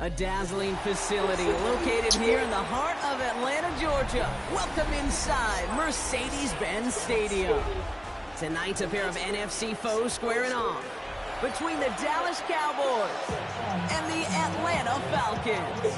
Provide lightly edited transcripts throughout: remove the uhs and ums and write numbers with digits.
A dazzling facility located here in the heart of Atlanta, Georgia. Welcome inside Mercedes-Benz Stadium. Tonight's a pair of NFC foes squaring off between the Dallas Cowboys and the Atlanta Falcons.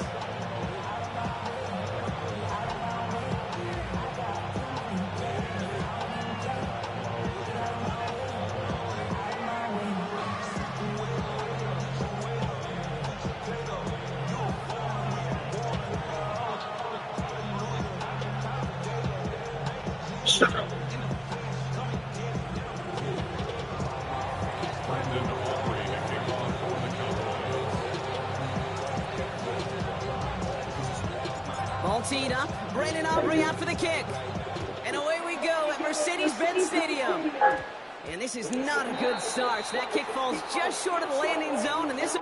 Ball teed up. Brandon Aubrey out for the kick. And away we go at Mercedes-Benz Stadium. And this is not a good start. That kick falls just short of the landing zone, and this...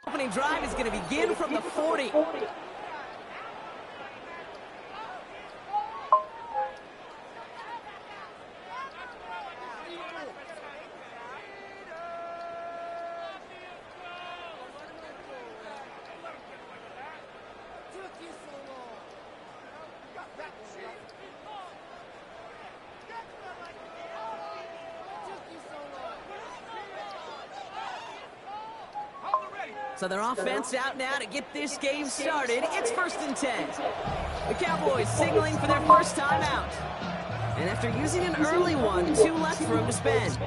Opening drive is going to begin from the 40. So their offense out now to get this game started. It's 1st and 10. The Cowboys signaling for their first time out. And after using an early one, 2 left for him to spend.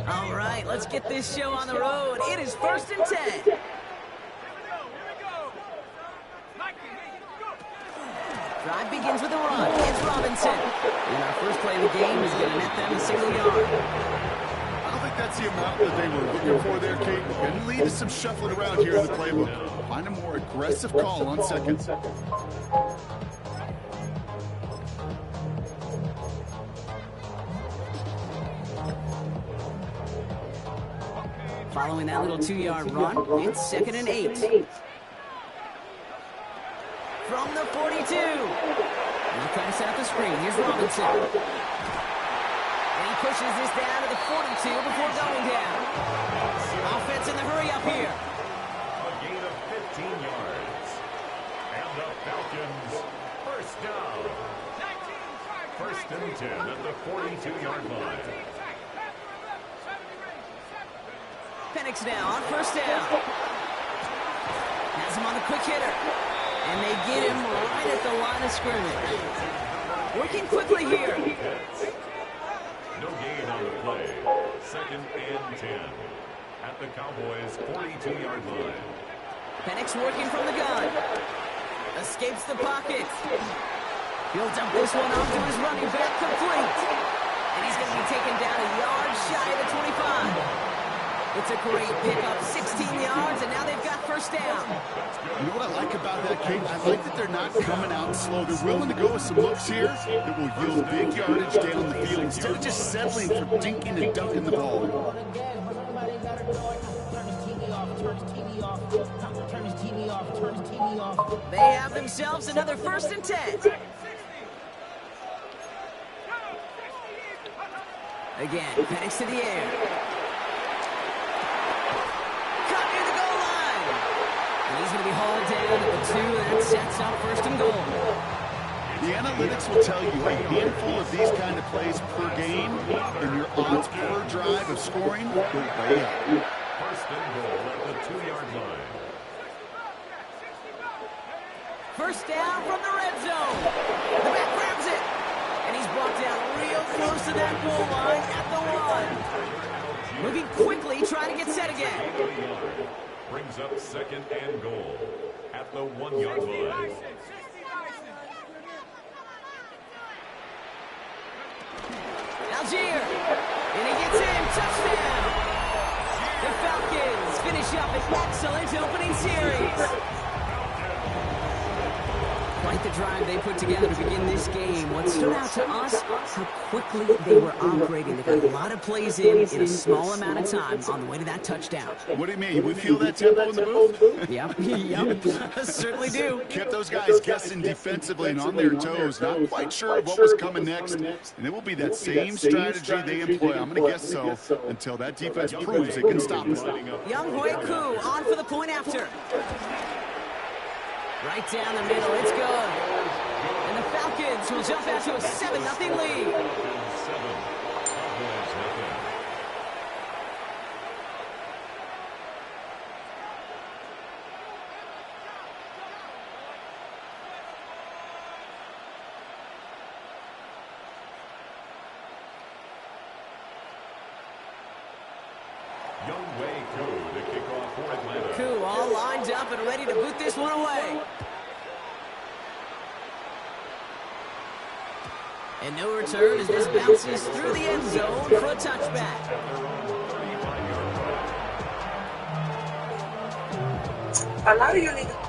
All right, let's get this show on the road. It is 1st and 10. Drive begins with a run. It's Robinson. And our first play of the game is going to net them a single yard. I don't think that's the amount that they were looking for there, Kate. Going to lead to some shuffling around here in the playbook. Find a more aggressive call on second. Following that little 2-yard run, it's 2nd and 8. From the 42. Now trying to set up the screen. Here's Robinson. And he pushes this down to the 42 before going down. Offense in the hurry up here. A gain of 15 yards. And the Falcons, first down. 1st and 10 at the 42-yard line. Penix now on 1st down. Has him on the quick hitter. And they get him right at the line of scrimmage. Working quickly here. No gain on the play. 2nd and 10 at the Cowboys' 42-yard line. Penix working from the gun. Escapes the pocket. He'll dump this one off to his running back, complete. And he's going to be taken down a yard shy of the 25. It's a great pickup, 16 yards, and now they've got 1st down. You know what I like about that, Kate? I like that they're not coming out slow. They're willing to go with some looks here that will yield big yardage down the field instead of just settling for dinking and dunking the ball. They have themselves another 1st and 10. Again, Penix to the air. Cut near the goal line. And he's going to be hauled down at the 2, and that sets up 1st and goal. Yeah, The analytics will tell you a handful of these kind of plays per game, and your odds per drive of scoring go way up. First and goal at the 2-yard line. First down from the red zone. The back grabs it. And he's brought down real close to that goal line at the 1. Moving quickly, trying to get set again. Brings up second and goal at the 1-yard line. Algier. And he gets in. Touchdown. The Falcons finish up an excellent opening series. Quite the drive they put together to begin this game. What stood out to us, how quickly they were operating. They got a lot of plays in a small amount of time on the way to that touchdown. What do you mean? We feel that tempo in the booth? Yep, certainly do. Kept those guys guessing defensively and on their toes. Not quite sure what was coming next. And it will be that same strategy they employ. I'm going to guess so until that defense proves they can stop us. Young Hui Koo on for the point after. Right down the middle, it's good. And the Falcons will jump out to a 7-0 lead. Young Wei Koo to kick off for Atlanta. Koo all lined up and ready to boot this one away. And no return as this bounces through the end zone for a touchback. A lot of you niggas.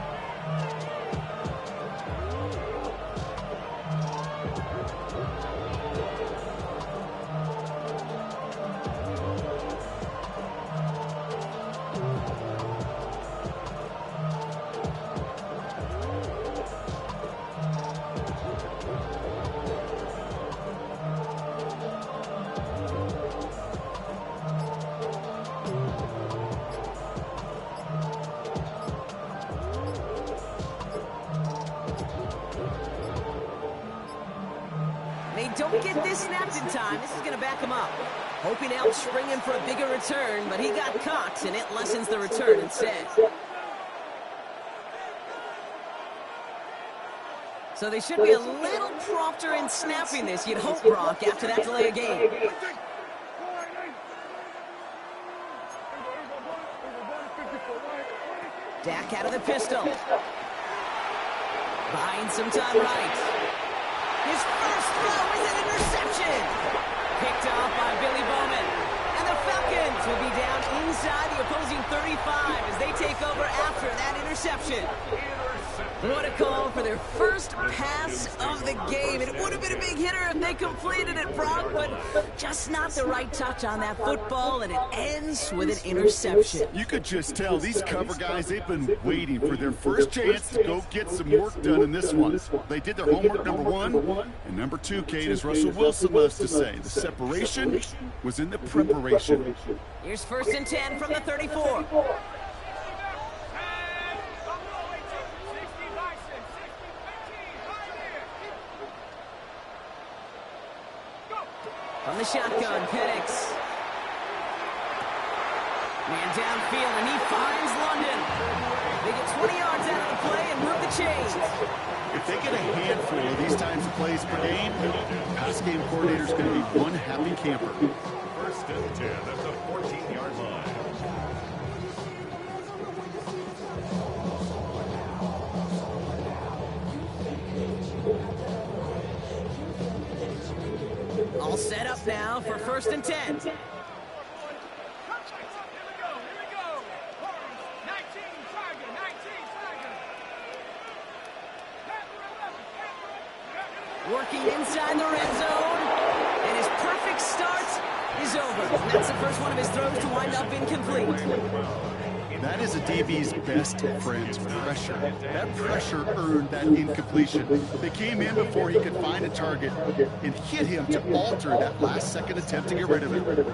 They don't get this snapped in time. This is going to back him up. Hoping out spring him for a bigger return, but he got caught, and it lessens the return instead. So they should be a little prompter in snapping this, you'd hope, Brock, after that delay of game. Dak out of the pistol. Buying some time right. His first throw is an interception. Picked off by Billy Bowman. And the Falcons will be down inside the opposing 35 as they take over after that interception. What a call for their first pass of the game. It would have been a big hitter if they completed it, Brock, but just not the right touch on that football, and it ends with an interception. You could just tell these cover guys, they've been waiting for their first chance to go get some work done in this one. They did their homework, number one, and number two, Kate, as Russell Wilson loves to say, the separation was in the preparation. Here's 1st and 10 from the 34. From the shotgun, Penix. Man downfield, and he finds London. They get 20 yards out of the play and move the chains. If they get a handful of these types of plays per game, pass game coordinator's going to be one happy camper. 1st and 10 at the 14-yard line. All set up now for 1st and 10. Working inside the red zone, and his perfect start is over. And that's the first one of his throws to wind up incomplete. That is a DB's best friend, pressure. That pressure earned that incompletion. They came in before he could find a target and hit him to alter that last-second attempt to get rid of it.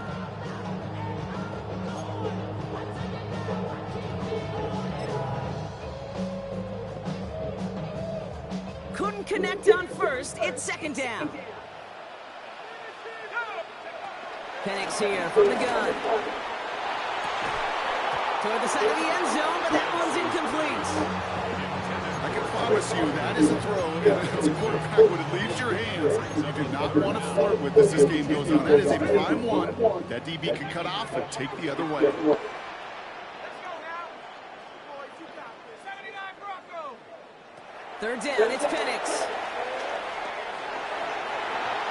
couldn't connect on first. It's second down. Penix here from the gun. Toward the side of the end zone, but that one's incomplete. I can promise you that is a throw, and as a quarterback, when it leaves your hands, you do not want to flirt with this game goes on. That is a prime one. That DB can cut off and take the other way. Third down, it's Penix.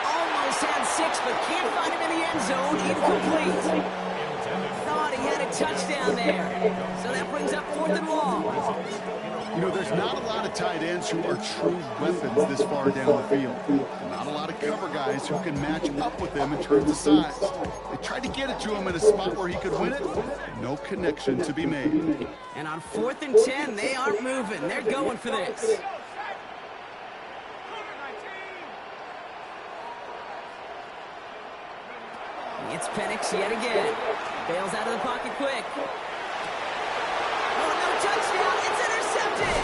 Almost had 6, but can't find him in the end zone. Incomplete. Thought he had a touchdown there. So that brings up 4th and long. You know, there's not a lot of tight ends who are true weapons this far down the field. Not a lot of cover guys who can match up with them in terms of size. They tried to get it to him in a spot where he could win it. No connection to be made. And on 4th and 10, they aren't moving. They're going for this. It's Penix yet again. Bails out of the pocket quick. Oh, no touchdown. It's intercepted.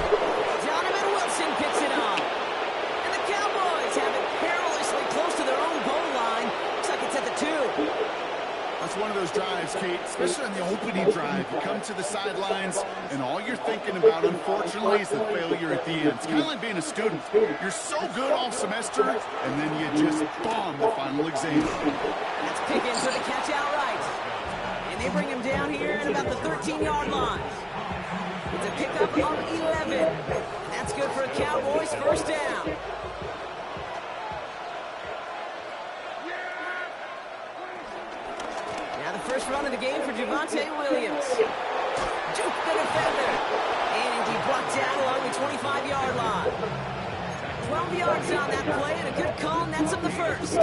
Donovan Wilson picks it up. And the Cowboys have it perilously close to their own goal line. Looks like it's at the 2. That's one of those drives, Kate, especially on the opening drive. You come to the sidelines, and all you're thinking about, unfortunately, is the failure at the end. It's kind of like being a student. You're so good all semester, and then you just bomb the final exam. That's Pickens with a catch outright. And they bring him down here at about the 13-yard line. It's a pickup of 11. That's good for a Cowboys first down. Now the first run of the game for Javonte Williams. Juke the defender. And he blocked out along the 25-yard line. 12 yards on that play and a good call, and that's up the first.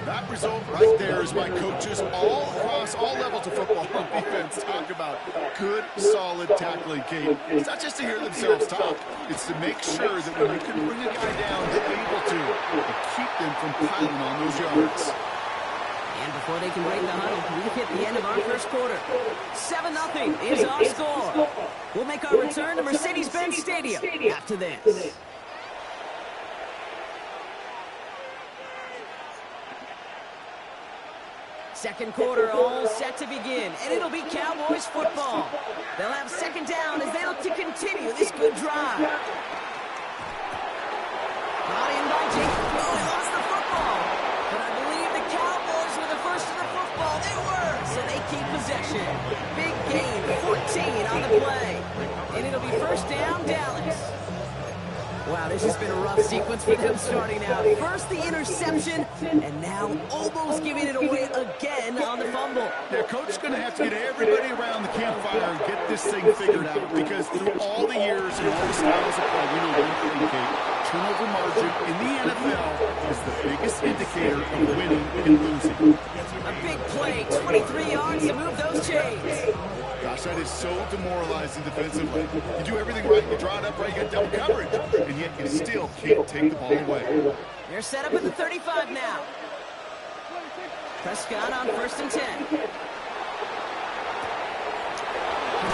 That result right there is why coaches all across all levels of football on defense talk about good, solid tackling, Kate. It's not just to hear themselves talk. It's to make sure that when you can bring a guy down, you're able to keep them from piling on those yards. And before they can break the huddle, we've hit the end of our first quarter. 7-0 is our score. We'll make our return to Mercedes-Benz Stadium after this. Second quarter all set to begin, and it'll be Cowboys football. They'll have second down as they look to continue this good drive. Brought in by Jake. Oh, he lost the football. But I believe the Cowboys were the first to the football. They were, so they keep possession. Big gain, 14 on the play. And it'll be first down, Dallas. Wow, this has been a rough sequence for them starting out. First the interception, and now almost giving it away again on the fumble. Yeah, coach is going to have to get everybody around the campfire and get this thing figured out, because through all the years and all the styles of play, we know one thing, Kate, turnover margin in the NFL is the biggest indicator of winning and losing. A big play, 23 yards to move those chains. Gosh, that is so demoralizing defensively. You do everything right, you draw it up right, you get double coverage, and yet you still can't take the ball away. They're set up at the 35 now. Prescott on 1st and 10.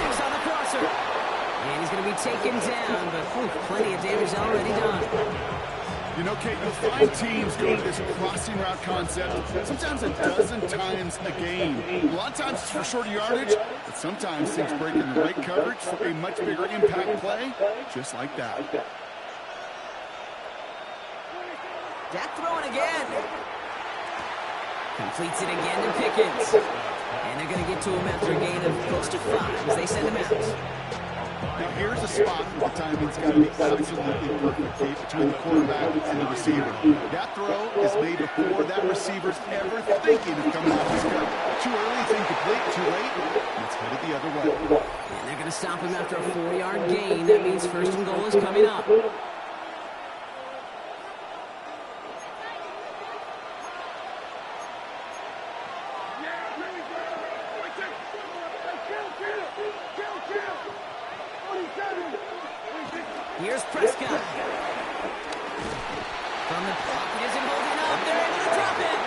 He's on the crosser. And he's going to be taken down, but plenty of damage already done. You know, Kate, you'll find teams go to this crossing route concept sometimes a dozen times a game. A lot of times it's for shorter yardage, but sometimes things break in the right coverage for a much bigger impact play, just like that. Dak throwing again. Completes it again to Pickens. And they're going to get to him after a gain of close to 5 as they send him out. Now here's a spot where the timing's got to be absolutely perfect, Kate, between the quarterback and the receiver. That throw is made before that receiver's ever thinking of coming off his cut. Too early, it's incomplete. Too late, it's headed the other way. And they're going to stop him after a 4-yard gain. That means first and goal is coming up. Here's Prescott. From the pocket, isn't holding up. They're able to drop it.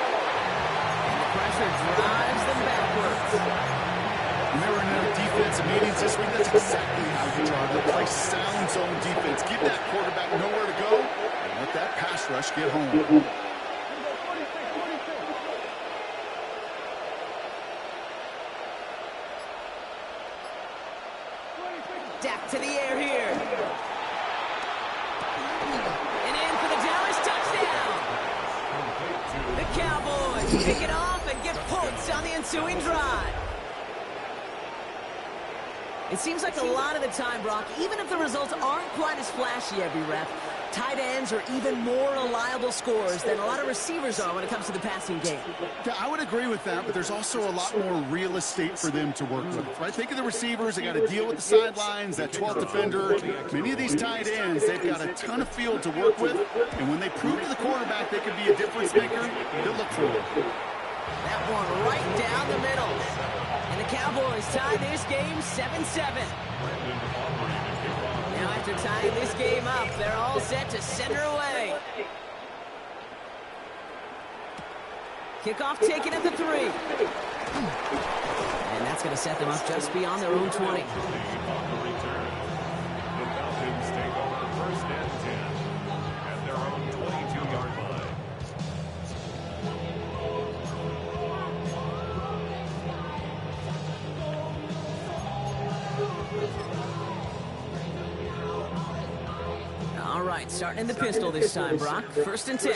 And the pressure drives them backwards. When they were in our defensive meetings this week, that's exactly how you try to play sound zone defense. Give that quarterback nowhere to go, pass rush get home. Dak to the air here. And in for the Dallas touchdown. The Cowboys pick it off and get points on the ensuing drive. It seems like a lot of the time, Brock, even if the results aren't quite as flashy every rep, tight ends are even more reliable scorers than a lot of receivers are when it comes to the passing game. Yeah, I would agree with that, but there's also a lot more real estate for them to work with, right? Think of the receivers. They got to deal with the sidelines, that 12th defender. Many of these tight ends, they've got a ton of field to work with, and when they prove to the quarterback they could be a difference maker, they'll look for it. That one right down the middle. And the Cowboys tie this game 7-7. Now after tying this game up, they're all set to center away. Kickoff taken at the 3. And that's going to set them up just beyond their own 20. The Falcons take over first and 10 at their own 22-yard line. All right, starting in the pistol this time, Brock. First and 10.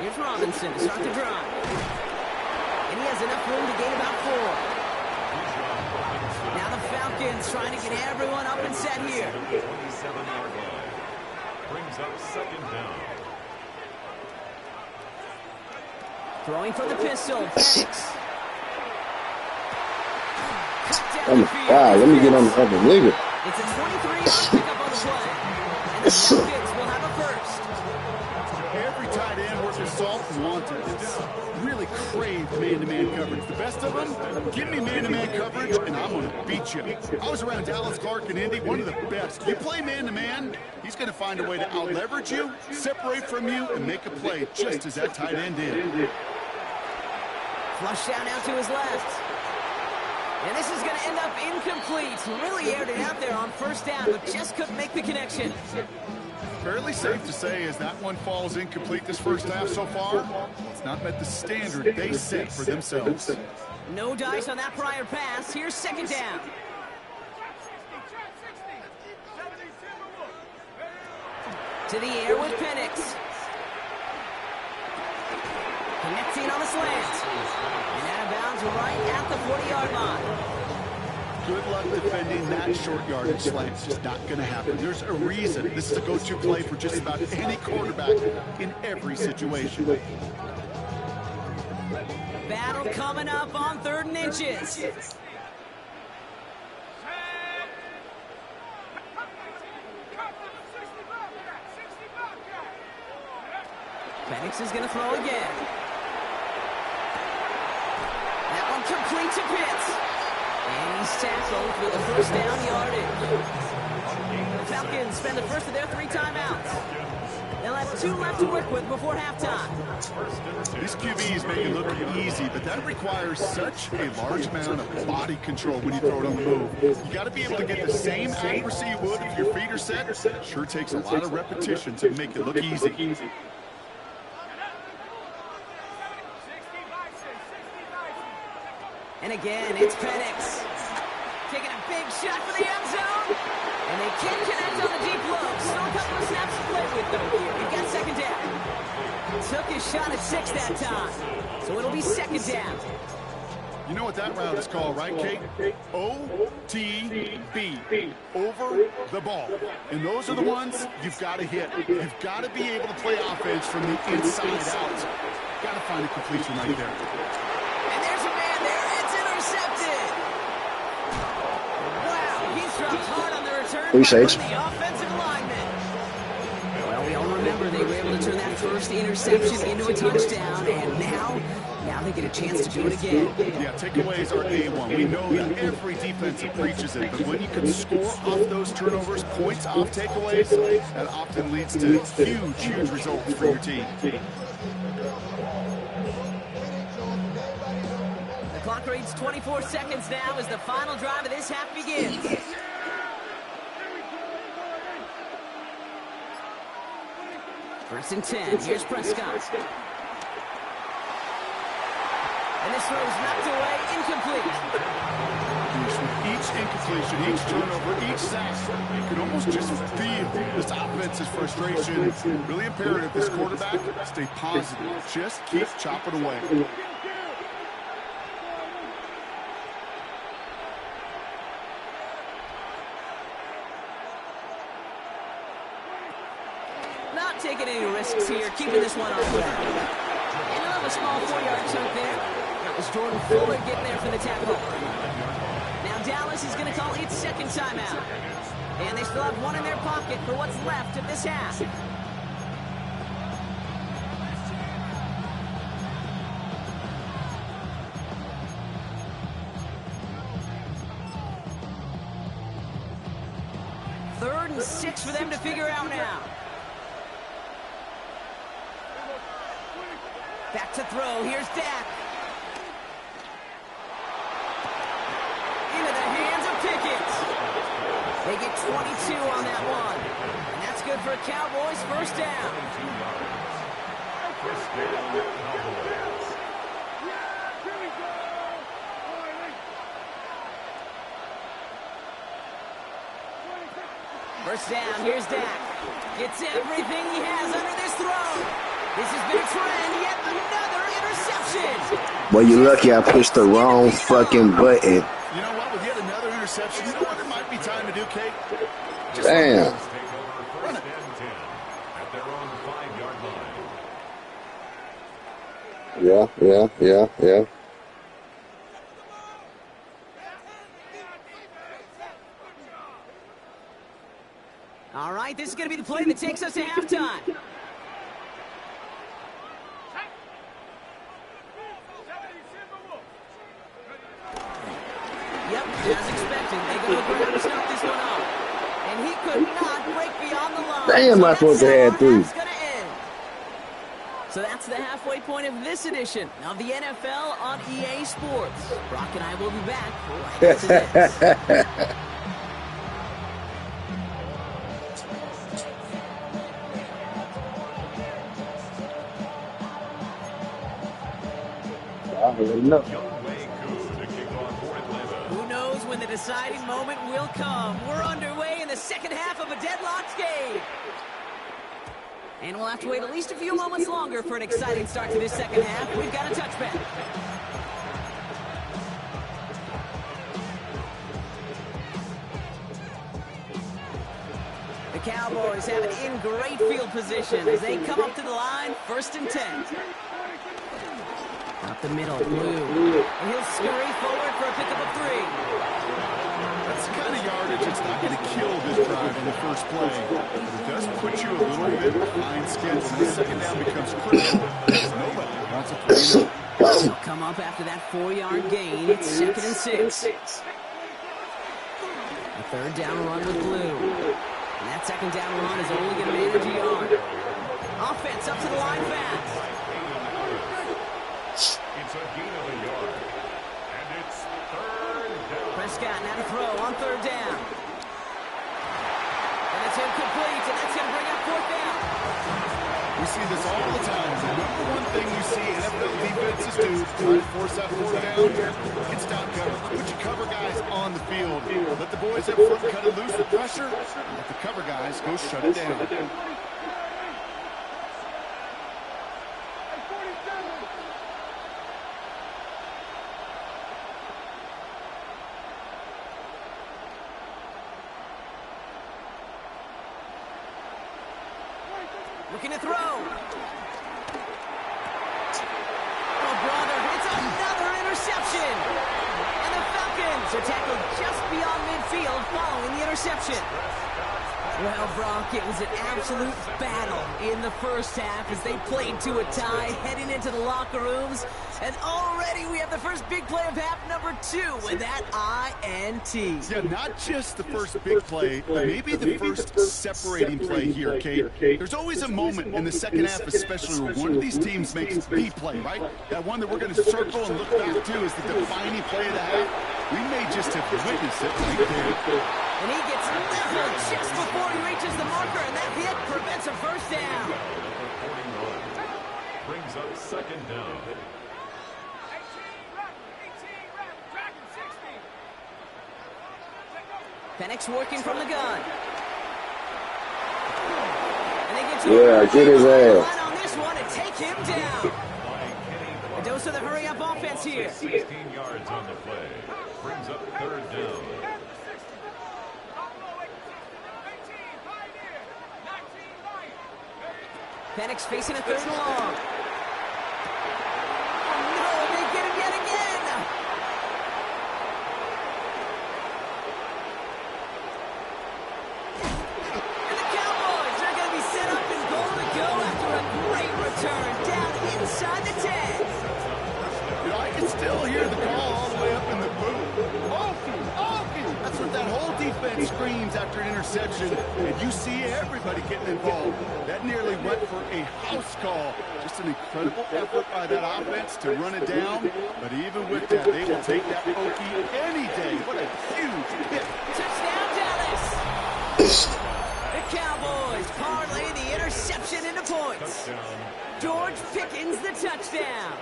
Here's Robinson to start the drive. And he has enough room to gain about 4. Now the Falcons trying to get everyone up and set here. 27-yard line. Brings up second down. Throwing for the pistol. Penix. Oh my God, let me get on the other nigga. It's a 23-yard pickup on the play. And the Falcons will have a first. Every tight end worth his salt and wanted. It's really crave man-to-man coverage. The best of them, give me man-to-man coverage, and I'm going to beat you. I was around Dallas, Clark, and Indy, one of the best. You play man-to-man, he's going to find a way to out-leverage you, separate from you, and make a play, just as that tight end did. Flush down out to his left. And this is going to end up incomplete. Really aired it out there on first down, but just couldn't make the connection. Fairly safe to say as that one falls incomplete this first half so far, it's not met the standard they set for themselves. No dice on that prior pass. Here's second down. To the air with Penix. Connecting on the slant. And out of bounds right at the 40-yard line. Good luck defending that short yardage slant. It's just not going to happen. There's a reason. This is a go-to play for just about any quarterback in every situation. Battle coming up on 3rd and inches. Penix is going to throw again. That one complete to Pitts. And he's tackled for the first down yardage. The Falcons spend the first of their 3 timeouts. They'll have 2 left to work with before halftime. These QBs make it look easy, but that requires such a large amount of body control when you throw it on the move. You got to be able to get the same accuracy you would if your feet are set. Sure takes a lot of repetition to make it look easy. And again, it's Penix. Taking a big shot for the end zone. And they can't connect on the deep low. Still a couple of snaps to play with, though. You've got second down. Took his shot at 6 that time. So it'll be second down. You know what that route is called, right, Kate? OTB. Over the ball. And those are the ones you've got to hit. You've got to be able to play offense from the inside out. Got to find a completion right there. And there's a man there. It's intercepted. Wow, he's dropped hard on the return by the offensive lineman. Well, we all remember they were able to turn that first interception into a touchdown, and now they get a chance to do it again. Yeah, takeaways are A1. We know that every defense preaches it, but when you can score off those turnovers, points off takeaways, that often leads to huge results for your team. The clock reads 24 seconds now as the final drive of this half begins. First and 10. Here's Prescott. And this throw is knocked away, incomplete. Each incompletion, each turnover, each sack, you can almost just feel this offense's frustration. Really imperative this quarterback stay positive. Just keep chopping away. Not taking any risks here, keeping this one on the ground. And he'll have a small 4-yard chunk there. That was Jordan Fuller getting there for the tackle. Now Dallas is going to call its second timeout. And they still have one in their pocket for what's left of this half. Third and 6 for them to figure out now. Back to throw. Here's Dak. Into the hands of Pickett. They get 22 on that one. And that's good for Cowboys first down. First down, Cowboys. First down. Here's Dak. Gets everything he has under this throw. This has been a trend, yet another interception. Boy, you lucky I pushed the wrong fucking button. You know what? With yet another interception, you know what it might be time to do, Kate? Just damn. Take over first and 10 at their own 5-yard line. Yeah. All right, this is going to be the play that takes us to halftime. Yep, as expected, they go to the ground to stop this one off. And he could not break beyond the line. Damn, so I supposed to have through. So that's the halfway point of this edition of the NFL on EA Sports. Brock and I will be back right after this. No. Who knows when the deciding moment will come? We're underway in the second half of a deadlocked game. And we'll have to wait at least a few moments longer for an exciting start to this second half. We've got a touchback. The Cowboys have it in great field position as they come up to the line, first and 10. Up the middle, Blue. And he'll scurry forward for a pickup of 3. That's the kind of yardage that's not going to kill this drive in the first play. But it does put you a little bit behind schedule. This second down becomes critical because nobody wants a 3-0. They'll come up after that 4-yard gain. It's second and 6. A third down run with Blue. And that second down run is only going to manage a yard. Offense up to the line fast. It's a gain of a yard. And it's third down. Prescott now to throw on third down. And it's incomplete, and that's going to bring up fourth down. We see this all the time. The number one thing you see NFL defenses do, try to force that fourth down, it's down cover. Put your cover guys on the field. Let the boys up front cut it loose with pressure. Let the cover guys go shut it down. Looking to throw. Oh, brother, it's another interception. And the Falcons are tackled just beyond midfield following the interception. Well, Brock, it was an absolute battle in the first half as they played to a tie, heading into the locker rooms. And already we have the first big play of half number 2 with that INT. Yeah, not just the first big play, but maybe the first separating play here, Kate. There's always a moment in the second half, especially where one of these teams makes the play, right? That one that we're going to circle and look back to is the defining play of the half. We may just have witnessed it right there. And he gets leveled just before he reaches the marker, and that hit prevents a first down. Brings up second down. Penix working from the gun. And they Yeah, get his ass. on this one and take him down. A dose of the hurry-up offense here. 16 yards on the play. Brings up third down. Penix facing a third and long. Oh, no, they get him yet again. And the Cowboys are going to be set up and goal to go after a great return down inside the 10. You know, I can still hear the call all the way up in the booth. That's what that whole defense screams after an interception, and you see everybody getting involved. That nearly went for a house call. Just an incredible effort by that offense to run it down, but even with that, they will take that Okie any day. What a huge hit. Touchdown, Dallas. The Cowboys parlay the interception into points. George Pickens the touchdown.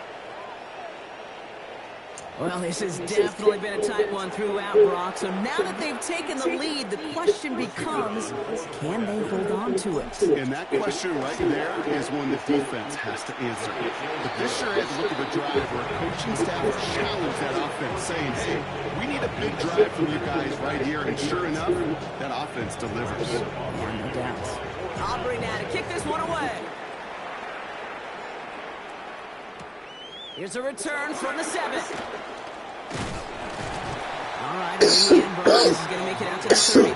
Well, this has definitely been a tight one throughout, Brock. So now that they've taken the lead, the question becomes, can they hold on to it? And that question right there is one the defense has to answer. But this sure is a look of a drive where coaching staff challenged that offense, saying, hey, we need a big drive from you guys right here. And sure enough, that offense delivers. Yeah, no doubt. Aubrey now to kick this one away. Here's a return from the 7. All right, this is going to make it out to the 30.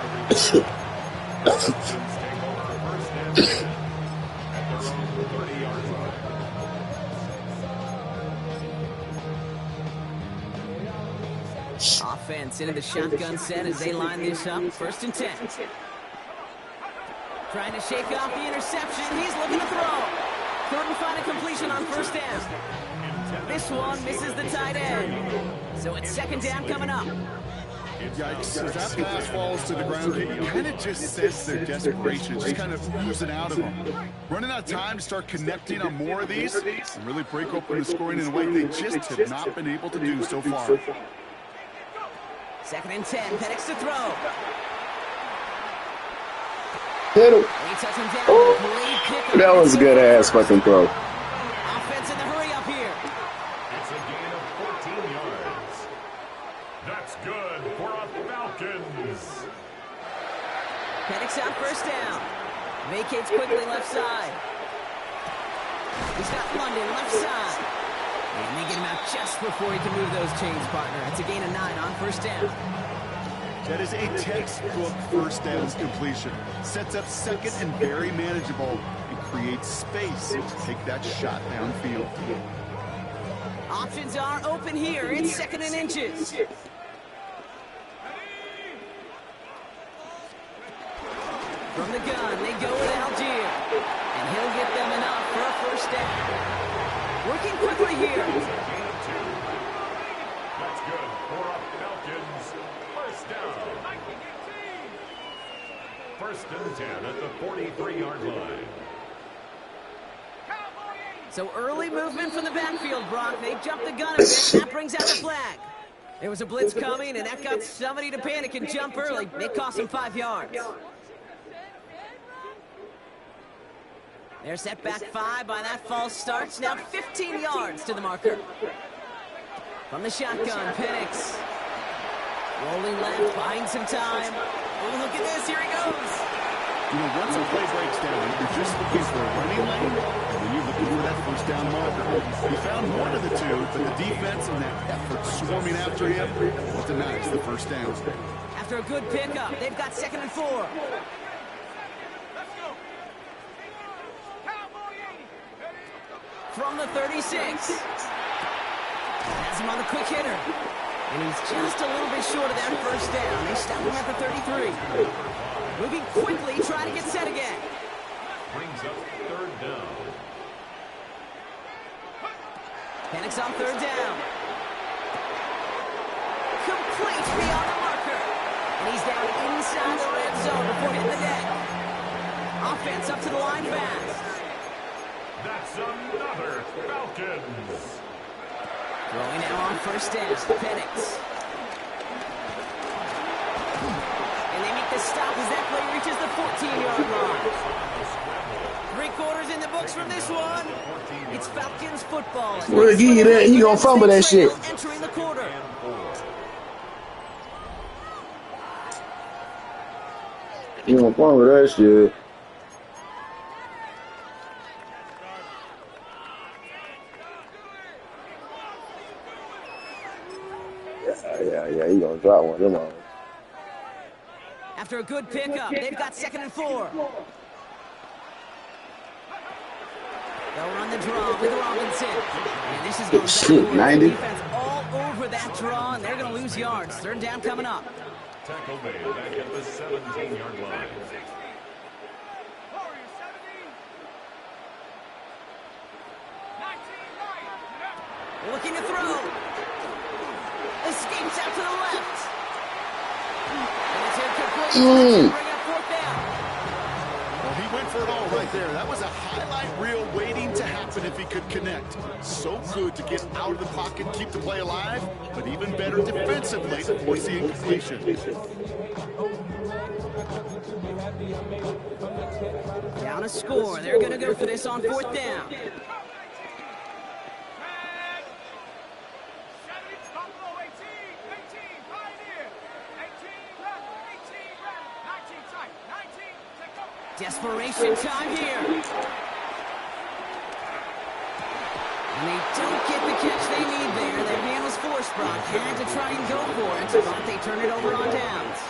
Offense into the shotgun set as they line this up. 1st and 10. Trying to shake off the interception. He's looking to throw. Couldn't find a completion on 1st down. This one misses the tight end. So it's 2nd down coming up. Yikes, as that pass falls to the ground, you kind of just sense their desperation, just kind of oozing out of them. Running out of time to start connecting on more of these and really break open the scoring in a way they just have not been able to do so far. 2nd and 10, Penix to throw. Hit him. He touches him down. Great pick. That was a good ass fucking throw. Offense in the hurry up here. It's a gain of 14 yards. That's good for a Falcons. Penix out 1st down. Vacates quickly left side. He's got London left side. And they get him out just before he can move those chains, partner. That's a gain of 9 on 1st down. That is a textbook 1st down completion. Sets up 2nd and very manageable and creates space to take that shot downfield. Options are open here. It's 2nd and inches. From the gun, they go with Algier. And he'll get them enough for a 1st down. Working quickly here. That's good for a Falcons. 1st down. 1st and 10 at the 43-yard line. So early movement from the backfield, Brock. They jumped the gun a bit. That brings out the flag. There was a blitz coming, and that got somebody to panic and jump early. It cost them 5 yards. They're set back 5 by that false start. Now 15 yards to the marker. From the shotgun, Penix. Rolling left, buying some time. Oh, look at this. Here he goes. You know, once a play breaks down, you're just looking for a running lane, and then you're looking for that 1st down marker. He found one of the two, but the defense and that effort swarming after him denies the 1st down. After a good pickup, they've got 2nd and 4. From the 36. Has him on the quick hitter. And he's just a little bit short of that 1st down. They stop him at the 33. Moving quickly, trying to get set again. Brings up 3rd down. Penix on 3rd down. Complete beyond the marker. And And he's down inside the red zone before hitting the deck. Offense up to the line fast. That's another Falcons. Throwing now on first down. Penix. And they make the stop as that play reaches the 14-yard line. 3 quarters in the books from this one. It's Falcons football. We'll give you that. He gonna fumble that shit. Entering the quarter. He gonna fumble that shit. Yeah, he gonna drop one of them on. After a good pickup, they've got 2nd and 4. They'll run the draw with Robinson. And this is going shit, 90. Defense all over that draw, and they're going to lose yards. 3rd down coming up. Tackle made back at the 17-yard line. Looking to throw. Escapes out to the left. And it's incomplete. Bring up 4th down. Well, he went for it all right there. That was a highlight reel waiting to happen if he could connect. So good to get out of the pocket, keep the play alive, but even better defensively to force the incompletion. Down a score. They're going to go for this on 4th down. Desperation time here. And they don't get the catch they need there. Their man was forced, Brock. Had to try and go for it, but they turn it over on downs.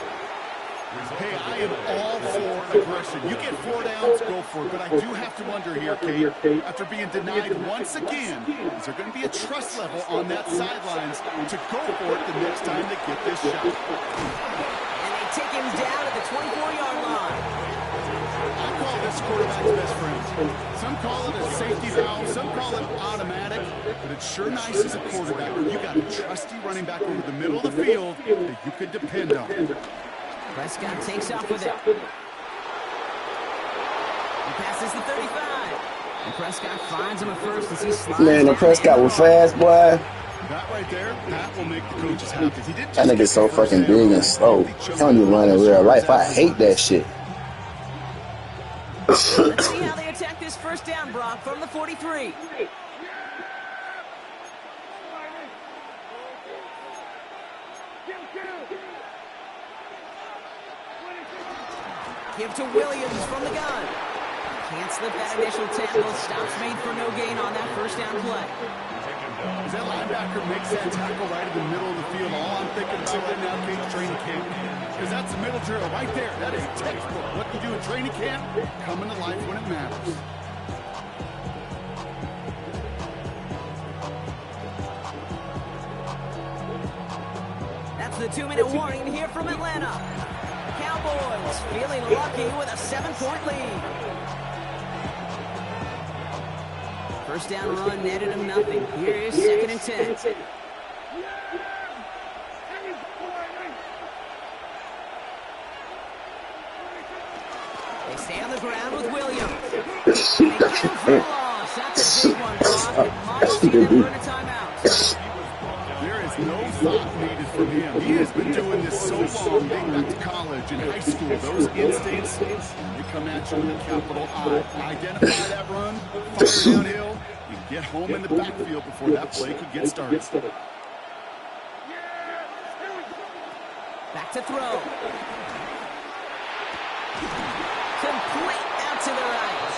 Hey, I am all for aggression. You get 4 downs, go for it. But I do have to wonder here, Kate, after being denied once again, is there going to be a trust level on that sidelines to go for it the next time they get this shot? And they take him down at the 24-yard line. I call this quarterback's best friend. Some call it a safety valve, some call it automatic, but it's sure nice as a quarterback when you got a trusty running back over the middle of the field that you can depend on. Prescott takes off with it. He passes the 35. And Prescott finds him at first as he slides. Man, the Prescott was fast, boy. That right there, that will make the coaches happy. He didn't That nigga's so fucking big and slow. He don't even run in real life. I hate that shit. Let's see how they attack this 1st down, Brock, from the 43. Give to Williams from the gun. Can't slip that initial tackle. Stops made for no gain on that 1st down play. As that linebacker makes that tackle right in the middle of the field, all I'm thinking about right now, Kate's training camp, because that's the middle drill right there. That is textbook. What you do in training camp, coming to life when it matters. That's the 2-minute warning here from Atlanta. Cowboys feeling lucky with a 7-point lead. 1st down run netted him nothing. Here is 2nd and 10. They stay on the ground with Williams. They get him for a loss. That's a big one, Brock. It might see them earn a timeout. There is no thought needed from him. He has been doing this so long, dating back to college and high school. Those instincts, they come at you with a capital I. Identify that run, fire downhill, and get home in the backfield before that play could get started. Back to throw. Complete out to the right.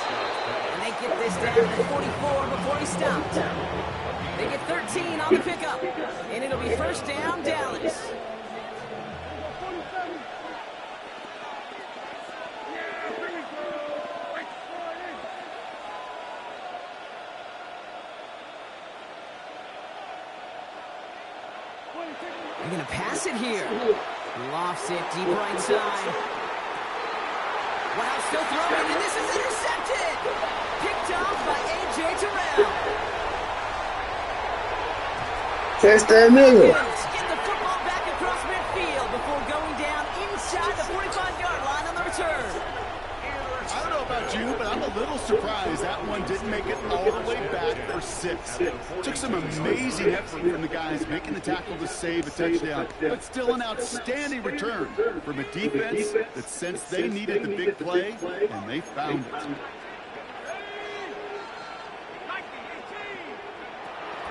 And they get this down to the 44 before he stopped. They get 13 on the pickup. And it'll be 1st down, Dallas. They're going to pass it here. Lofts it deep right side. Wow, still throwing, and this is intercepted. Picked off by A.J. Terrell. Catch that nigga. Get the football back across midfield before going down told you, but I'm a little surprised that one didn't make it all the way back for 6. Took some amazing effort from the guys making the tackle to save a touchdown, but still an outstanding return from a defense that sensed they needed the big play, and they found it.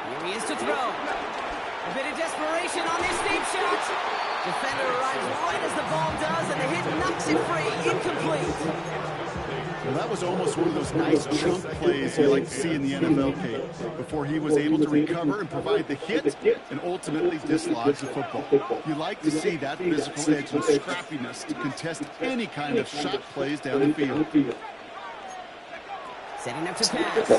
Here he is to throw. A bit of desperation on this deep shot. Defender arrives right as the ball does, and the hit knocks it free. Incomplete. Well, that was almost one of those nice chunk plays you like to see in the NFL, Kate, before he was able to recover and provide the hit and ultimately dislodge the football. You like to see that physical edge and scrappiness to contest any kind of shot plays down the field. Setting up to pass.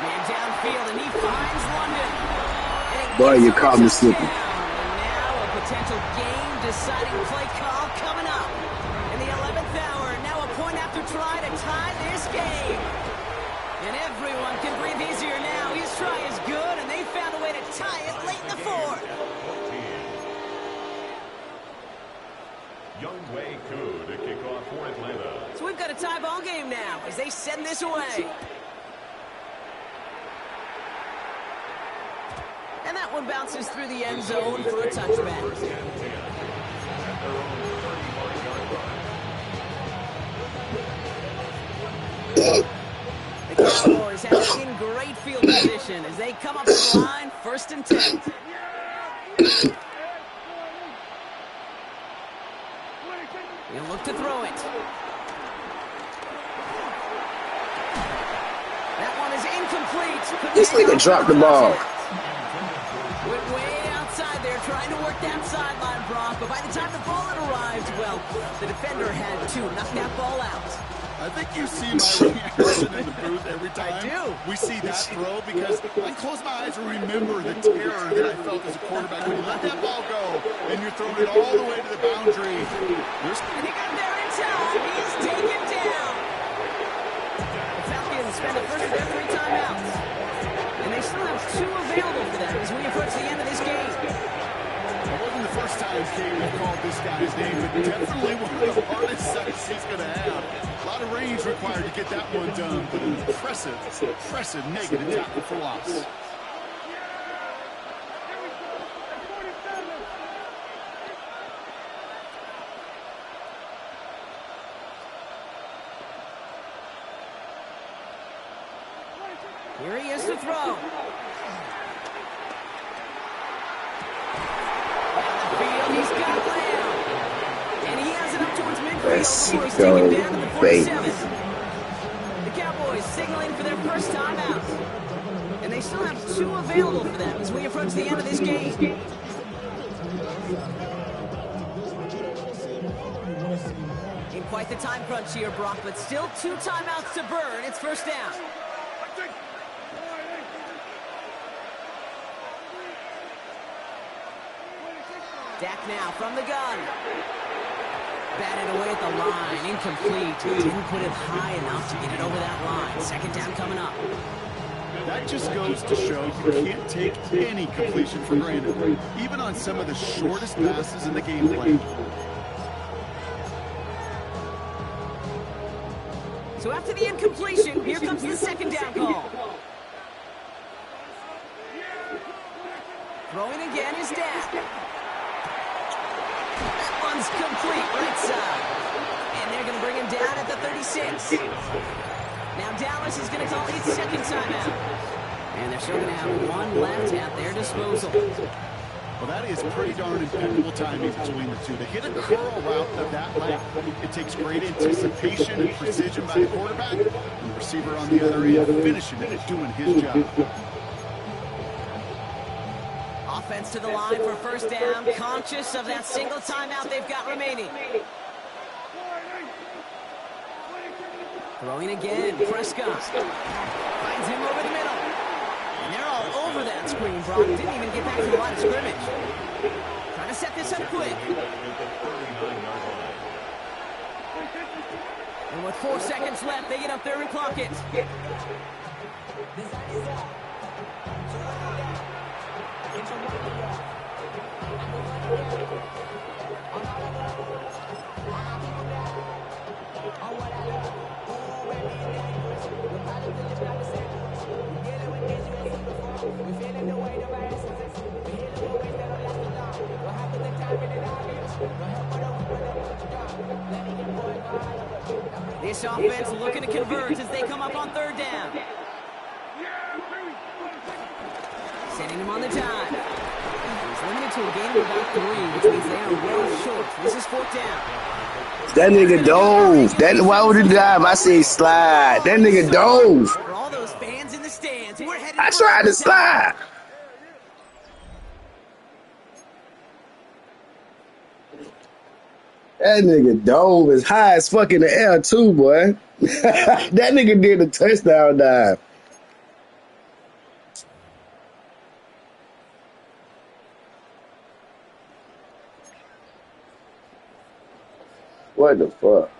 Man downfield, and he finds London. Boy, you caught me slipping. Now a potential game-deciding play call coming up. In the 11th hour, now a point after try to tie this game. And everyone can breathe easier now. His try is good, and they found a way to tie it late in the 4th. Young Wei Koo to kick off for Atlanta. So we've got a tie ball game now as they send this away. And that one bounces through the end zone for a touchback. The Cowboys have it in great field position as they come up to the line, 1st and 10. He'll look to throw it. That one is incomplete. This nigga dropped the ball. Went way outside there, trying to work that sideline, Brock. But by the time the ball had arrived, well, the defender had to knock that ball out. I think you see my reaction in the booth every time I do. we see that throw, because I close my eyes and remember the terror that I felt as a quarterback when you let that ball go and you're throwing it all the way to the boundary. And he got there in time. He's taken down. The Falcons spend the first of their 3 timeouts. And they still have 2 available for them as we approach the end of this game. It wasn't the first time Kate called this guy's name, but definitely one of the hardest sets he's going to have. A lot of range required to get that one done, but an impressive negative tackle for loss. Here he is to throw. He's got Lamb. And he has it up towards midfield before he's taken down to the 47. The Cowboys signaling for their first timeout. And they still have 2 available for them as we approach the end of this game. In quite the time crunch here, Brock, but still 2 timeouts to burn. It's 1st down. Dak now from the gun. Batted away at the line. Incomplete. Didn't put it high enough to get it over that line. 2nd down coming up. That just goes to show you can't take any completion for granted, even on some of the shortest passes in the game plan. So after the incompletion, here comes the 2nd down call. Throwing again is Dak. One's complete right side. And they're going to bring him down at the 36. Now Dallas is going to call its 2nd timeout. And they're still going to have 1 left at their disposal. Well, that is pretty darn impeccable timing between the 2. To hit a curl route of that length, it takes great anticipation and precision by the quarterback, and the receiver on the other end finishing it and doing his job. Offense to the line for 1st down, conscious of that single timeout they've got remaining. Throwing again, Prescott. Finds him over the middle. And they're all over that screen, Brock. Didn't even get back to the line of scrimmage. Trying to set this up quick. And with 4 seconds left, they get up there and clock it. This offense looking to convert as they come up on third down. Sending him on the time. He's limited to a gain of about 3, which means they are well short. This is fourth down. That nigga dove. Why would he dive? I say slide. That nigga dove. For all those fans in the stands, we're headed I for tried to overtime. slide. That nigga dove as high as fuck in the air too, boy. That nigga did a touchdown dive. What the fuck?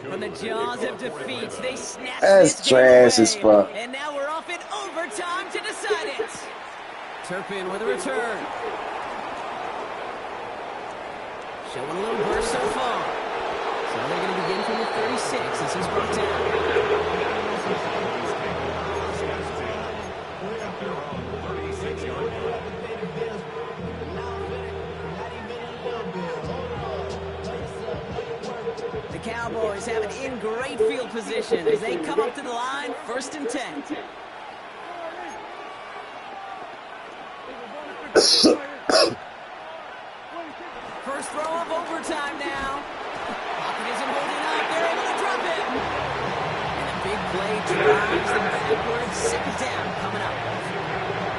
From the jaws of defeat, they snatched That's this game trash away. as fuck. And now we're off in overtime to decide it. Turpin with a return. Showing a little burst so far. So they're going to begin from the 36 as he's brought down. The Cowboys have it in great field position as they come up to the line, 1st and 10. First throw of overtime now. Pocket isn't holding up. They're able to drop it. And a big play drives them backwards. 2nd down coming up.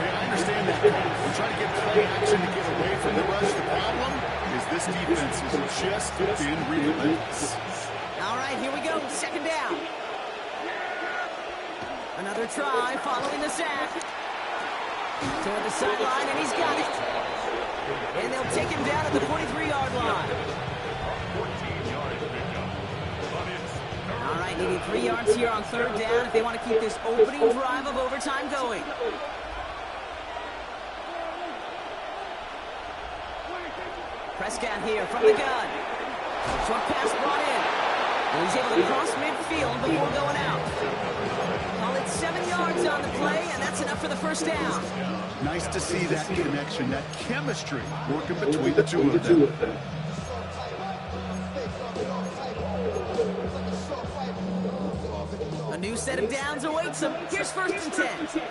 Hey, I understand that. We're trying to get play action to get away from the rush. The problem is this defense has just been relentless. All right, here we go. 2nd down. Another try following the sack. Toward the sideline, and he's got it. And they'll take him down at the 43-yard line. All right, needing 3 yards here on 3rd down if they want to keep this opening drive of overtime going. Prescott here from the gun. Short pass brought in. And he's able to cross midfield before going out. Call it 7 yards on the play, and that's enough for the 1st down. Nice to see that connection, that chemistry working between the two of them. A new set of downs awaits him. Here's 1st and 10.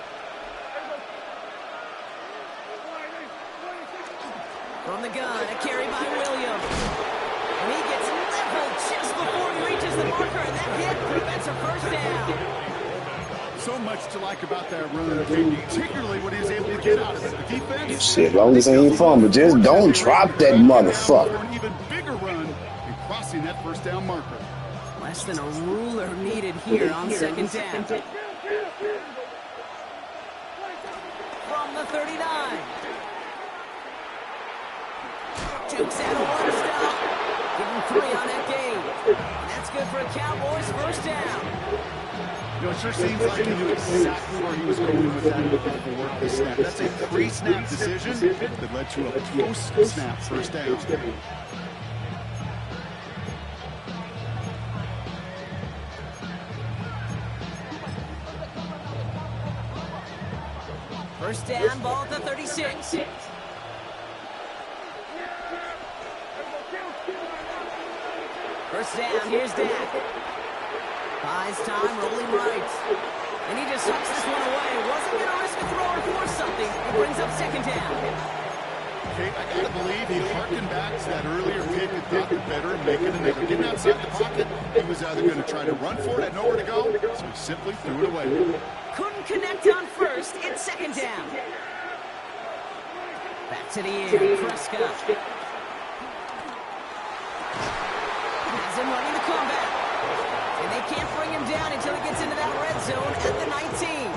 From the gun, a carry by Williams. And he gets leveled just before he reaches the marker, and that hit prevents a 1st down. So much to like about that run, particularly what he was able to get out of it. The defense. Shit, as long as it ain't fun, but just don't drop that motherfucker. An even bigger run in crossing that 1st down marker. Less than a ruler needed here on 2nd down. From the 39. Jukes out a 1 stop. Give him 3 on that game. That's good for a Cowboys 1st down. You know, it sure seems like he knew exactly where he was going with that before the snap. That's a pre-snap decision that led to a post-snap 1st down. 1st down, ball at the 36. First down, here's Dak. Buys time, rolling right. And he just hucks this one away. Wasn't going to risk a throw or force something. It brings up 2nd down. Okay, I got to believe he harkened back to that earlier pick and thought the better of making another. Getting outside the pocket, he was either going to try to run for it, had nowhere to go, so he simply threw it away. Couldn't connect on 1st. It's 2nd down. Back to the air, Prescott. Has him running the combat. And they can't bring him down until he gets into that red zone at the 19.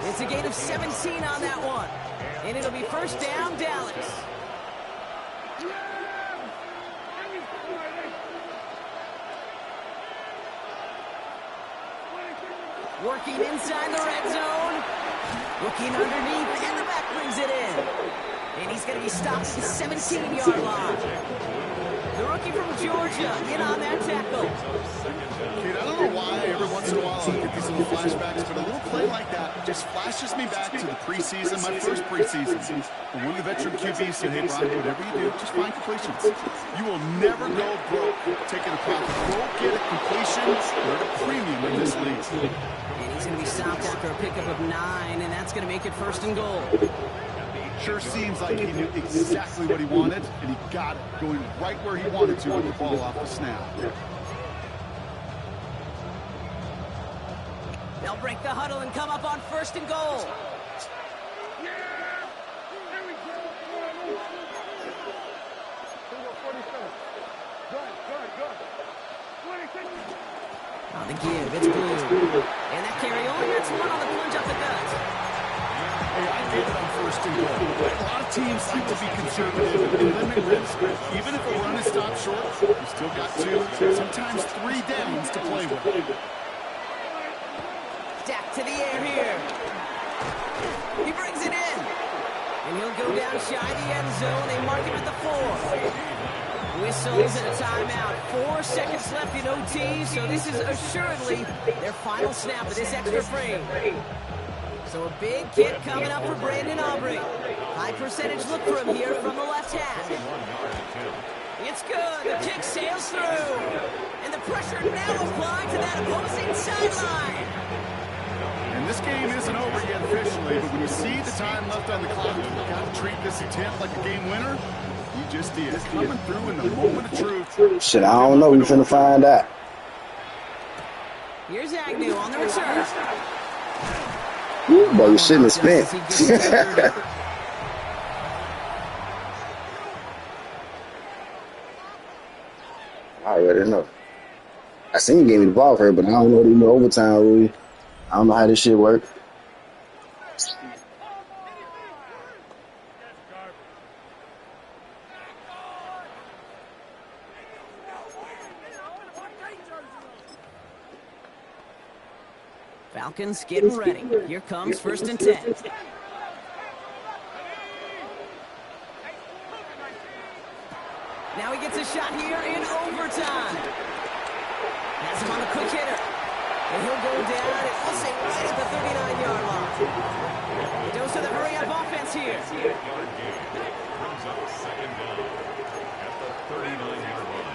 It's a gain of 17 on that one. And it'll be 1st down, Dallas. Working inside the red zone. Looking underneath, and the back brings it in. And he's going to be stopped at the 17-yard line. The rookie from Georgia in on that tackle. Kid, I don't know why every once in a while I get these little flashbacks, but a little play like that just flashes me back to the preseason, my first preseason. And one of the veteran QBs said, hey, Brock, whatever you do, just find completions. You will never go broke taking a profit. Go get a completion. You're at a premium in this league. And he's going to be stopped after a pickup of 9, and that's going to make it 1st and goal. Sure seems like he knew exactly what he wanted, and he got it, going right where he wanted to with the ball off the snap. They'll break the huddle and come up on 1st and goal. On the give, it's Blue. And that carry only gets 1 on the plunge up the gut. Hey, I get it on 1st and goal. A lot of teams like to be conservative and limit risk. Even if a run is stopped short, you still got 2, sometimes 3 downs to play with. Jack to the air here. He brings it in. And he'll go down shy of the end zone. They mark him at the 4. Whistles and a timeout. 4 seconds left in OT, so this is assuredly their final snap of this extra frame. So a big kick coming up for Brandon Aubrey. High percentage look for him here from the left hand. It's good. The kick sails through. And the pressure now applied to that opposing sideline. And this game isn't over yet officially, but when you see the time left on the clock, you've got to treat this attempt like a game winner. You just did. Coming through in the moment of truth. Shit, I don't know. We finna find out. Here's Agnew on the return. Ooh, boy, you shouldn't have spent. I already know. I seen you gave me the ball for her, but I don't know the overtime rule. I don't know how this shit work. Falcons getting ready. Here comes 1st and 10. Now he gets a shot here in overtime. Has him on a quick hitter. And he'll go down, and we'll say right at the 39-yard line. Dose of the hurry-up offense here. 8-yard gain. Brings up 2nd down at the 39-yard line.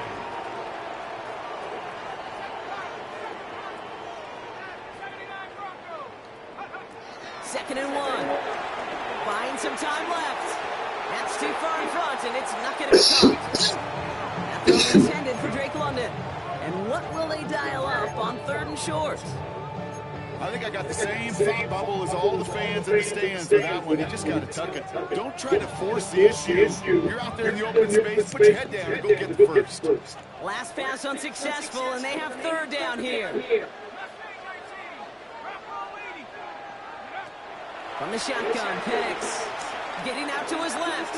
Second and 1. Find some time left. That's too far in front, and it's not going to be caught. That throw intended for Drake London. And what will they dial up on 3rd and short? I think I got the same thought bubble as all the fans in the stands for that one. You just got to tuck it. Don't try to force the issue. You're out there in the open space. Put your head down and go get the first. Last pass unsuccessful, and they have 3rd down here. From the shotgun, Penix getting out to his left.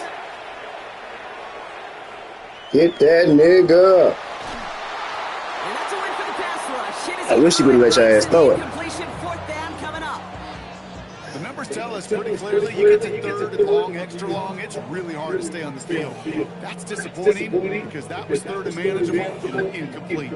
Get that nigga. And that's a win for the pass rush. I wish you would have let your ass throw it. Completion, 4th down coming up. The numbers tell us pretty clearly you get to 3rd and long, extra long, it's really hard to stay on the field. That's disappointing because that was 3rd and manageable and incomplete.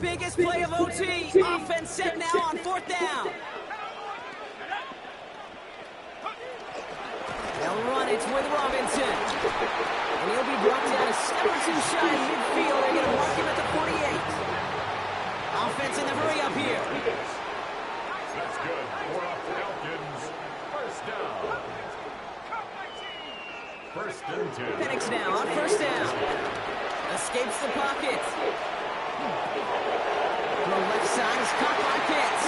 Biggest play of OT. Offense set now on 4th down. They'll run it with Robinson. And he'll be brought down a step or 2 shy of midfield. They're going to mark him at the 48. Offense in the hurry up here. That's good for the Falcons. 1st down. 1st and 10. Penix now on 1st down. Escapes the pocket. The left side is caught by Pitts.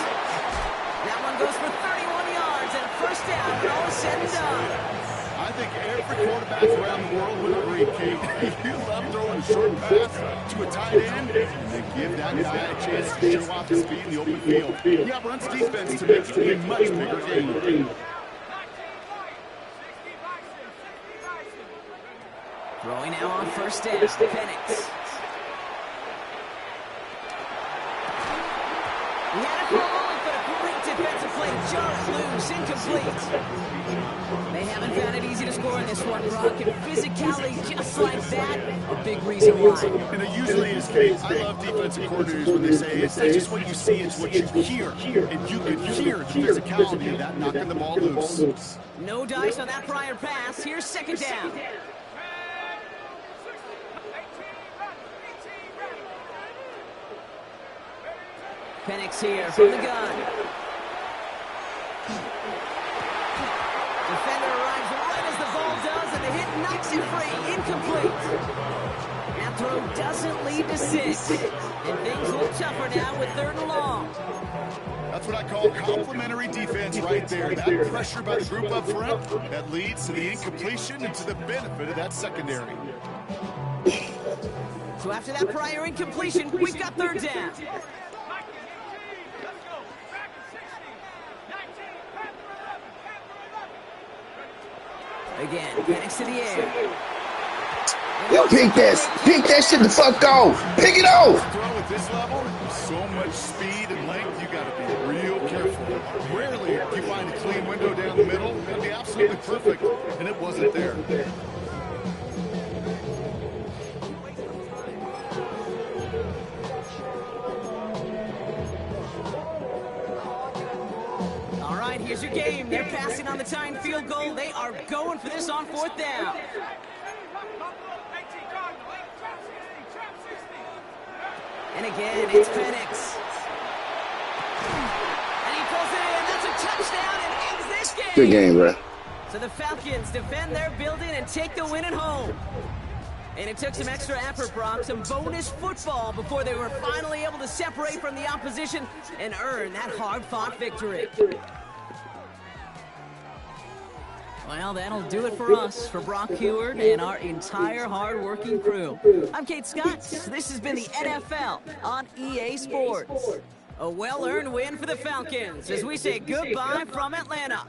That one goes for 31 yards and a 1st down when all is said and done. I think every quarterback around the world would agree, Kate. You love throwing a short pass to a tight end and then give that guy a chance to show off his speed in the open field. Yeah, runs defense to make it a much bigger game. Throwing now on 1st down, Penix. He had it for a moment, but a great defensive play play jarred loose, incomplete. They haven't found it easy to score in this one, Brock, and physicality just like that, a big reason why. And it usually is, Kate. I love defensive coordinators when they say it's not just what you see, it's what you hear. And you could hear the physicality of that knocking the ball loose. No dice on that prior pass. Here's second down. Penix here from the gun. Defender arrives right as the ball does, and the hit knocks it free. Incomplete. That throw doesn't lead to 6. And things look tougher now with 3rd and long. That's what I call complimentary defense right there. That pressure by the group up front, that leads to the incompletion and to the benefit of that secondary. So after that prior incompletion, we've got 3rd down. Again, Penix to the air. Yo, pick that shit the fuck off. Pick it off. Throw at this level, with so much speed and length, you got to be real careful. Rarely do you find a clean window down the middle. It'd be absolutely perfect, and it wasn't there. All right, here's your game. They're passing on the tying field goal. They are going for this on 4th down. And again, it's Penix. And he pulls it in. That's a touchdown and ends this game. Good game, bro. So the Falcons defend their building and take the win at home. And it took some extra effort, Brock, some bonus football before they were finally able to separate from the opposition and earn that hard-fought victory. Well, that'll do it for us, for Brock Heward and our entire hard-working crew. I'm Kate Scott. This has been the NFL on EA Sports. A well-earned win for the Falcons as we say goodbye from Atlanta.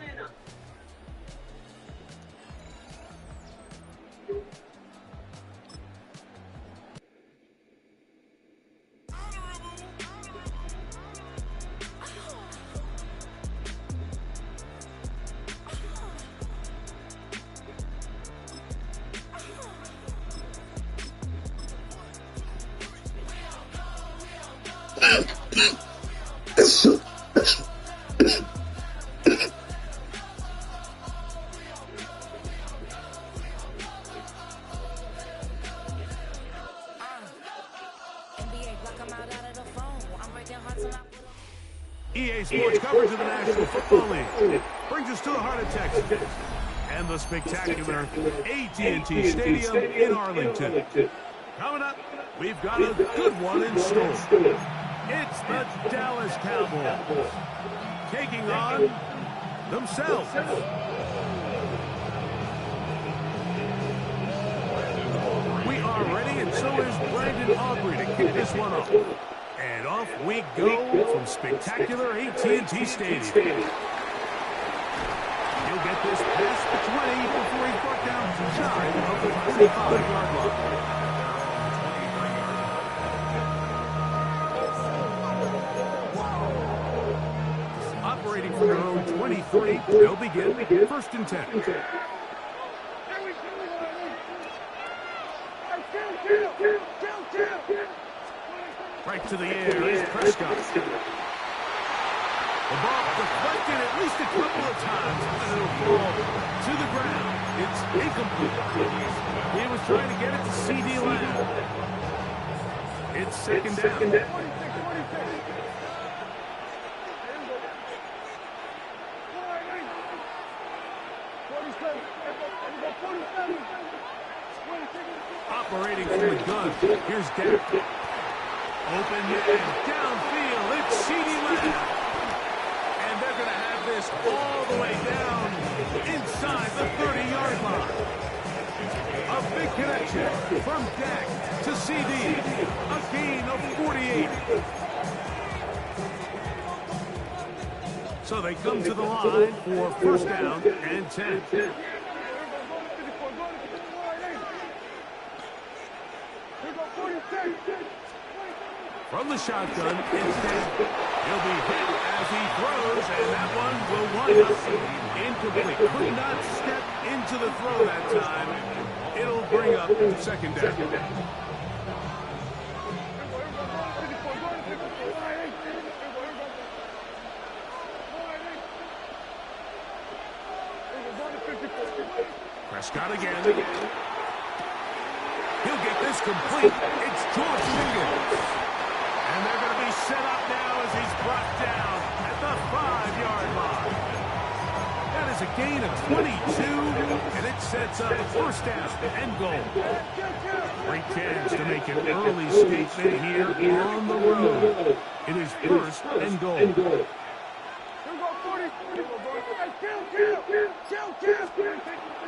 EA Sports coverage of the National Football League brings us to the heart of Texas and the spectacular AT&T Stadium in Arlington. Coming up, we've got a good one in store. It's the Dallas Cowboys taking on themselves. We are ready, and so is Brandon Aubrey to kick this one off. And off we go from spectacular AT&T Stadium. He'll get this past the 20 before he's brought down shy of the 45-yard line. Operating from their own 23, they'll begin 1st and 10. Right to the air is Prescott. The ball deflected at least a couple of times, and it'll fall to the ground. It's incomplete. He was trying to get it to C.D. Lamb. It's second down. Operating from the gun, here's Dak. Open man, downfield, it's C.D. Lamb. And they're going to have this all the way down inside the 30-yard line. A big connection from Dak to C.D. A gain of 48. So they come to the line for 1st down and 10. From the shotgun, instead, he'll be hit as as he throws, and that one will wind up incomplete. Could not step into the throw that time. It'll bring up second down. Prescott again. He'll get this complete. It's George Higgins. And they're going to be set up now as he's brought down at the 5-yard line. That is a gain of 22, and it sets up first down and goal. Great chance to make an early statement here on the road. It is first and goal.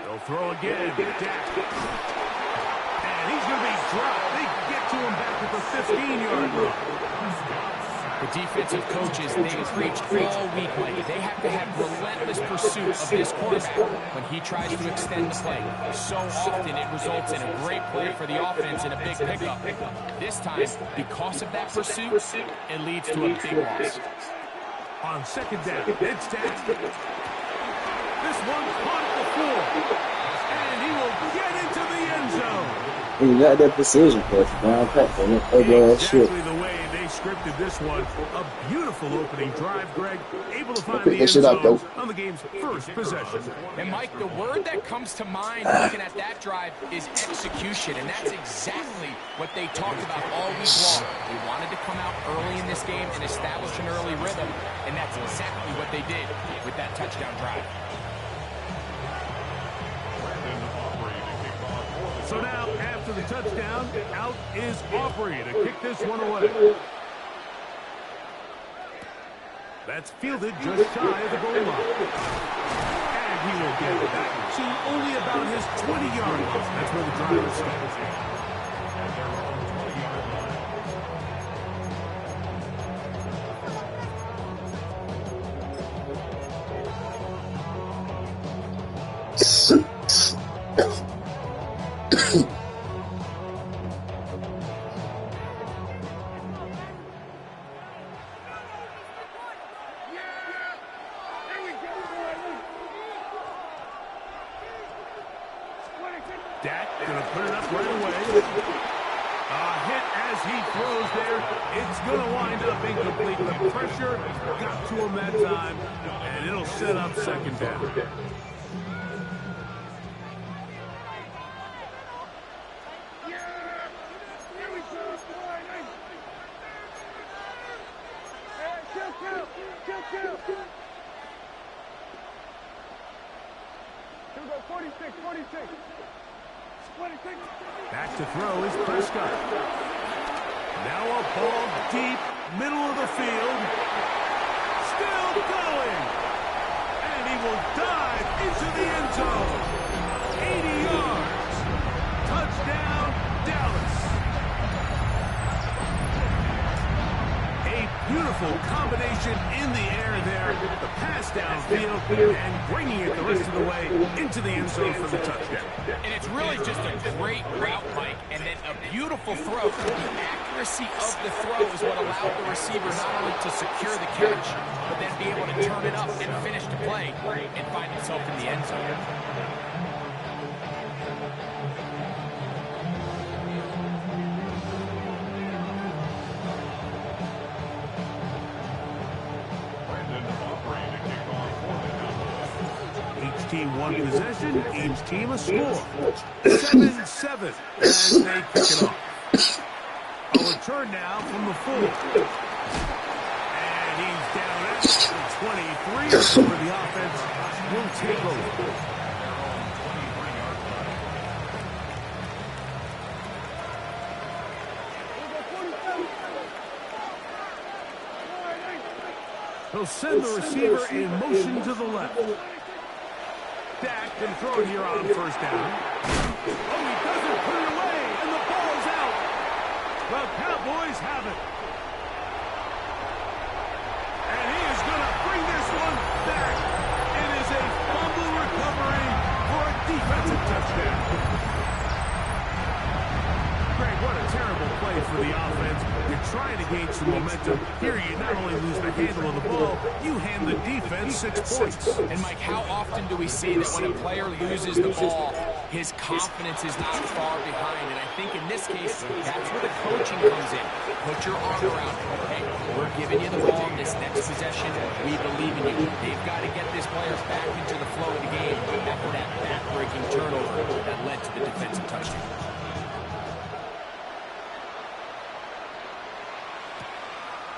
They'll throw again. Dak. And he's going to be dropped. They get to him back at the 15-yard line. The defensive coaches, they've preached all week, Mike. They have to have relentless pursuit of this quarterback when he tries to extend the play. So often it results in a great play for the offense and a big pickup. This time, because of that pursuit, it leads to a big loss. On second down, it's Dak. This one caught at the floor. And he will get into the end zone. And you got that precision, plus down pat for that ugly ass shit. Exactly the way they scripted this one. A beautiful opening drive, Greg. Able to find the Pick end that shit up, zone though. on the game's first possession. And, Mike, the word that comes to mind looking at that drive is execution, and that's exactly what they talked about all week long. They wanted to come out early in this game and establish an early rhythm, and that's exactly what they did with that touchdown drive. So now, after the touchdown, out is Aubrey to kick this one away. That's fielded just shy of the goal line. And he will get it back to only about his 20-yard line. That's where the driver starts. Dak going to put it up right away. A hit as he throws there. It's going to wind up incomplete. The pressure got to him that time, and it'll set up second down. Back to throw is Prescott. Now a ball deep, middle of the field. Still going. And he will dive into the end zone. 80 yards. Touchdown, Dallas. A beautiful combination in the air there. The pass downfield and bringing it the rest of the way into the end zone for the touchdown. And it's really just a great route, Mike, and then a beautiful throw. The accuracy of the throw is what allowed the receiver not only to secure the catch, but then be able to turn it up and finish the play and find himself in the end zone. Team one possession, each team a score. 7-7 as they kick it off. A return now from the 4. And he's down at the 23 where the offense will take over. He'll send the receiver in motion to the left. Dak can throw it here on first down. Oh, he doesn't put it away, and the ball's out. The Cowboys have it. And he is going to bring this one back. It is a fumble recovery for a defensive touchdown. Greg, what a terrible play for the offense. You trying to gain some momentum. Here, you not only lose the handle of the ball, you hand the defense 6 points. And, Mike, how often do we see that when a player loses the ball, his confidence is not far behind? And I think in this case, that's where the coaching comes in. Put your arm around it. Okay, we're giving you the ball in this next possession. We believe in you. They've got to get this player back into the flow of the game after that back-breaking turnover that led to the defensive touchdown.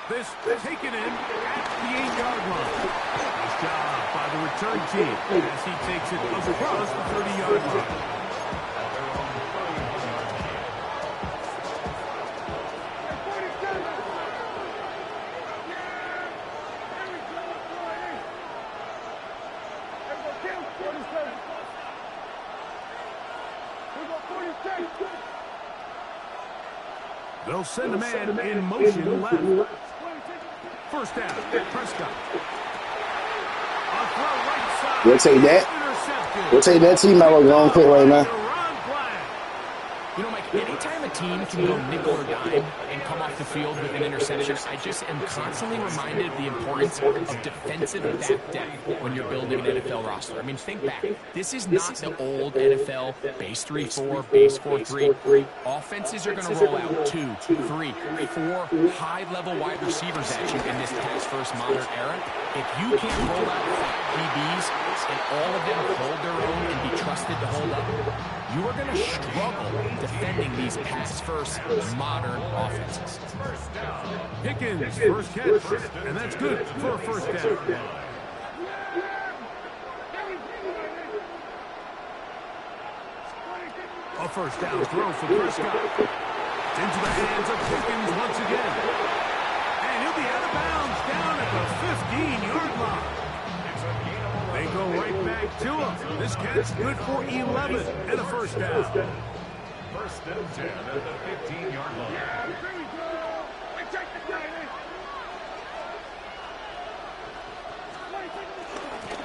This taken in at the 8-yard line. Nice job by the return team as he takes it across the 30-yard line. They'll send a man in motion left. First down, Prescott. A throw right side. We'll take that. Intercepted. We'll take that team out going quick right now. You know, Mike, anytime a team can go nickel or dime and come off the field with an interception, I just am constantly reminded of the importance of defensive back depth when you're building an NFL roster. I mean, think back. This is not the old NFL base 3-4, base 4-3. Offenses are going to roll out 2, 3, 4 high-level wide receivers at you in this pass-first modern era. If you can't roll out 5 DBs and all of them hold their own and be trusted to hold up, you are going to struggle defending these pass-first modern offenses. Pickens, first catch, and that's good for a first down. A first down throw for Prescott. It's into the hands of Pickens once again. And he'll be out of bounds down at the 15-yard line. They go right back to him. This catch good for 11 and a first down. First and 10 at the 15-yard line.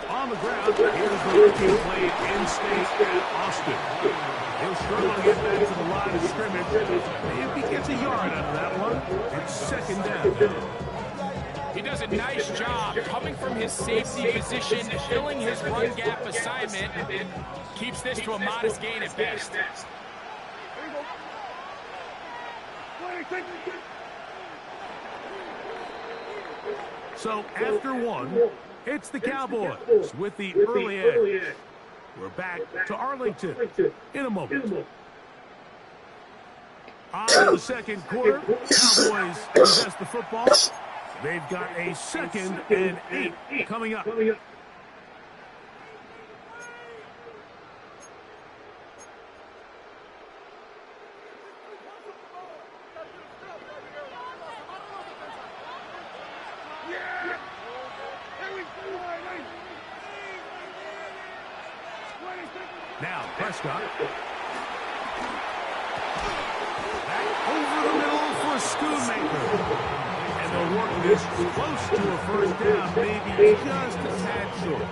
On the ground, here's the rookie play in-state at Austin. He'll struggle to get back to the line of scrimmage. If he gets a yard out of that one, it's second down. He does a nice job coming from his safety position, filling his run gap assignment, keeps this to a modest gain at best. So after one, it's the Cowboys with the early edge. We're back to Arlington in a moment. On to the second quarter, Cowboys possess the football. They've got a 2nd and 8 coming up. Now, Prescott. Back over the middle for Schoonmaker. And they'll work this close to a first down, maybe just a tad short.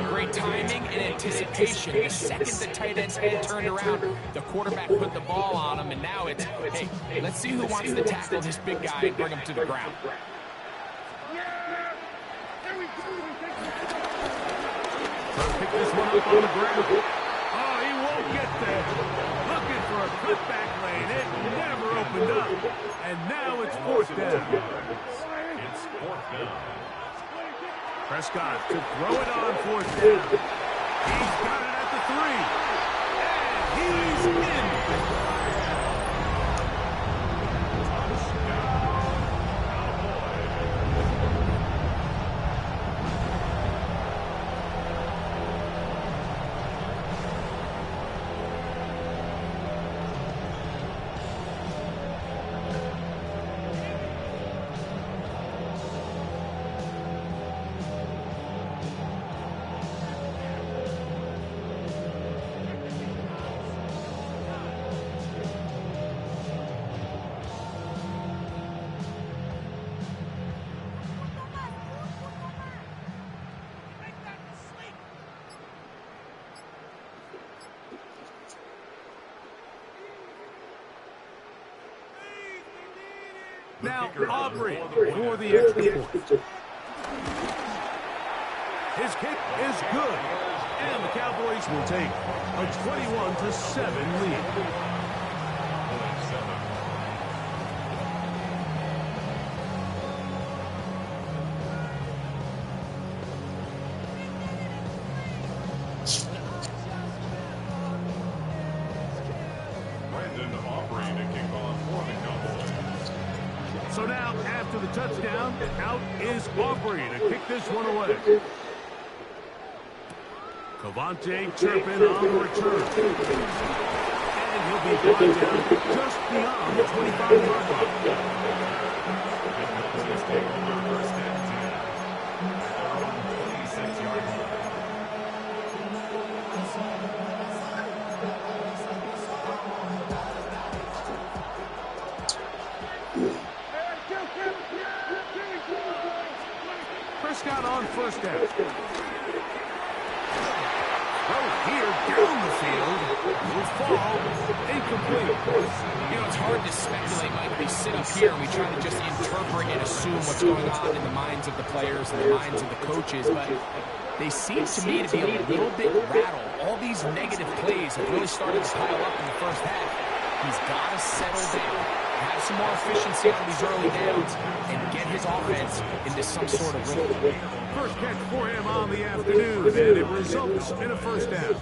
Great timing and anticipation. The second the tight end's head turned around, the quarterback put the ball on him, and now it's, hey, let's see who wants to tackle this big guy and bring him to the ground. Pick this one up on the ground. Oh, he won't get there. Looking for a cutback lane. It never opened up. And now it's fourth down. It's fourth down. Prescott to throw it on fourth down. He's got it at the 3. And he's in. Now Aubrey for the extra point. His kick is good. And the Cowboys will take a 21-7 lead. So now, after the touchdown, out is Aubrey to kick this one away. Cavante Turpin on the return. And he'll be brought down just beyond the 25-yard line. Prescott on first down. Here, down the field, will fall, incomplete. You know, it's hard to speculate, Mike. We sit up here and we try to just interpret and assume what's going on in the minds of the players and the minds of the coaches, but they seem to me to be a little bit rattled. All these negative plays have really started to pile up in the first half. He's got to settle down, have some more efficiency on these early downs, and get his offense into some sort of rhythm. First catch for him on the afternoon, and it results in a first down.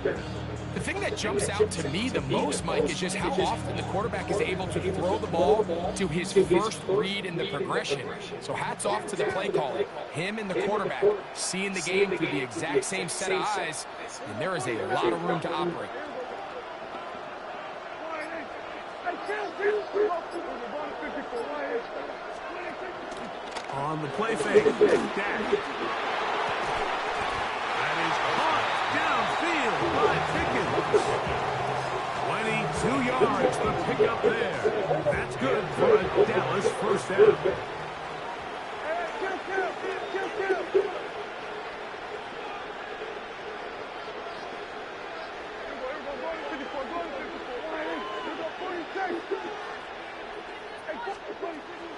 The thing that jumps out to me the most, Mike, is just how often the quarterback is able to throw the ball to his first read in the progression. So hats off to the play calling. Him and the quarterback seeing the game through the exact same set of eyes, and there is a lot of room to operate. On the play fake, Dak. That is caught downfield by Pickens. 22 yards to pick up there. That's good for a Dallas first down.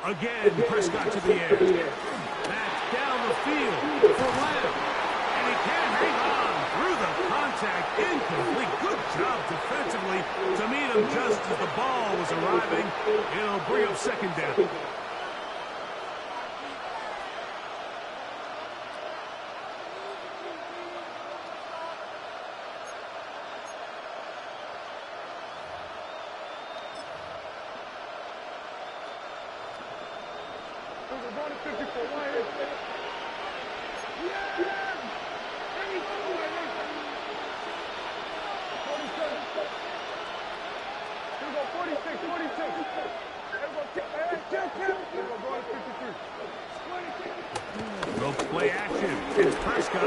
Again, Prescott to the air. That's down the field for Lamb. And he can't hang on through the contact. Incomplete. Good job defensively to meet him just as the ball was arriving. It'll bring up second down. Go play action. It's Prescott.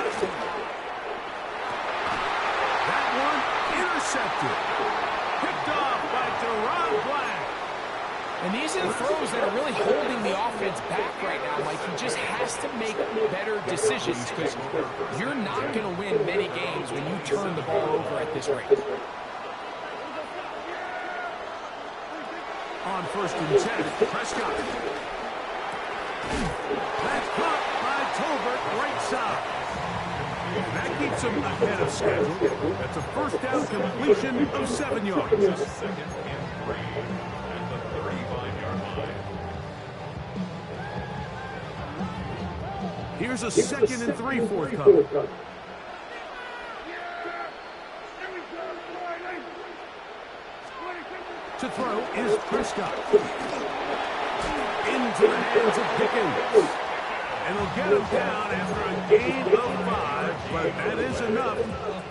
That one intercepted. Picked off by Deron Black. And these are the throws that are really holding the offense back right now. Like, he just has to make better decisions because you're not going to win many games when you turn the ball over at this rate. On first and 10, Prescott. That's caught by Tolbert, right side. That keeps him ahead of schedule. That's a first down completion of 7 yards. Second and 3 at the 35-yard line. Here's a second and 3 forthcoming. To throw is Prescott. Into the hands of Pickens. And he'll get him down after a gain of 5, but that is enough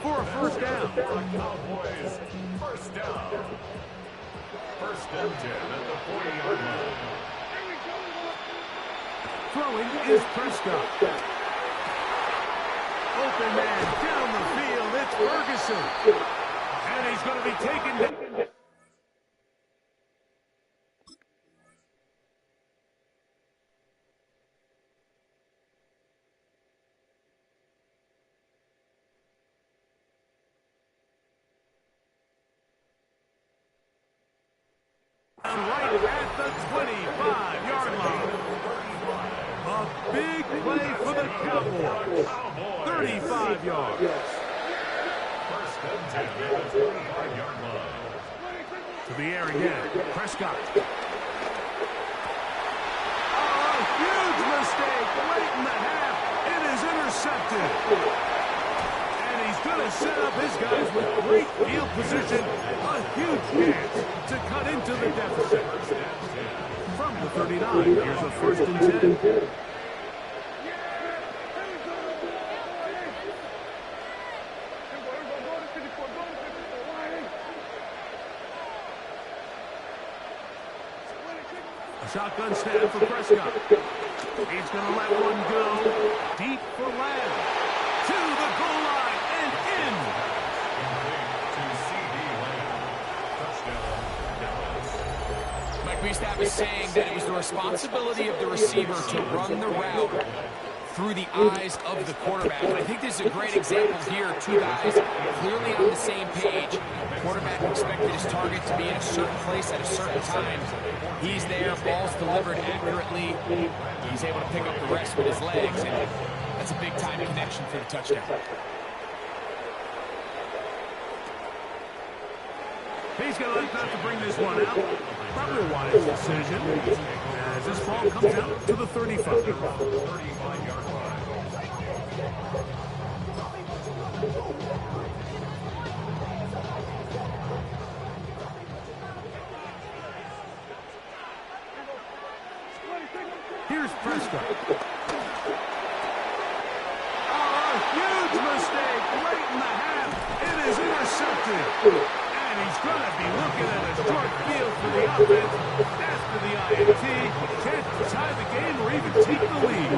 for a first down. Cowboys, first down. First and 10 at the 40-yard line. Throwing is Prescott. Open man down the field. It's Ferguson. And he's going to be taken down. Right at the 25-yard line. Cowboys. 35 yards. First and 10 at the 25-yard line. To the air again. Prescott. Huge mistake late in the half. It is intercepted. And he's going to set up his guys with great field position. A huge chance to cut into the deficit. From the 39, here's a first and 10. Shotgun snap for Prescott. He's going to let one go. Deep for Lamb. To the goal line and in. To C.D. Lamb. Touchdown, Dallas. Mike Wiestab is saying that it was the responsibility of the receiver to run the route through the eyes of the quarterback. And I think this is a great example here. Two guys clearly on the same page. The quarterback expected his target to be in a certain place at a certain time. He's there, ball's delivered accurately. He's able to pick up the rest with his legs, and that's a big-time connection for the touchdown. He's going to look not to bring this one out. Probably a wise decision. As this ball comes out to the 35. 35-yard line. Here's Prescott. Huge mistake late in the half. It is intercepted. And he's going to be looking at a short field for the offense after the INT. Can't tie the game or even take the lead.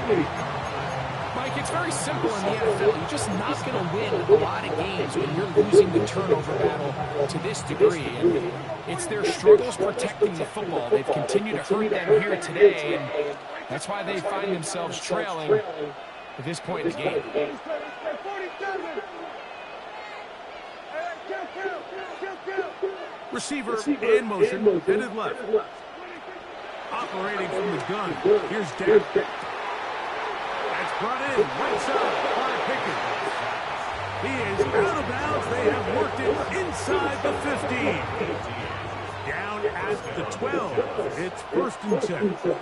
Mike, it's very simple in the NFL. You're just not going to win a lot of games when you're losing the turnover battle to this degree. And it's their struggles protecting the football. They've continued to hurt them here today, and that's why they find themselves trailing at this point in the game. Receiver in motion, headed left. Operating from the gun. Here's Dak. That's brought in right side by Pickens. He is out of bounds. They have worked it inside the 15. Down at the 12. It's first and 10.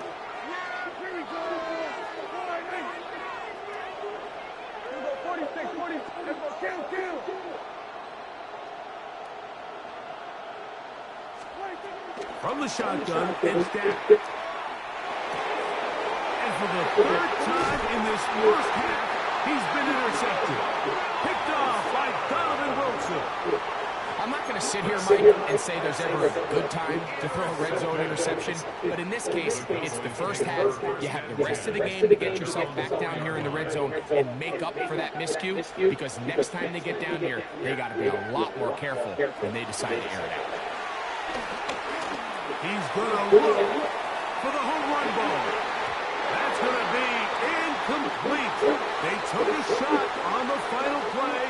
From the shotgun, it's Dak. And for the third time in this first half, he's been intercepted. Picked off by Donovan Wilson. I'm not going to sit here, Mike, and say there's ever a good time to throw a red zone interception, but in this case, it's the first half. You have the rest of the game to get yourself back down here in the red zone and make up for that miscue, because next time they get down here, they got to be a lot more careful when they decide to air it out. He's going to look for the home run ball. That's going to be incomplete. They took a shot on the final play.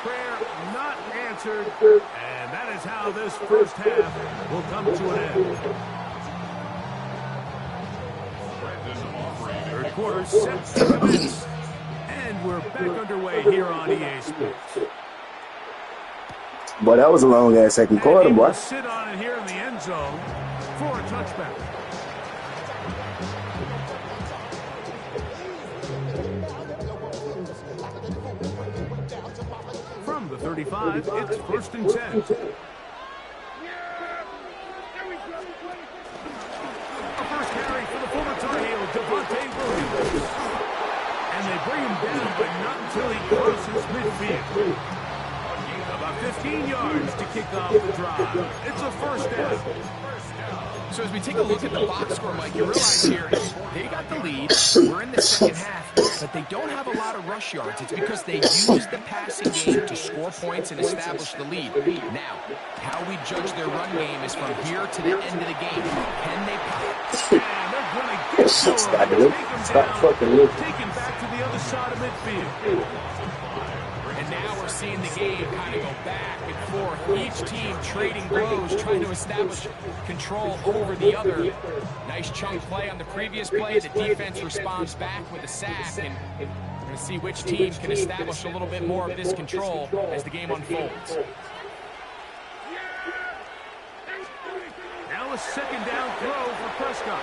Prayer not answered. And that is how this first half will come to an end. Third quarter set to commence. And we're back underway here on EA Sports. Boy, that was a long-ass second quarter, boy. Sit on it here in the end zone for a touchback. From the 35, it's first and 10. A first carry for the former Tar Heel, Devontae Williams. And they bring him down, but not until he crosses midfield. About 15 yards to kick off the drive. It's a first down. So as we take a look at the box score, Mike, you realize here they got the lead. We're in the second half, but they don't have a lot of rush yards. It's because they use the passing game to score points and establish the lead. Now, how we judge their run game is from here to the end of the game. Can they pass? And they're going to get going. Take him down. Taken back to the other side of midfield. And now we're seeing the game kind of go back and forth. Each team trading blows, trying to establish control over the other. Nice Nice chunk play on the previous play. The defense responds back with a sack, and we're going to see which team can establish a little bit more of this control as the game unfolds. Now a second down throw for Prescott.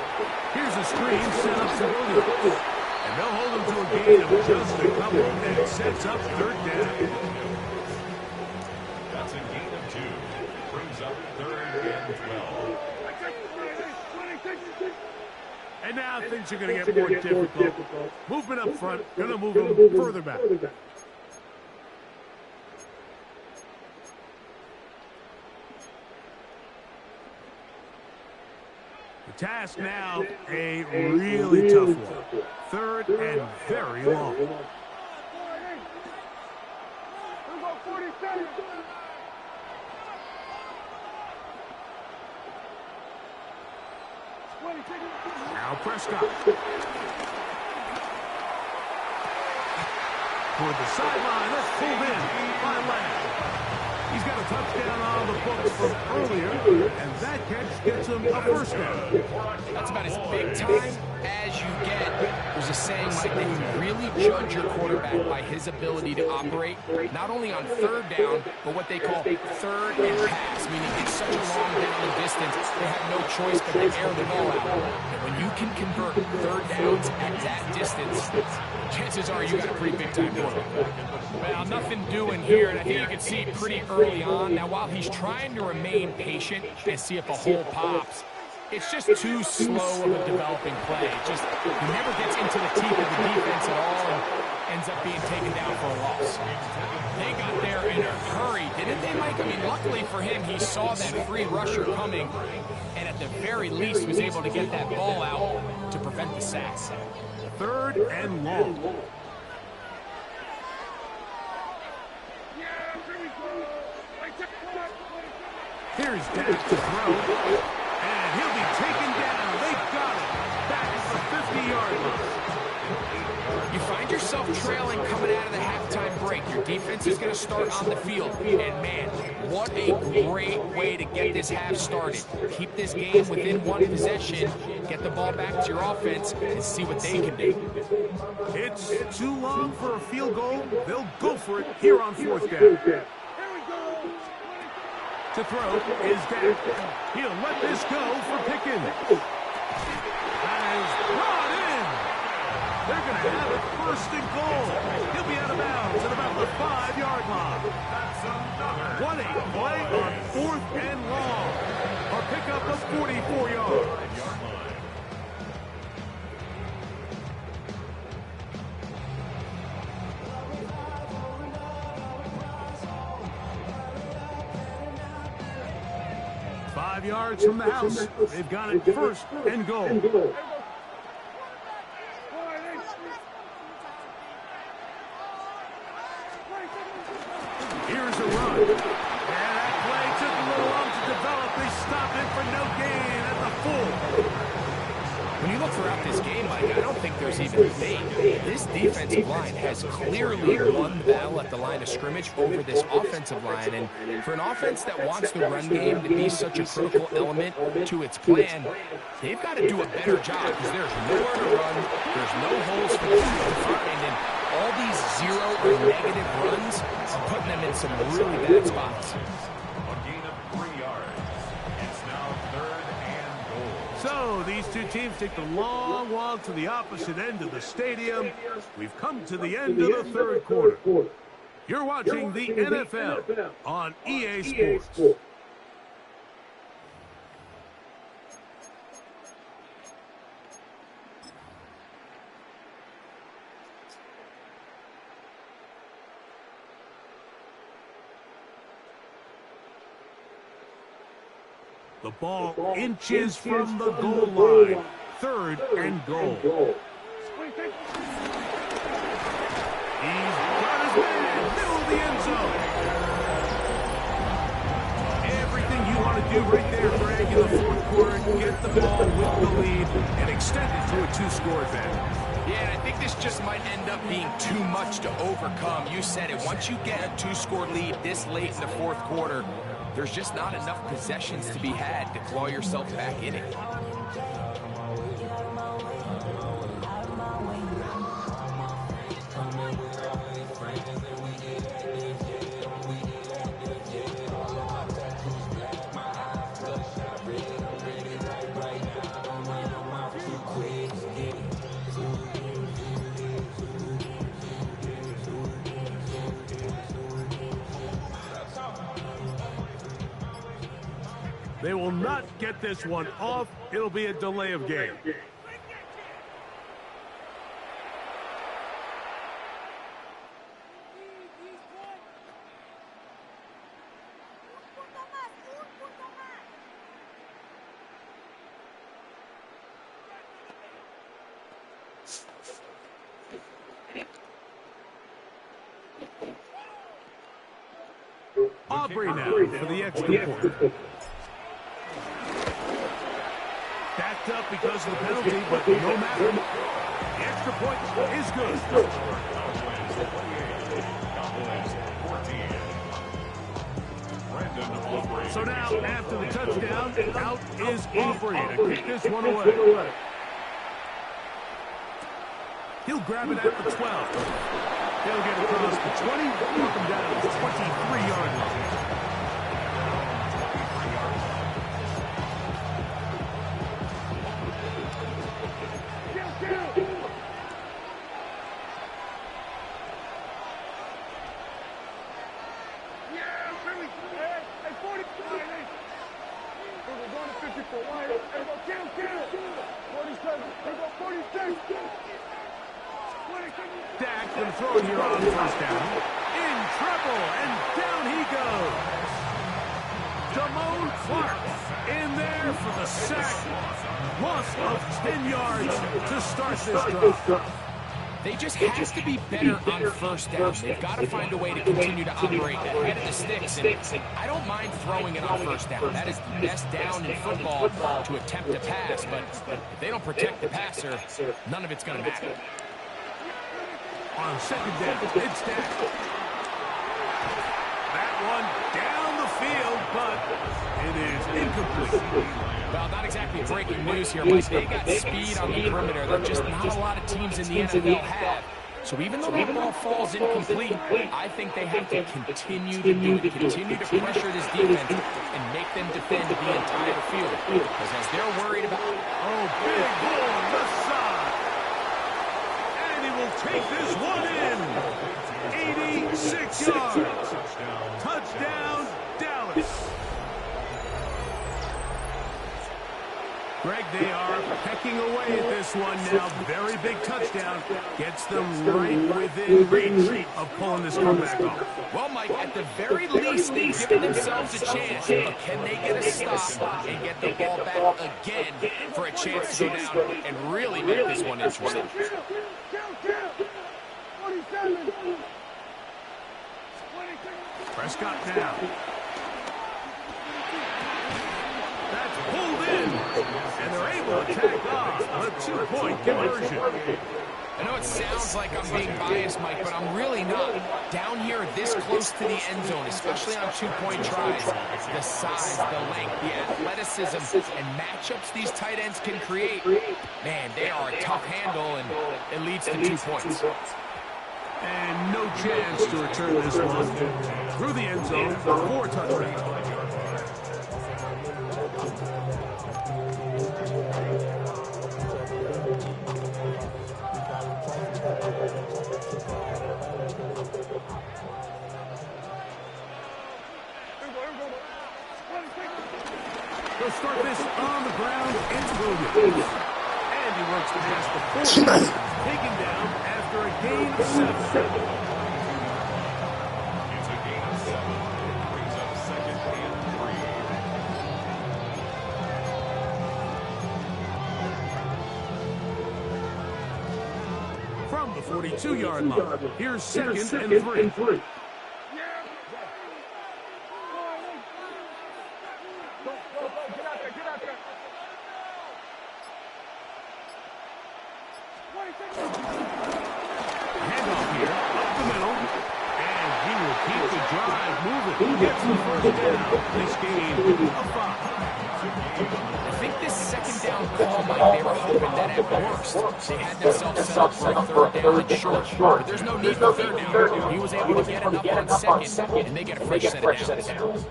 Here's a screen set up to Williams. And they'll hold him to a gain of just a couple, and it sets up third down. That's a gain of 2. Brings up 3rd and 12. And now things are going to get more difficult. Movement up front, going to move him further back. The task now, a really tough one. 3rd and very long. Now Prescott. Toward the sideline, that's pulled in by Lamb. He's got a touchdown on the books from earlier, and that catch gets him a first down. That's about as big time as you get. There's a saying, Mike, that you really judge your quarterback by his ability to operate, not only on 3rd down, but what they call 3rd and pass, meaning it's such a long down the distance, they have no choice but to air the ball out. And when you can convert 3rd downs at that distance, chances are you got a pretty big-time quarterback. Well, nothing doing here, and I think you can see pretty early on. Now, while he's trying to remain patient and see if a hole pops, it's just too slow of a developing play. Just he never gets into the teeth of the defense at all and ends up being taken down for a loss. They got there in a hurry, didn't they, Mike? I mean, luckily for him, he saw that free rusher coming, and at the very least was able to get that ball out to prevent the sack. 3rd and long. Here's Dak to throw, and he'll be taken down. They've got him back at the 50-yard line. You find yourself trailing coming out of the halftime break. Your defense is going to start on the field. And, man, what a great way to get this half started. Keep this game within one possession, get the ball back to your offense, and see what they can do. It's too long for a field goal. They'll go for it here on 4th down. To throw is Dak. He'll let this go for Pickens. Has brought in. They're going to have it 1st and goal. He'll be out of bounds at about the 5-yard line. What a play on 4th and long. A pickup of 44 yards. 5 yards from the house. They've got it 1st and goal. Here's a run. And that play took a little long to develop. They stop it for no gain at the full. When you look throughout this game, Mike, I don't think there's even debate. This defensive line has clearly won the battle at the line of scrimmage over this offensive line. And for an offense that wants the run game to be such a critical element to its plan, they've got to do a better job because there's nowhere to run, there's no holes for the team to find, and all these 0 or negative runs are putting them in some really bad spots. A gain of 3 yards. It's now 3rd and goal. So these two teams take the long walk to the opposite end of the stadium. We've come to the end of the 3rd quarter. You're watching the NFL on EA Sports. The ball inches from the goal line. 3rd and goal. He's got his man, middle of the end zone. Everything you want to do right there, Greg, in the 4th quarter, get the ball with the lead and extend it to a 2-score advantage. Yeah, and I think this just might end up being too much to overcome. You said it. Once you get a 2-score lead this late in the 4th quarter, there's just not enough possessions to be had to claw yourself back in it. They will not get this one off. It'll be a delay of game. Aubrey now for the extra point. Backed up because of the penalty, but no matter. The extra point is good. So now, after the touchdown, out is Aubrey to kick this one away. He'll grab it at the 12. He'll get across the 20, knock him down to the 23-yard line. Dak going to throw it here on first down. In trouble, and down he goes. Damone Clark in there for the sack. Loss of 10 yards to start this drive. They just have to be better on first down. They've got to find a way to continue to operate ahead of the sticks. And I don't mind throwing it on first down. That is the best down in football to attempt to pass. But if they don't protect the passer, none of it's going to matter. On second down, it's Dak. That one down the field, but it is incomplete. Well, not exactly breaking news here, Mike. They got speed on the perimeter that just not a lot of teams in the NFL have. So even though that ball falls incomplete, I think they have to continue to do it, continue to pressure this defense and make them defend the entire field. Because as they're worried about... Oh, big hole on the side. And he will take this one in. 86 yards. Touchdown, Dallas. Greg, they are pecking away at this one now. Very big touchdown. Gets them right within reach of pulling this comeback off. Well, Mike, at the very least, they've given themselves a chance. But can they get a stop and get the ball back again for a chance to go down and really make this one interesting? Prescott now. That's pulled in, and they're able to tack on a two-point conversion. I know it sounds like I'm being biased, Mike, but I'm really not. Down here this close to the end zone, especially on two-point tries, the size, the length, the athleticism, and matchups these tight ends can create, man, they are a tough handle, and it leads to 2 points. And no chance to return this one through the end zone for a touchdown. They'll start this on the ground. It's Williams. And he works past the 40. Taken down after a gain of 7. It's a gain of 7. Brings up second and 3. From the 42-yard line, here's second and 3. Handoff here, up the middle, and he will keep the drive moving. He gets the first down. This game of 5. I think this second down call, Mike, they were hoping that at worst they had themselves set up for a third down and short. But there's no need for third down. He was able to get enough on second, and they get a fresh set of downs.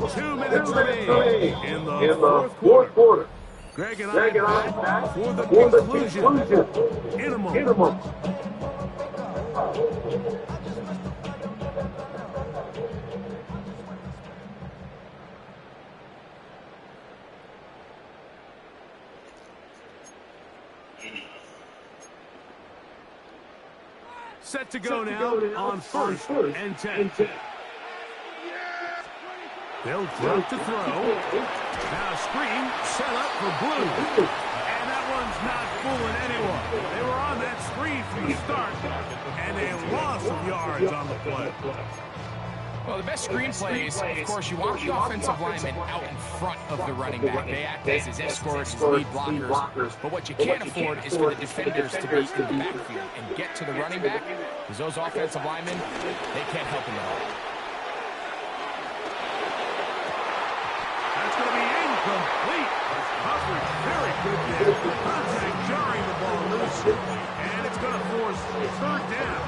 2 minutes remaining in the fourth quarter. Greg and I back for the conclusion in a moment. Set to go now on 1st and 10. They'll drop to throw. Now screen set up for Blue. And that one's not fooling anyone. They were on that screen from the start. And a loss of yards on the play. Well, the best screen plays, of course, you want the offensive linemen out in front of the running back. They act as his escorts, his lead blockers. But what you can't afford is for the defenders to be in the backfield and get to the running back, because those offensive linemen, they can't help him at all. That's going to be incomplete. Coverage very good there. Contact jarring the ball loose. And it's going to force 3rd down.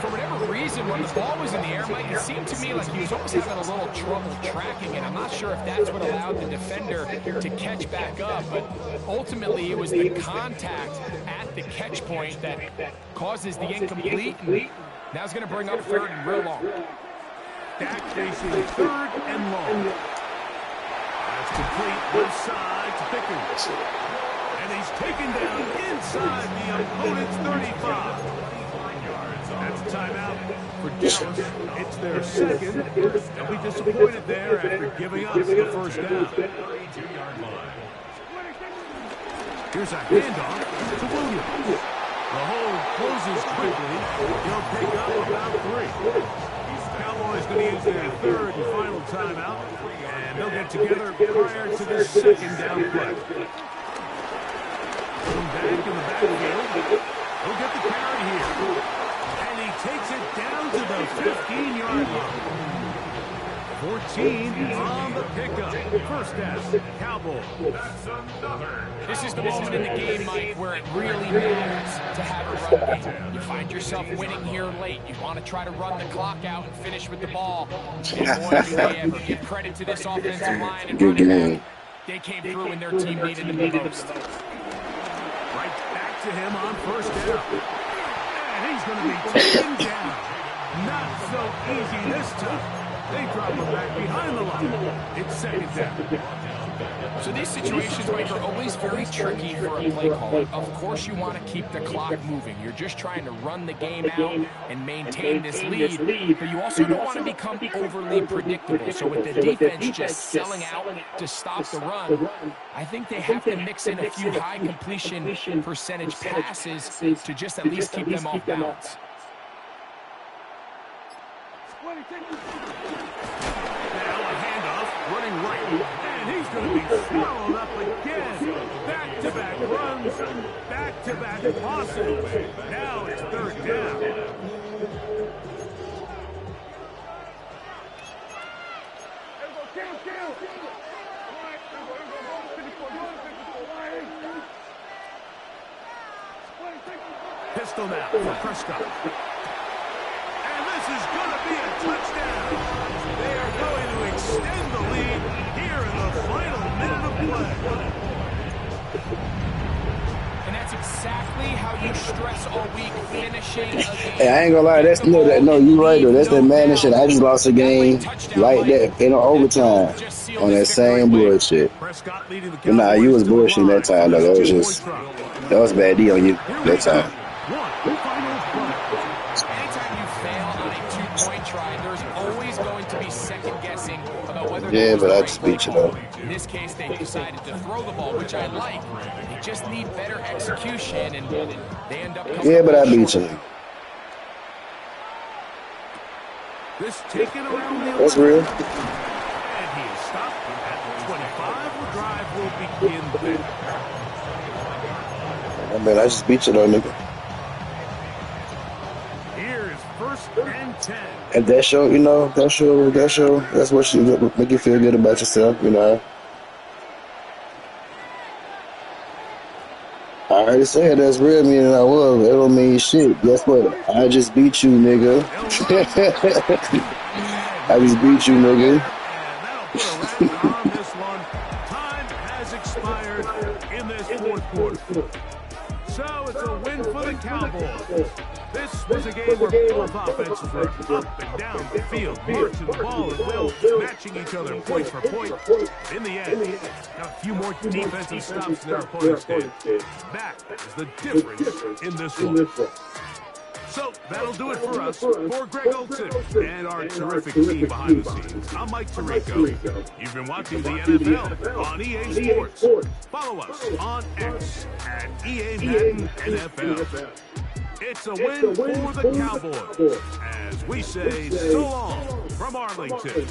For whatever reason, when the ball was in the air, Mike, it seemed to me like he was almost having a little trouble tracking it. I'm not sure if that's what allowed the defender to catch back up, but ultimately it was the contact at the catch point that causes the incomplete. And now it's going to bring up 3rd and real long. Dak facing 3rd and long. That's complete left side to Pickens. And he's taken down inside the opponent's 35. That's a timeout for Dallas. It's their 2nd. They'll be disappointed there after giving up the 1st down. Here's a handoff to Williams. The hole closes quickly. He'll pick up about 3. Cowboys going to use their 3rd and final timeout. And they'll get together prior to the 2nd down play. Going back in the backfield. He'll get the carry here. And he takes it down to the 15-yard line. 14 on the pickup. 1st down, Cowboys. This is the moment in the game, Mike, where it really matters to have a run game. You find yourself winning here late. You want to try to run the clock out and finish with the ball. And boy, do they ever give credit to this offensive line and running back. They came through when their team needed them the most. Right back to him on 1st down. And he's going to be taken down. Not so easy this time. They drop him back behind the line. It's 2nd down. So these situations, Mike, are always very tricky for a play caller. Of course you want to keep the clock moving. You're just trying to run the game out and maintain this lead, but you also don't want to become overly predictable. So with the defense just selling out to stop the run, I think they have to mix in a few high completion percentage passes to just at least keep them off balance. Now a handoff, running right, and he's going to be swallowed up again. Back-to-back runs, back-to-back tosses. Now it's 3rd down. Pistol now for Prescott. And this is going to be a touchdown. They are going to extend the lead here in the final minute of play. And that's exactly how you stress all week, finishing a game. Hey, I ain't gonna lie, that's no, you right though. That's that Madden shit. I just lost a game like that in overtime on that same bullshit. But nah, you was bullshitting that time though. That was bad D on you that time. Anytime you fail on a two-point try, there's always going to be second guessing about whether Yeah, but I just beat you though. In this case, they decided to throw the ball, which I like. They just need better execution, and they end up coming. Yeah, but I beat you. This taken around the That's real. and he is stopped at the 25. The drive will begin then. I mean, I just beat you though, nigga. Here's 1st and 10. And that show, you know, that's what should make you feel good about yourself, you know. All right. already said that's real mean than I was. That don't mean shit. Guess what? I just beat you, nigga. I just beat you, nigga. And that'll put a wrap on this one. Time has expired in this fourth quarter. So it's a win for the Cowboys. This was a game where both offenses were up and down the field, marching the ball at will, matching each other point for point. In the end, got a few more defensive stops than their opponents did. That is the difference in this one. So that'll do it for us. For Greg Olson and our terrific team behind the scenes, I'm Mike Tirico. You've been watching the NFL on EA Sports. Follow us on X at EA Madden NFL. It's a win for the Cowboys as we say so long from Arlington.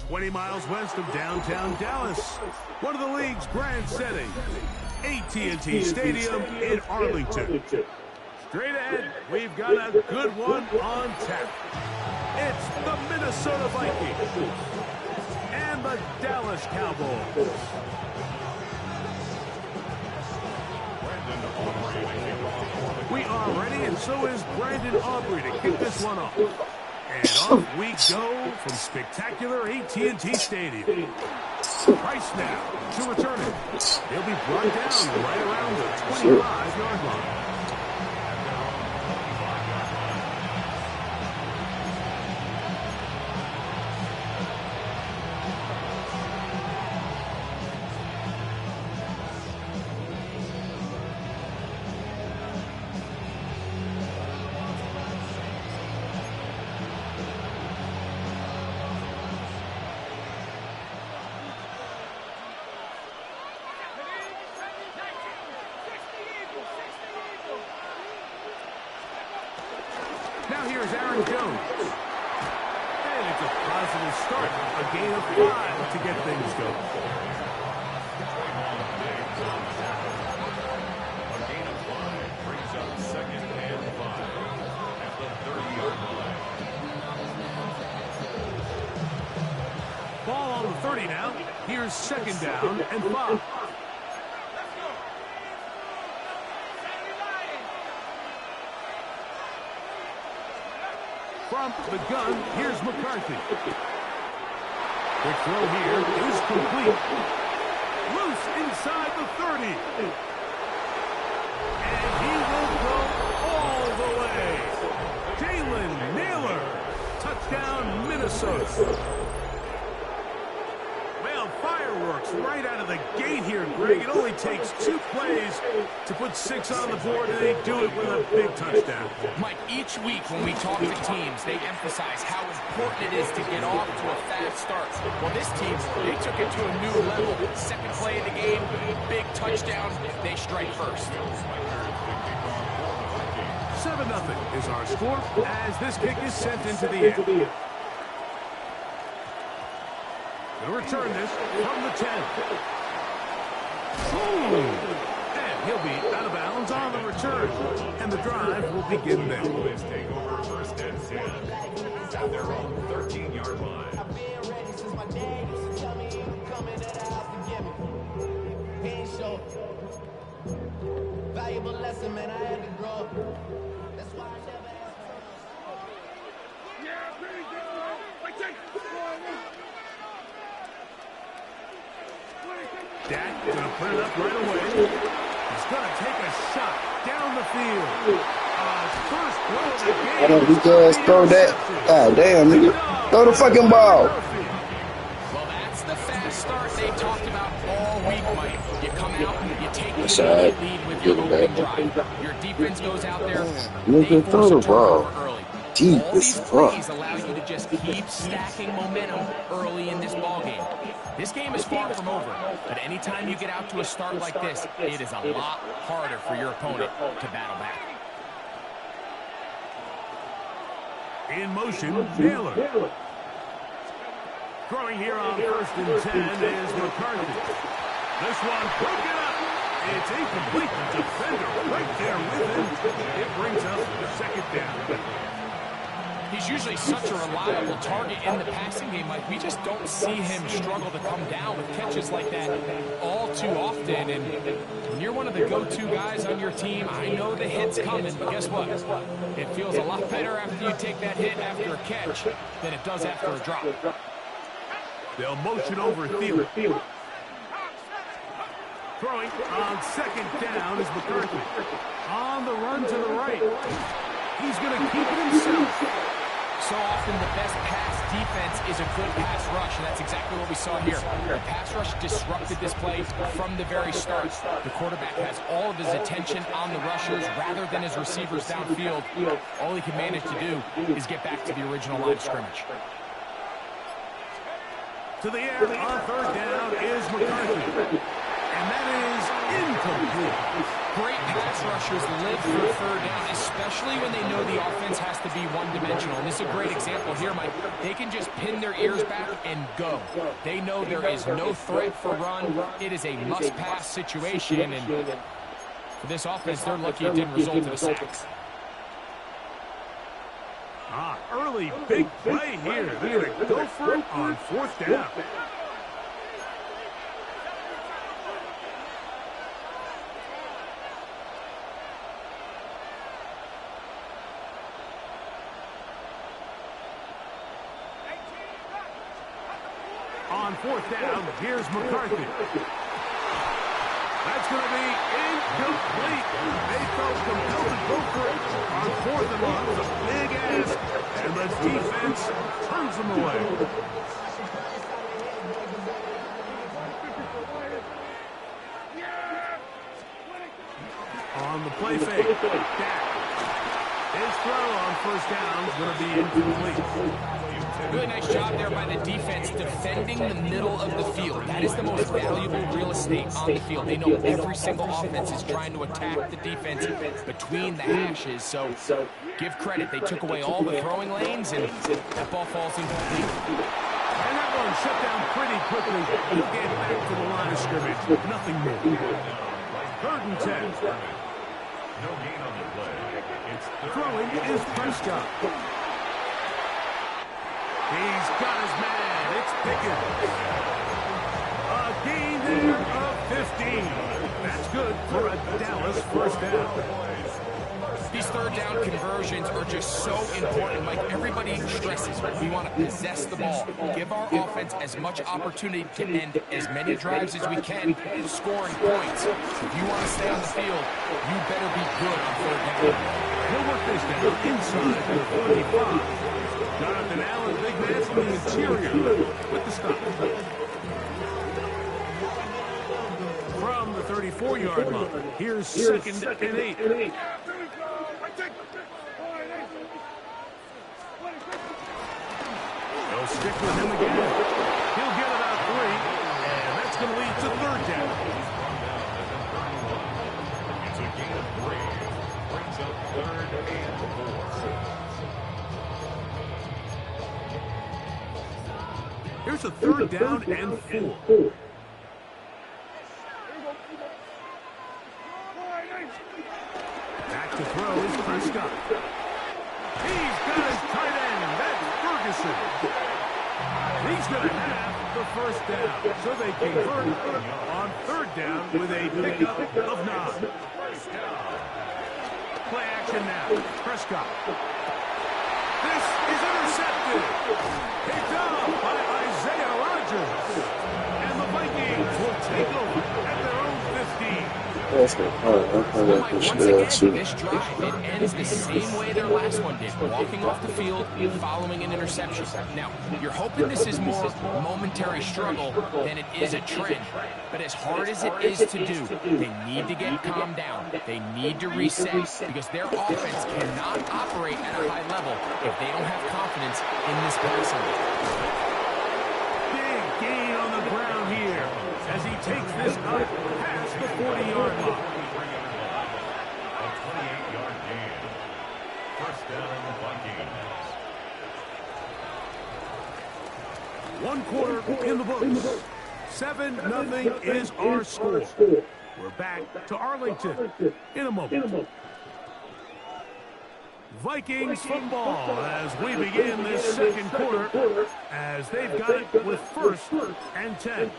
20 miles west of downtown Dallas, one of the league's grand settings, H2H Stadium in Arlington. Straight ahead, we've got a good one on tap. It's the Minnesota Vikings and the Dallas Cowboys. We are ready, and so is Brandon Aubrey to kick this one off. And off we go from spectacular AT&T Stadium. Price now to return it. He'll be brought down right around the 25-yard line. Now here's Aaron Jones. And it's a positive start. A gain of 5 to get things going. A gain of 5 brings up 2nd and 5 at the 30-yard line. Ball on the 30 now. Here's 2nd down and 5. From the gun, here's McCarthy. Quick throw here is complete. Loose inside the 30. And he will go all the way. Jalen Naylor. Touchdown, Minnesota. Well, fireworks right out of the gate here, Greg. It only takes 2 plays to put 6 on the board, and they do it with a big touchdown. Mike, each week when we talk to teams, they emphasize how important it is to get off to a fast start. Well, this team, they took it to a new level. 2nd play of the game, big touchdown. They strike first. 7-0 is our score as this kick is sent into the air. He'll return this from the 10. And he'll be out of bounds on the return. And the drive will begin then. Cowboys take over 1st and 10 at their own 13-yard line. I've been ready since my dad used to tell me he would come into the house to get me. He ain't show. Valuable lesson, man, I had to grow up. That's why I never asked for much. Dak going to put it up right away. He's going to take a shot down the field. First throw of the game. Why don't we just throw that? God damn, nigga. Throw the fucking ball. Well, that's the fast start they talked about all week, Mike. You come out, you take the Side. lead with your opening drive. Your defense goes out there, Nigga, they throw force the a turnover ball. early. Deep All as these fuck. plays allow you to just keep stacking momentum early in this ballgame. This game is far from over, but anytime you get out to a start like this, it is a lot harder for your opponent to battle back. In motion, Naylor. Throwing here on 1st and 10 is McCarthy. This one broken up. It's incomplete. The defender right there with him. It brings up the second down. He's usually such a reliable target in the passing game, Mike. We just don't see him struggle to come down with catches like that all too often. And when you're one of the go-to guys on your team, I know the hit's coming, but guess what? It feels a lot better after you take that hit after a catch than it does after a drop. They'll motion over Thielen. Throwing on 2nd down is McCarthy. On the run to the right. He's going to keep it himself. So often the best pass defense is a good pass rush, and that's exactly what we saw here. The pass rush disrupted this play from the very start. The quarterback has all of his attention on the rushers rather than his receivers downfield. All he can manage to do is get back to the original line of scrimmage. To the air on 3rd down is McCarthy. And that is incomplete. Great pass rushers live for 3rd down, especially when they know the offense has to be one-dimensional. And this is a great example here, Mike. They can just pin their ears back and go. They know there is no threat for run. It is a must-pass situation. And for this offense, they're lucky it didn't result in a sack. Early big play here. They're going to go for it on 4th down. On 4th down, here's McCarthy. That's going to be incomplete. They felt compelled to go for it on 4th and 1 with a big ask, and the defense turns them away. On the play fake, Dak. His throw on 1st down is going to be incomplete. Really nice job there by the defense defending the middle of the field. That is the most valuable real estate on the field. They know every single offense is trying to attack the defense between the hashes. So give credit. They took away all the throwing lanes, and that ball falls incomplete. And that one shut down pretty quickly. He'll get back to the line of scrimmage. Nothing more. 3rd and 10. No gain on the play. It's throwing is Prescott. He's got his man. It's Pickens. A gain there of 15. That's good for a Dallas 1st down. These 3rd down conversions are just so important, Mike. Everybody stresses we want to possess the ball, give our offense as much opportunity to end as many drives as we can, scoring points. If you want to stay on the field, you better be good on 3rd down. He'll work this down inside the 45. Jonathan Allen, big man from the interior with the stop. From the 34-yard line, here's 2nd and 8. They'll stick with him again. He'll get about 3, and that's going to lead to 3rd down. It's a gain of 3. Brings up 3rd and 4. Here's a 3rd down and 4. Back to throw is Prescott. He's got his tight end. That's Ferguson. He's going to have the 1st down. So they convert on 3rd down with a pickup of 9. Play action now. Prescott. This is intercepted. Picked up by Isaiah Rodgers. And the Vikings will take over at their own 15. That's good. Well, Mike, once again, this drive, it ends the same way their last one did, walking off the field, following an interception. Now, you're hoping this is more momentary struggle than it is a trend, but as hard as it is to do, they need to get calmed down. They need to reset because their offense cannot operate at a high level if they don't have confidence in this passing game. Big gain on the ground here as he takes this up past the 40-yard line. A 28-yard gain. First down, Vikings. 1 quarter in the books. 7-0 is our score. We're back to Arlington in a moment. Vikings football as we begin this second quarter as they've got it with 1st and 10.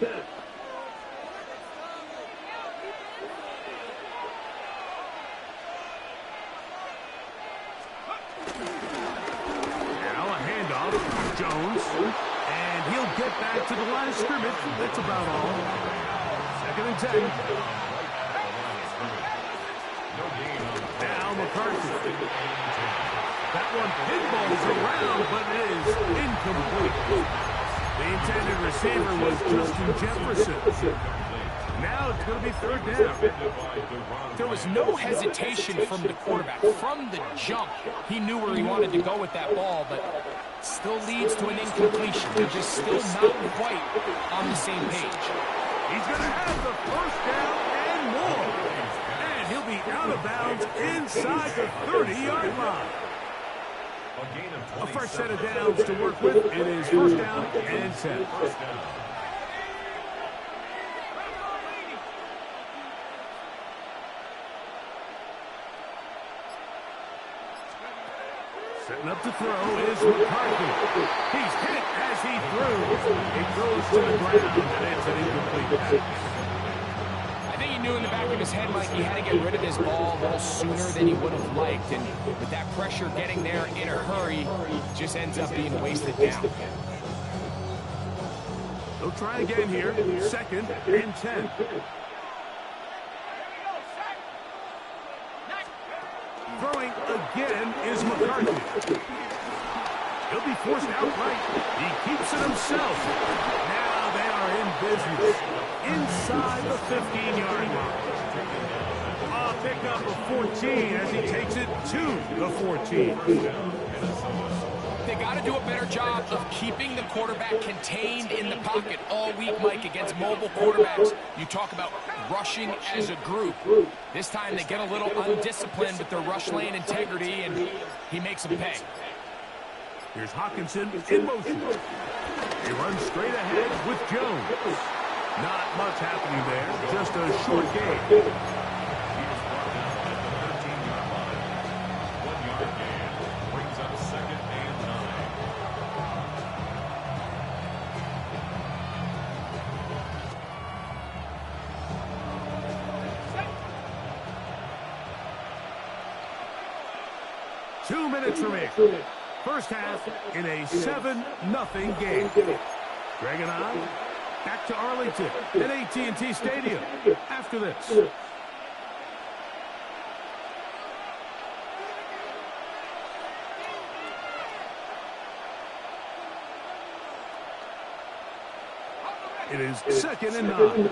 Now a handoff to Jones, and he'll get back to the line of scrimmage. That's about all. 2nd and 10. Now McCarthy. That one pinballs around, but it is incomplete. The intended receiver was Justin Jefferson. Now it's going to be 3rd down. There was no hesitation from the quarterback. From the jump, he knew where he wanted to go with that ball, but still leads to an incompletion. They're just still not quite on the same page. He's going to have the 1st down and more. And he'll be out of bounds inside the 30-yard line. A fresh set of downs to work with. It is 1st down and 10. Setting up to throw is McCarthy. He's hit as he throws. It goes to the ground, and it's an incomplete pass. I think he knew in the back of his head, Mike, he had to get rid of this ball a little sooner than he would have liked. And with that pressure getting there in a hurry, it just ends up being wasted down. They'll try again here. 2nd and 10. Throwing again is McCarthy. He'll be forced outright. He keeps it himself. Now they are in business. Inside the 15-yard line. A pickup of 14 as he takes it to the 14. They got to do a better job of keeping the quarterback contained in the pocket all week, Mike, against mobile quarterbacks. You talk about rushing as a group. This time they get a little undisciplined with their rush lane integrity, and he makes them pay. Here's Hawkinson in motion. He runs straight ahead with Jones. Not much happening there, just a short gain. Two minutes remaining. First half in a 7-0 game. Greg and I back to Arlington at AT&T Stadium after this. It is 2nd and 9.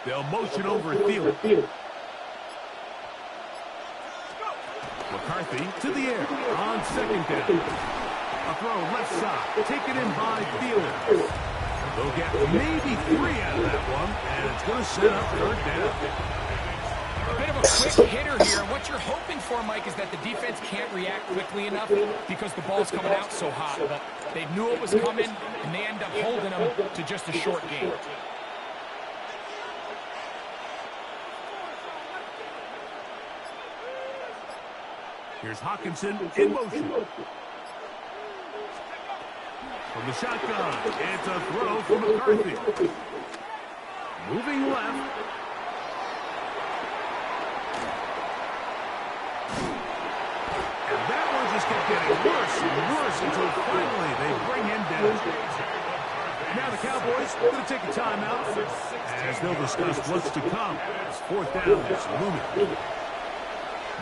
They'll motion over Thielen. McCarthy to the air on 2nd down. A throw left side, taken in by Thielen. They'll get maybe 3 out of that one, and it's going to set up 3rd down. A bit of a quick hitter here. What you're hoping for, Mike, is that the defense can't react quickly enough because the ball's coming out so hot. But they knew it was coming, and they end up holding them to just a short gain. Here's Hawkinson in motion. From the shotgun, it's a throw for McCarthy. Moving left. getting worse and worse until finally they bring him down. Now the Cowboys are going to take a timeout as they'll discuss what's to come. Fourth down is looming.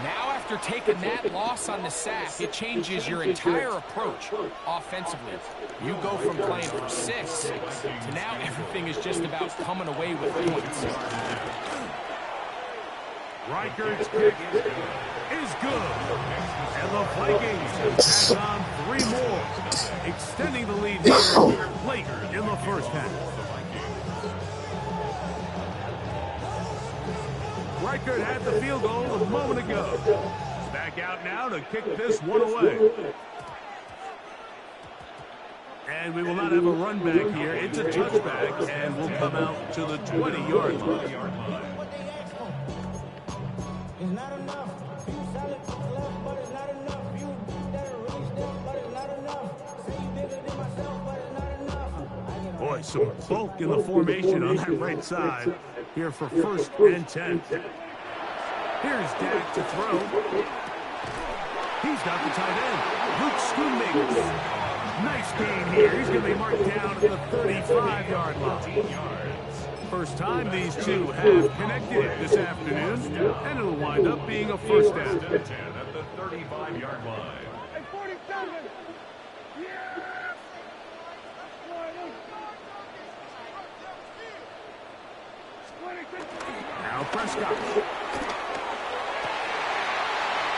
Now after taking that loss on the sack, it changes your entire approach offensively. You go from playing for 6 to now everything is just about coming away with points. Reichert's kick is good. And the Vikings add on 3 more, extending the lead here late in the first half. Reichert had the field goal a moment ago. Back out now to kick this one away. And we will not have a run back here. It's a touchback, and we'll come out to the 20-yard line. It's not enough. You solid to the left, but it's not enough. You beat that reach them, but it's not enough. Say you bigger than myself, but it's not enough. Boy, some bulk in the formation on that right side. Here for 1st and 10. Here's Dak to throw. He's got the tight end, Luke Schoonmaker. Nice gain here. He's going to be marked down at the 35-yard line. First time these two have connected this afternoon, and it'll wind up being a first down. 10 at the 35-yard line. Now Prescott.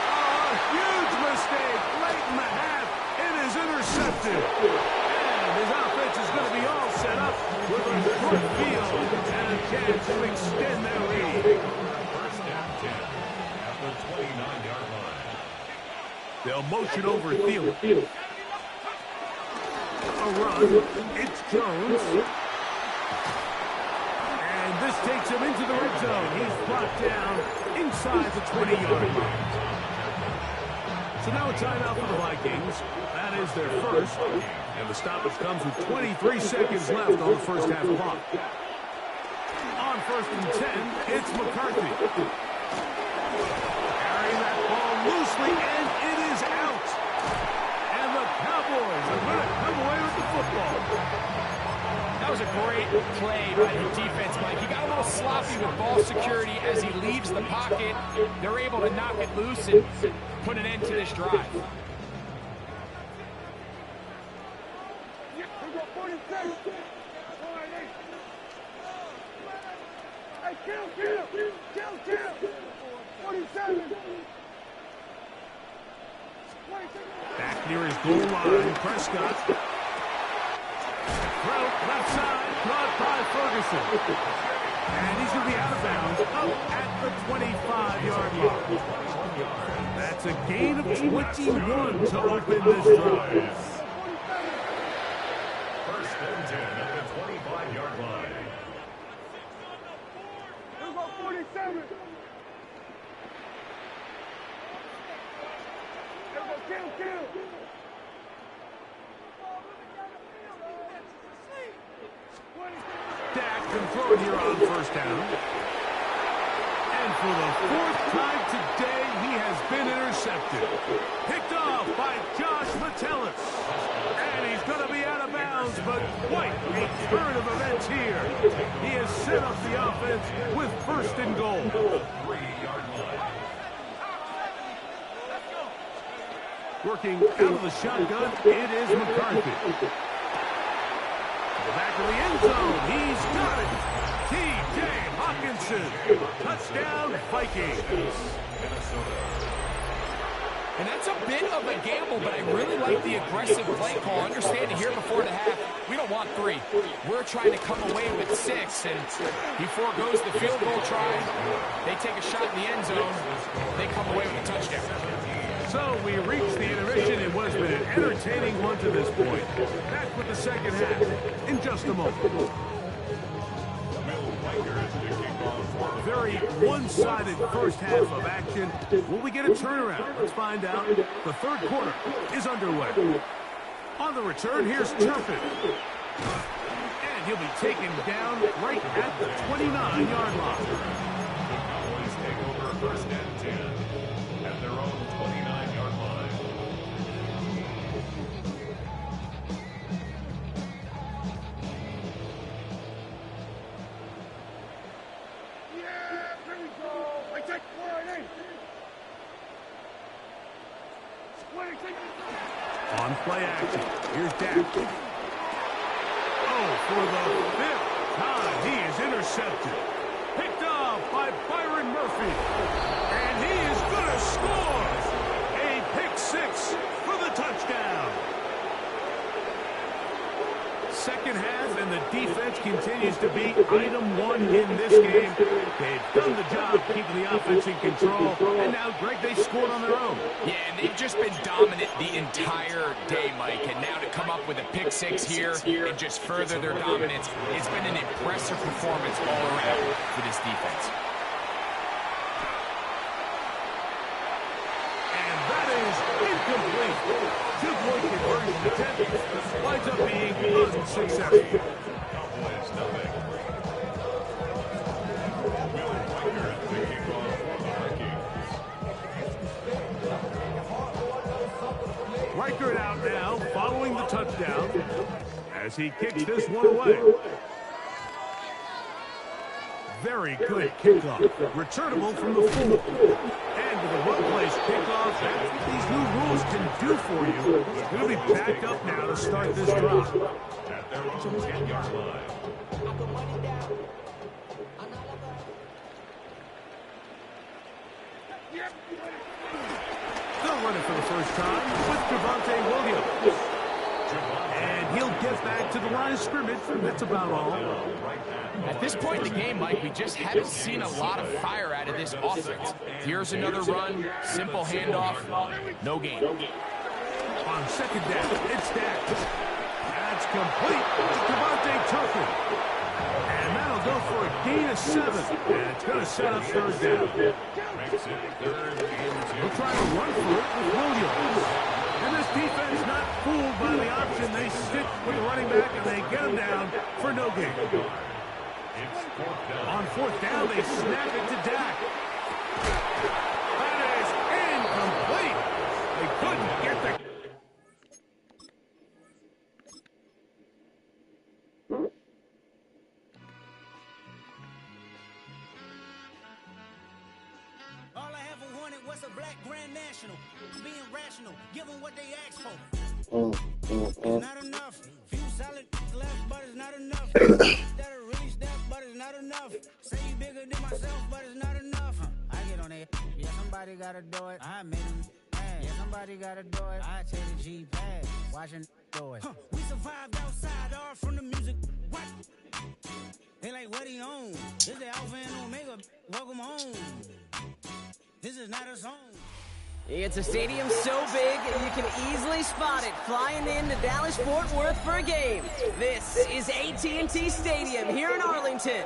Oh, huge mistake late in the half. It is intercepted. And his offense is going to be all set up with a good field and a chance to extend their lead. First down 10 at the 29-yard line. They'll motion over Thielen. A run. It's Jones. And this takes him into the red zone. He's brought down inside the 20-yard line. So now a timeout for the Vikings. That is their first. And the stoppage comes with 23 seconds left on the first half clock. On 1st and 10, it's McCarthy. Carrying that ball loosely, and it is out. And the Cowboys are going to come away with the football. That was a great play by the defense, Mike. He got a little sloppy with ball security as he leaves the pocket. They're able to knock it loose and put an end to this drive. Back near his goal line, Prescott. Throw left side, brought by Ferguson. And he's going to be out of bounds up at the 25-yard line. That's a gain of 21 to open this drive. First and 10 at the 25-yard line. Dak can throw it here on first down. And for the 4th time today, he has been intercepted. Picked off by Josh Metellus. And he's going to be out of bounds, but quite a turn of events here. He has set up the offense with 1st and goal. 3-yard line. Working out of the shotgun, it is McCarthy. Back of the end zone, he's got it. T.J. Hawkinson, touchdown Vikings. And that's a bit of a gamble, but I really like the aggressive play call. Understanding here before the half, we don't want 3. We're trying to come away with 6, and he foregoes the field goal try. They take a shot in the end zone. They come away with a touchdown. So we reach the intermission in what has been an entertaining one to this point. Back with the second half in just a moment. Very one-sided first half of action. Will we get a turnaround? Let's find out. The 3rd quarter is underway. On the return, here's Turpin. And he'll be taken down right at the 29-yard line. The Cowboys take over 1st and 10 at their own 29-yard line. On play action, here's Dak. Oh, for the 5th time, he is intercepted. Picked off by Byron Murphy. And he is going to score. A pick 6 for the touchdown. Second half, and the defense continues to be item 1 in this game. They've done the job keeping the offense in control, and now, Greg, they scored on their own. Yeah, and they've just been dominant the entire day, Mike, and now to come up with a pick 6 here and just further their dominance, it's been an impressive performance all around for this defense. And that is incomplete. Two-point conversion attempt winds up being unsuccessful. Cowboys nothing. Will Riker taking off for the Vikings. Riker out now, following the touchdown, as he kicks this one away. Very good kickoff. Returnable from the full. And with a well-placed kickoff, that's what these new rules can do for you. It's going to be backed up now to start this drive. At their own 10-yard line. Still running for the first time with Javonte Williams. And he'll get back to the line of scrimmage, and that's about all. At this point in the game, Mike, we just haven't seen a lot of fire out of this offense. Here's another run, simple handoff, no gain. On second down, it's Dak. That's complete to Devontae Turpin. And that'll go for a gain of 7. And it's going to set up third down. They'll try to run for it with Williams. And this defense not fooled by the option. They stick with the running back and they get him down for no gain. On fourth down, they snap it to Dak. That is incomplete. They couldn't get the... All I ever wanted was a black Grand National. Being rational, give them what they ask for. It's not enough. Few solid left, but it's not enough. That'll really step, but it's not enough. Say you bigger than myself, but it's not enough. I get on it. Yeah, somebody gotta do it. I made him. Yeah, somebody gotta do it. I take the G-Pad. Watching do it. We survived outside, all from the music. What? They like, what he on? This is the Alpha and Omega. Welcome home. This is not a song. It's a stadium so big you can easily spot it flying into Dallas-Fort Worth for a game. This is AT&T Stadium here in Arlington.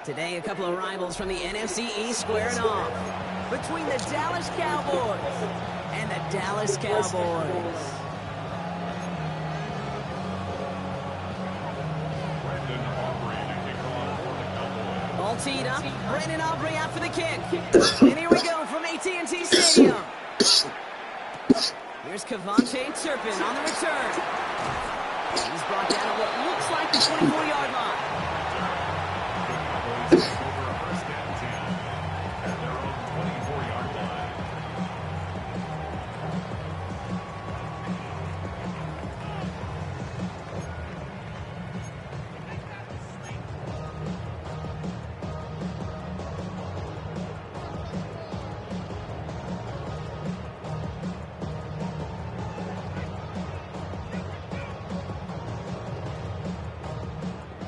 Today, a couple of rivals from the NFC East squaring off between the Dallas Cowboys and the Dallas Cowboys. Ball teed up. Brandon Aubrey out for the kick. And here we go from AT&T Stadium. Here's Cavante Turpin on the return. He's brought down at what looks like the 24-yard line.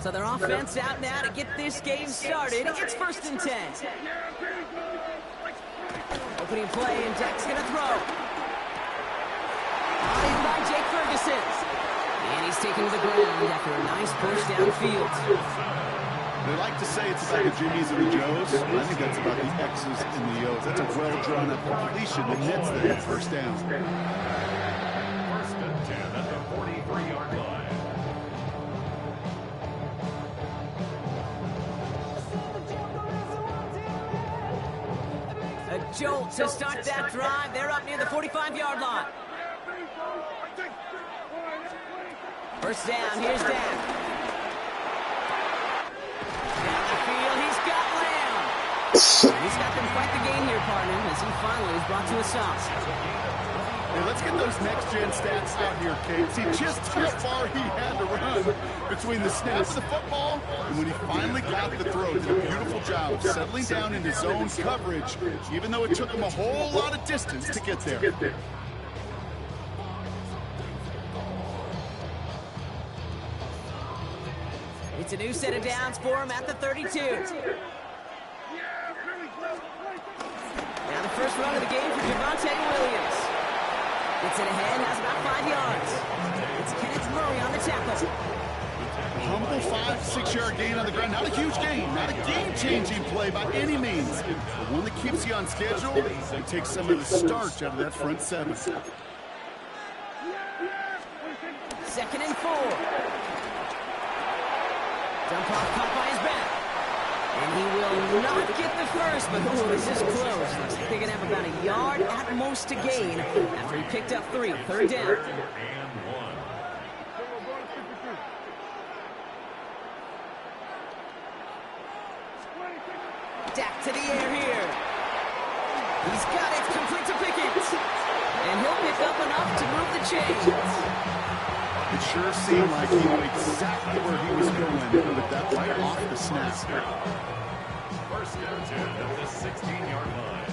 So their offense out now to get this game started. It's 1st and 10. Opening play, and Dak's going to throw. In by Jake Ferguson. And he's taken to the ground after a nice push downfield. They like to say it's about the Jimmies and the Joes. I think that's about the X's and the O's. That's a well-drawn-up completion that nets that first down. 1st and 10 at the 43-yard line. A jolt to start that drive. They're up near the 45-yard line. First down, here's Dan. Down the field, he's got Lamb. He's got them quite the gain here, partner, as he finally is brought to a stop. Hey, let's get those next-gen stats out here, Kate. See just how far he had to run between the snap of the football and when he finally got the throw. Did a beautiful job of settling down into zone coverage, even though it took him a whole lot of distance to get there. It's a new set of downs for him at the 32. Now the first run of the game for Javonte Williams. Gets it ahead, has about 5 yards. It's Kenneth Murray on the tackle. Humble 5 to 6 yard gain on the ground. Not a huge gain, not a game-changing play by any means. But one that keeps you on schedule and takes some of the starch out of that front 7. 2nd and 4. Dump off caught by his back. And he will not get the first, but ooh, this is close. Looks like they're going to have about a yard at most to gain after he picked up 3. 3rd down. Dak to the air here. He's got it, complete to Pickens. And he'll pick up enough to move the chains. It sure seemed like he knew exactly where he was going with that right off the snap. 1st and 10 at the 16-yard line.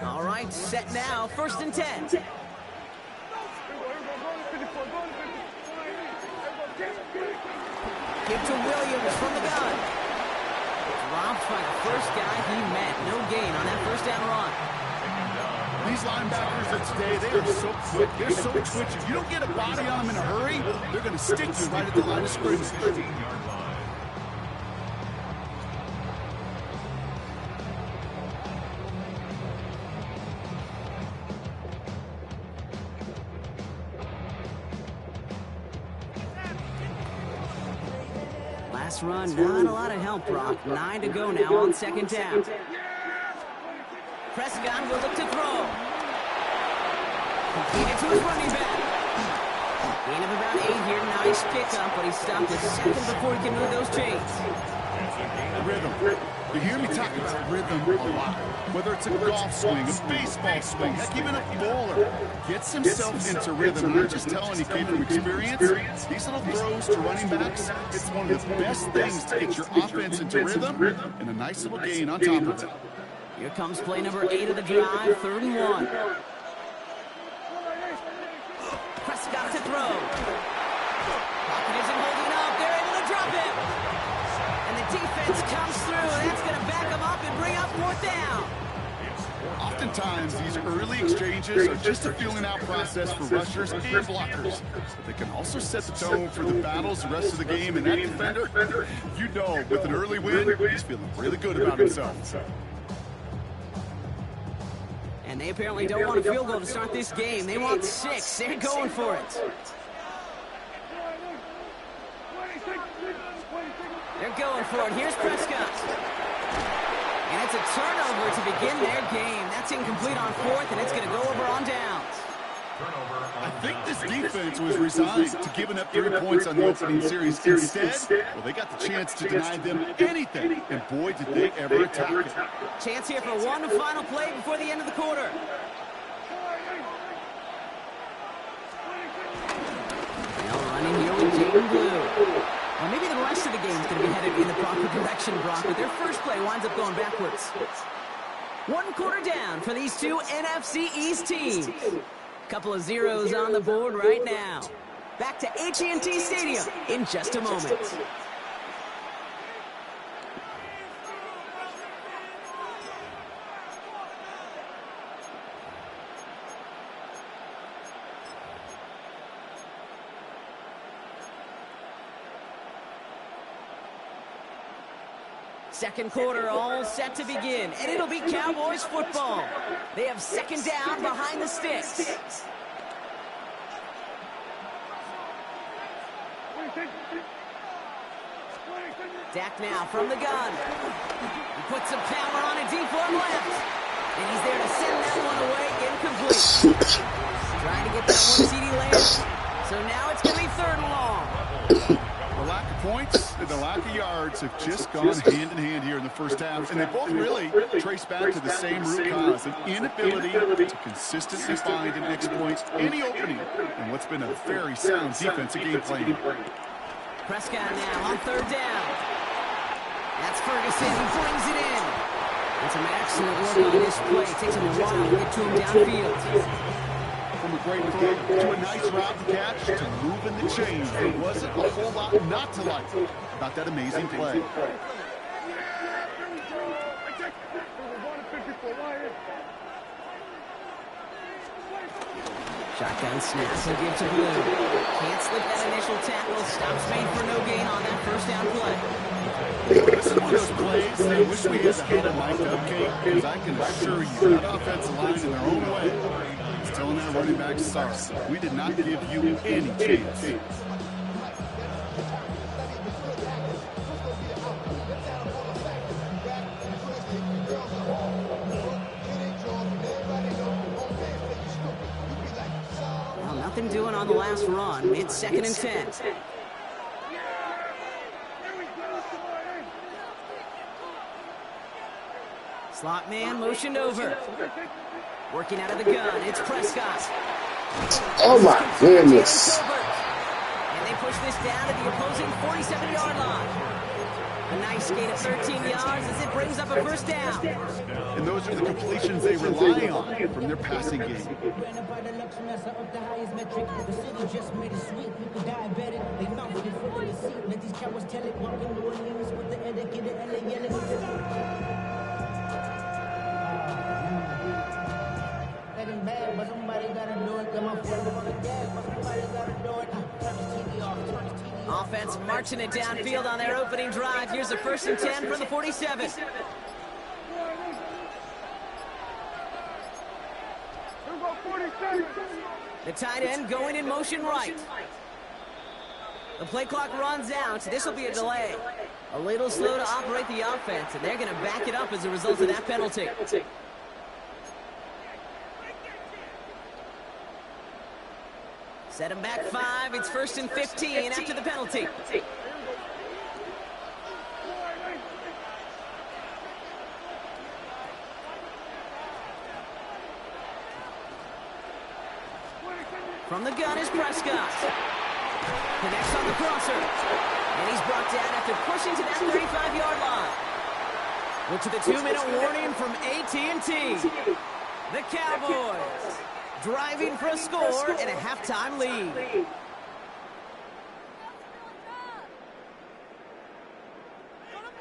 All right, set now. 1st and 10. Give to Williams from the gun. Dropped by the first guy he met. No gain on that 1st down run. These linebackers of today, they are so quick. They're so twitchy. If you don't get a body on them in a hurry, they're going to stick you right at the line of scrimmage. Last run, not a lot of help, Brock. 9 to go now on 2nd down. Prescott will look to throw. Completed to his running back. Gain of about 8 here. Nice pickup, but he stopped a second before he can move those chains. Rhythm. You hear me talk about rhythm a lot. Whether it's a golf swing, a baseball swing, heck, even a bowler gets himself into rhythm. I'm just telling you, Kate, from experience, these little throws to running backs, it's one of the best things to get your offense into rhythm and a nice little gain on top of it. Here comes play number 8 of the drive, 3rd and 1. Prescott to throw. Pocket isn't holding up. They're able to drop him. And the defense comes through. That's going to back him up and bring up 4th down. Oftentimes, these early exchanges are just a feeling out process for rushers and blockers. They can also set the tone for the battles the rest of the game, and that defender, you know, with an early win, he's feeling really good about himself. And they apparently don't want a field goal to start this game. They want 6. They're going for it. They're going for it. Here's Prescott. And it's a turnover to begin their game. That's incomplete on 4th, and it's going to go over on downs. I think this defense was resigned to giving up 3 points on the opening series. Instead, well, they got the chance to deny them anything, and boy, did they ever attack it. Chance here for one final play before the end of the quarter. Now running here with Jaden Blue. Well, maybe the rest of the game is going to be headed in the proper direction, Brock, but their first play winds up going backwards. 1 quarter down for these two NFC East teams. Couple of zeros on the board right now. Back to H2H Stadium in just a moment. Second quarter all set to begin, and it'll be Cowboys football. They have 2nd down behind the sticks. Dak now from the gun. He puts some power on a deep one left. And he's there to send that one away incomplete. Trying to get that one CD land. So now it's going to be 3rd and long. The lack of points and the lack of yards have just gone hand in hand here in the first half, and they both really trace back to the same root cause, an inability to consistently find and exploit any opening in what's been a very sound defensive game plan. Prescott now on third down. That's Ferguson who brings it in. And some excellent work on this play. Takes him a while to get to him downfield. From a great throw to a nice route and catch to moving the chains. There wasn't a whole lot not to like about that amazing play. Shotgun snap. He'll give to Blue. Can't slip that initial tackle. Stops made for no gain on that first down play. This is one of those plays that I wish we had the head of Mike Dubcake, because I can assure you that offensive line in their own way is telling their running back, sorry, we did not give you any chance. Well, nothing doing on the last run. It's 2nd and 10. Slot man motioned over. Working out of the gun, it's Prescott. Oh my goodness. And they push this down to the opposing 47-yard line. A nice gain of 13 yards as it brings up a first down. And those are the completions they rely on from their passing game. Offense marching it downfield on their opening drive. Here's a 1st and 10 for the 47. The tight end going in motion right. The play clock runs out. This will be a delay. A little slow to operate the offense, and they're going to back it up as a result of that penalty. Set him back 5. It's 1st and 15 after the penalty. From the gun is Prescott. Connects on the crosser. And he's brought down after pushing to that 35-yard line. Look to the 2-minute warning from AT&T. The Cowboys driving for a score and a halftime lead.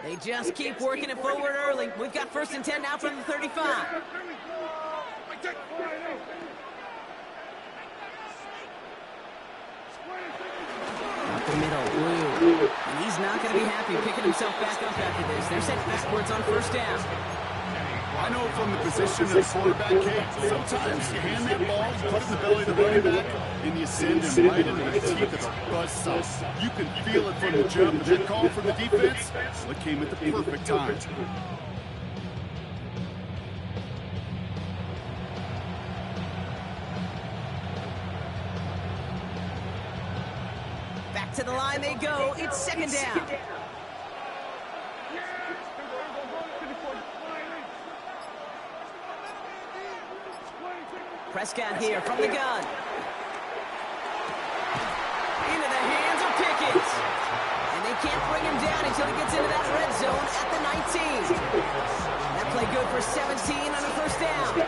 They just keep working it forward early. We've got 1st and 10 now from the 35. Up the middle, Blue. And he's not going to be happy picking himself back up after this. They're sent backwards on 1st down. I know from the position of the quarterback, Kate, sometimes you hand that ball, you put it in the belly of the running back, and you send him right into the teeth of a buzzsaw. You can feel it from the jump, and that call from the defense, well, it came at the perfect time. Back to the line they go. It's 2nd down. Prescott here from the gun. Into the hands of Pickens. And they can't bring him down until he gets into that red zone at the 19. That play good for 17 on the 1st down.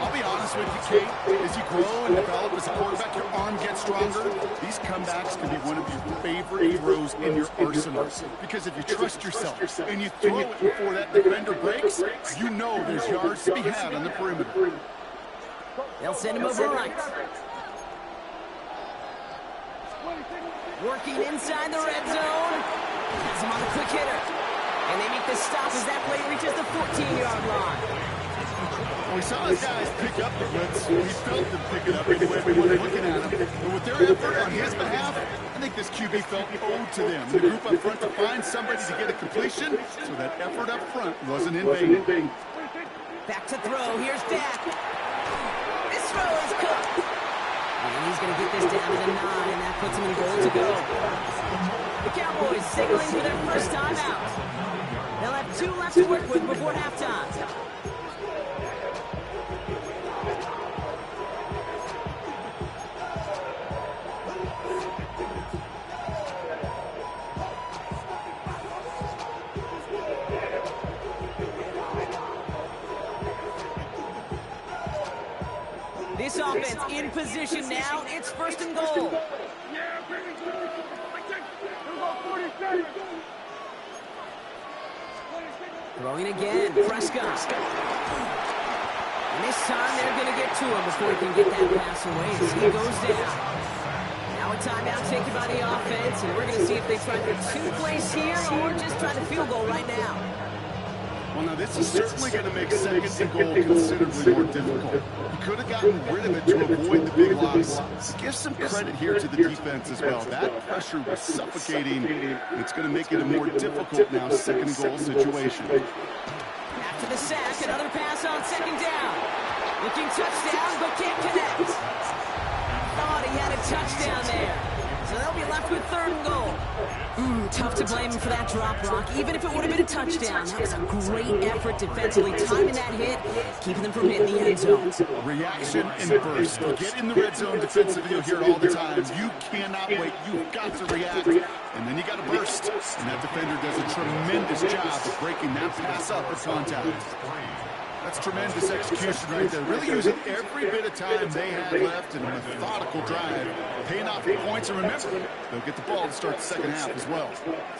I'll be honest with you, Kate. As you grow and develop as a quarterback, your arm gets stronger. These comebacks can be one of your favorite throws in your arsenal. Because if you trust yourself and you throw it before that defender breaks, you know there's yards to be had on the perimeter. They'll send him over right. Working inside the red zone. Has him on a quick hitter. And they make the stop as that play reaches the 14-yard line. We saw his guys pick up the blitz. We felt them pick it up anyway. We weren't looking at him. But with their effort on his behalf, I think this QB felt owed to them. The group up front to find somebody to get a completion, so that effort up front wasn't in vain. Back to throw. Here's Dak. This throw is cooked. And he's going to get this down to the 9, and that puts him in goal to go. The Cowboys signaling for their first time out. They'll have 2 left to work with before halftime. This offense in position now. It's 1st and goal. Throwing again, Prescott. And this time they're going to get to him before he can get that pass away as he goes down. Now a timeout taken by the offense, and we're going to see if they try for 2 plays here or just try the field goal right now. Well, now this is certainly going to make 2nd and goal considerably more difficult. He could have gotten rid of it to avoid the big loss. Give some credit here to the defense as well. That pressure was suffocating, and it's going to make it a more difficult now 2nd and goal situation. After the sack, another pass on 2nd down. Looking touchdown, but can't connect. Thought he had a touchdown there. So they'll be left with 3rd and goal. Tough to blame him for that drop, Rock. Even if it would have been a touchdown, that was a great effort defensively, timing that hit, keeping them from hitting the end zone. Reaction and burst. You get in the red zone defensively, you'll hear it all the time. You cannot wait. You've got to react. And then you got to burst. And that defender does a tremendous job of breaking that pass up with contact. That's tremendous execution right there. Really using every bit of time they had left in a methodical drive. Paying off the points, and remember, they'll get the ball to start the 2nd half as well.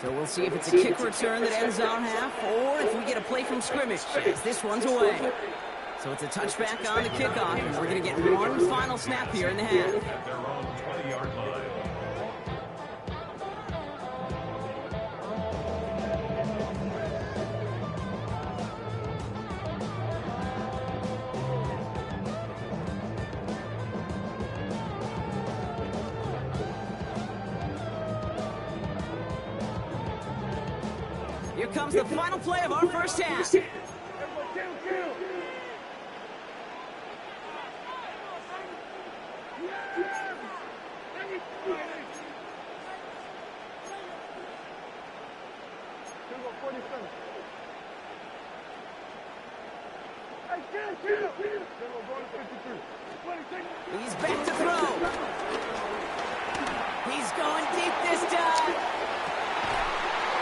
So we'll see if it's a kick return that ends our half, or if we get a play from scrimmage, as this one's away. So it's a touchback on the kickoff, and we're going to get one final snap here in the half. At their own 20-yard line. Here comes the final play of our first half. He's back to throw. He's going deep this time.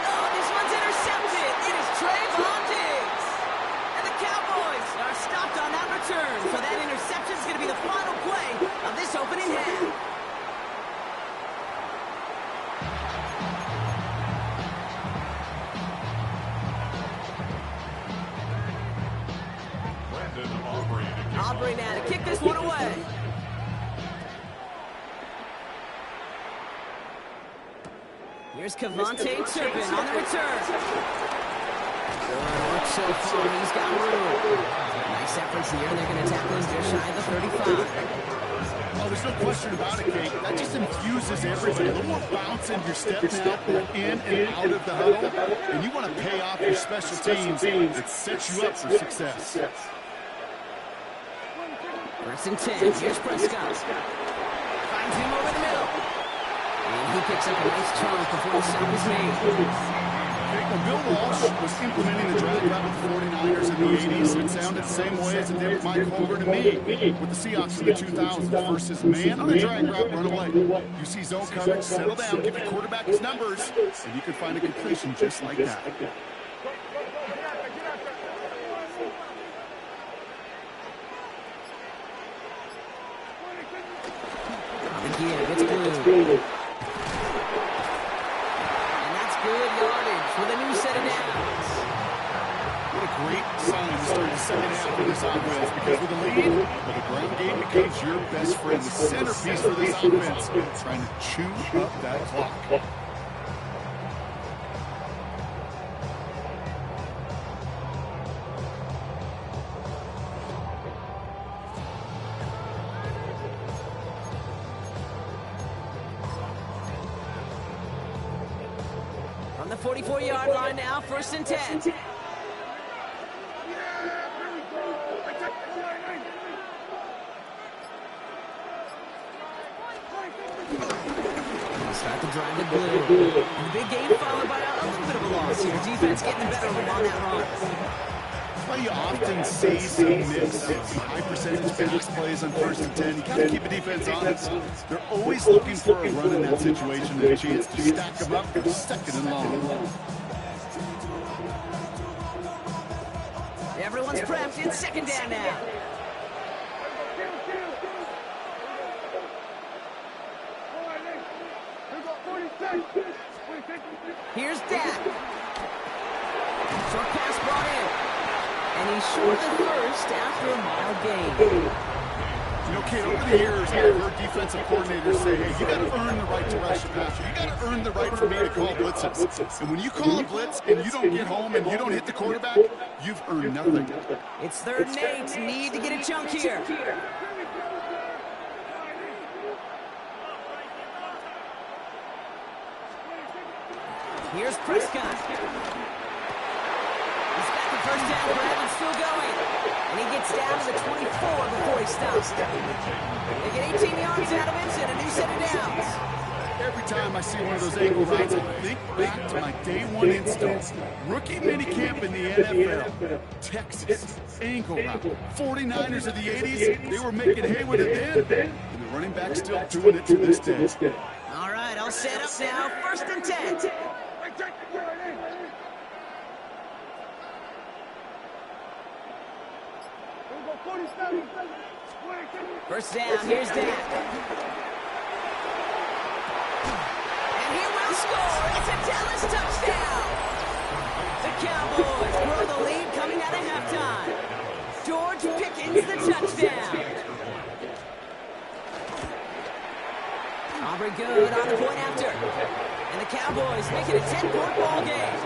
Oh, this one's intercepted. It is Trayvon Diggs. And the Cowboys are stopped on that return. So that interception is going to be the final play of this opening half. Aubrey now to kick this one away. Here's Kevontae Turpin on the return. Good work so far. He's got room. Nice efforts here, and they're going to tackle him just shy of the 35. Oh, there's no question about it, Kate. That just infuses everybody. A little more bounce in your step now, in and out of the huddle. And you want to pay off your special teams. It sets you up for success. 1st and 10. Here's Prescott. Finds him over the middle. And he picks up a nice chunk before the stop is made. Well, Bill Walsh was implementing the drag route with the 49ers in the 80s. It sounded the same way as it did with Mike Holmgren to me with the Seahawks in the 2000s versus man on the drag route, run away. You see zone coverage, settle down, give your quarterback his numbers, and you can find a completion just like that. Again, it's blue. And that's good yardage with a new set of downs. What a great sign to start the 2nd half for this offense, because with a lead, well, the ground game becomes your best friend. The centerpiece for this offense, trying to chew up that clock. On the 44-yard line now, 1st and 10. start the drive to blue. And the big game followed by a little bit of a loss here. Defense getting the better of them on that run. Well, you often see some mix, high percentage pass plays on 1st and 10. You got to keep a defense honest. They're always looking for a run in that situation and a chance to stack them up for 2nd and long. Everyone's prepped. It's 2nd down now. Here's Dak. Short pass brought in. And he's short at 1st after a mile gain. You know, Kate, over the years, I've heard defensive coordinators say, hey, you got to earn the right to rush the passer. You got to earn the right for me to call blitzes. And when you call a blitz and you don't get home and you don't hit the quarterback, you've earned nothing. It's 3rd and 8. Need to get a chunk here. Here's Prescott. He's got the 1st down grab and still going. And he gets down to the 24 before he stops. They get 18 yards out of it and a new set of downs. Every time I see one of those ankle routes, I think back to my day 1 install. Rookie minicamp in the NFL. Texas, ankle route. 49ers of the 80s, they were making hay with it then. And the running back's still doing it to this day. All right, all set up now. 1st and 10. First down, here's Dak. And he will score. It's a Dallas touchdown. The Cowboys grow the lead coming out of halftime. George Pickens the touchdown. Aubrey good on the point after. And the Cowboys make it a 10-point ball game.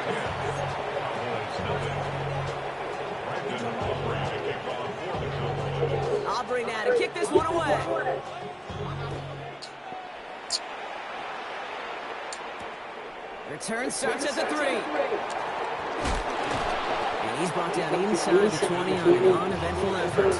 Aubrey now to kick this one away. Return starts at the 3. And he's brought down inside the 20 on an uneventful effort.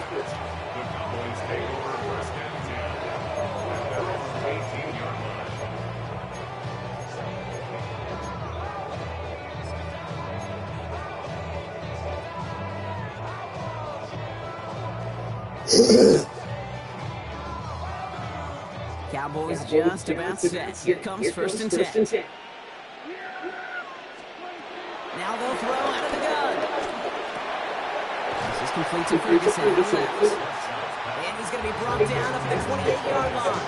Cowboys just about set. Here comes 1st and 10. Now they'll throw out of the gun. This is complete to Ferguson on the left. And he's going to be brought down up the 28-yard line.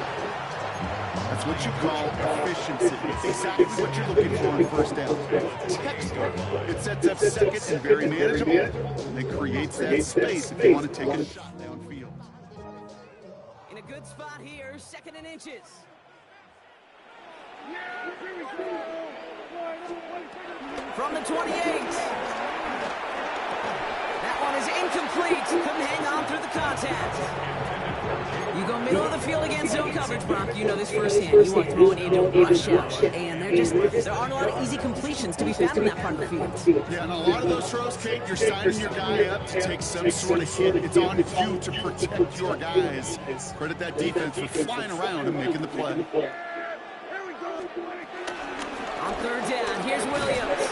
That's what you call efficiency. Exactly what you're looking for on 1st down. Textbook. It sets up 2nd and very manageable. And it creates that space if you want to take a shot downfield. In a good spot here, 2nd and inches. From the 28. That one is incomplete. Couldn't hang on through the contact. You go middle of the field against zone coverage, Brock. You know this firsthand. You are throwing into a rush out. And there aren't a lot of easy completions to be found in that part of the field. Yeah, and a lot of those throws, Kate, you're signing your guy up to take some sort of hit. It's on you to protect your guys. Credit that defense for flying around and making the play. On 3rd down, here's Williams.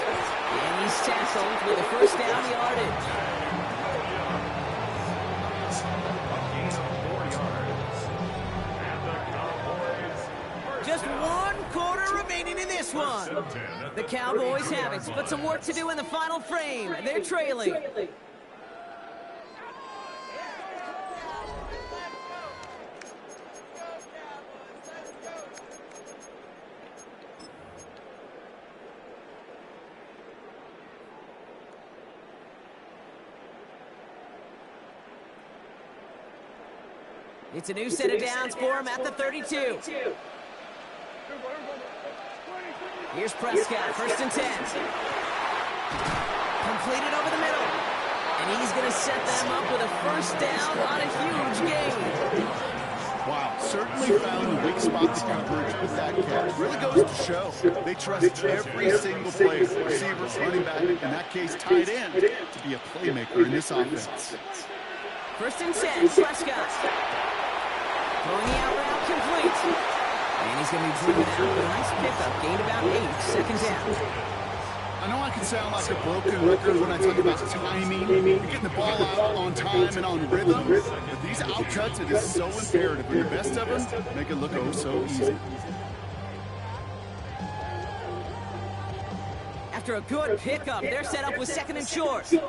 And he's tackled with a 1st down yardage. Just 1 quarter remaining in this one. The Cowboys have it, but some work to do in the final frame. They're trailing. It's a new set of downs for him at the 32. Here's Prescott, 1st and 10. Completed over the middle. And he's going to set them up with a 1st down on a huge gain. Wow, certainly found the weak spot to coverage with that catch. Really goes to show they trust every single player, receiver, running back, in that case tight end, to be a playmaker in this offense. 1st and 10, Prescott. Throwing the out route complete. And he's going to be driven out with a nice pickup. Gained about 8, second down. I know I can sound like a broken record when I talk about timing, getting the ball out on time and on rhythm, but these outcuts, it is so imperative, and the best of them make it look oh so easy. After a good pickup, they're set up with second and short. From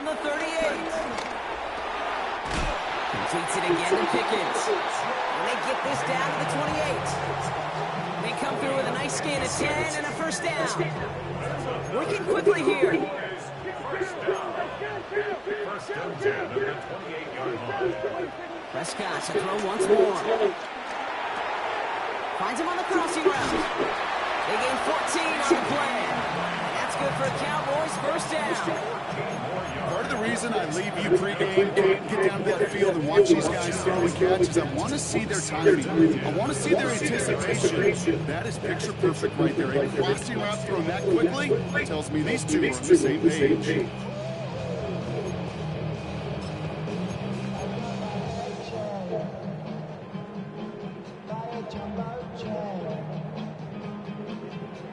the 38. Completes it again to Pickens. And they get this down to the 28. They come through with a nice gain of 10 and a first down. Working quickly here. First and 10 at the 28-yard line. Prescott to throw once more. Finds him on the crossing route. They gain 14 on the play. That's good for a Cowboys first down. Part of the reason I leave you pregame, get down to that field and watch these guys throw and catch is I want to see their timing. I want to see their anticipation. That is picture perfect right there. A crossing route thrown that quickly tells me these two are on the same page.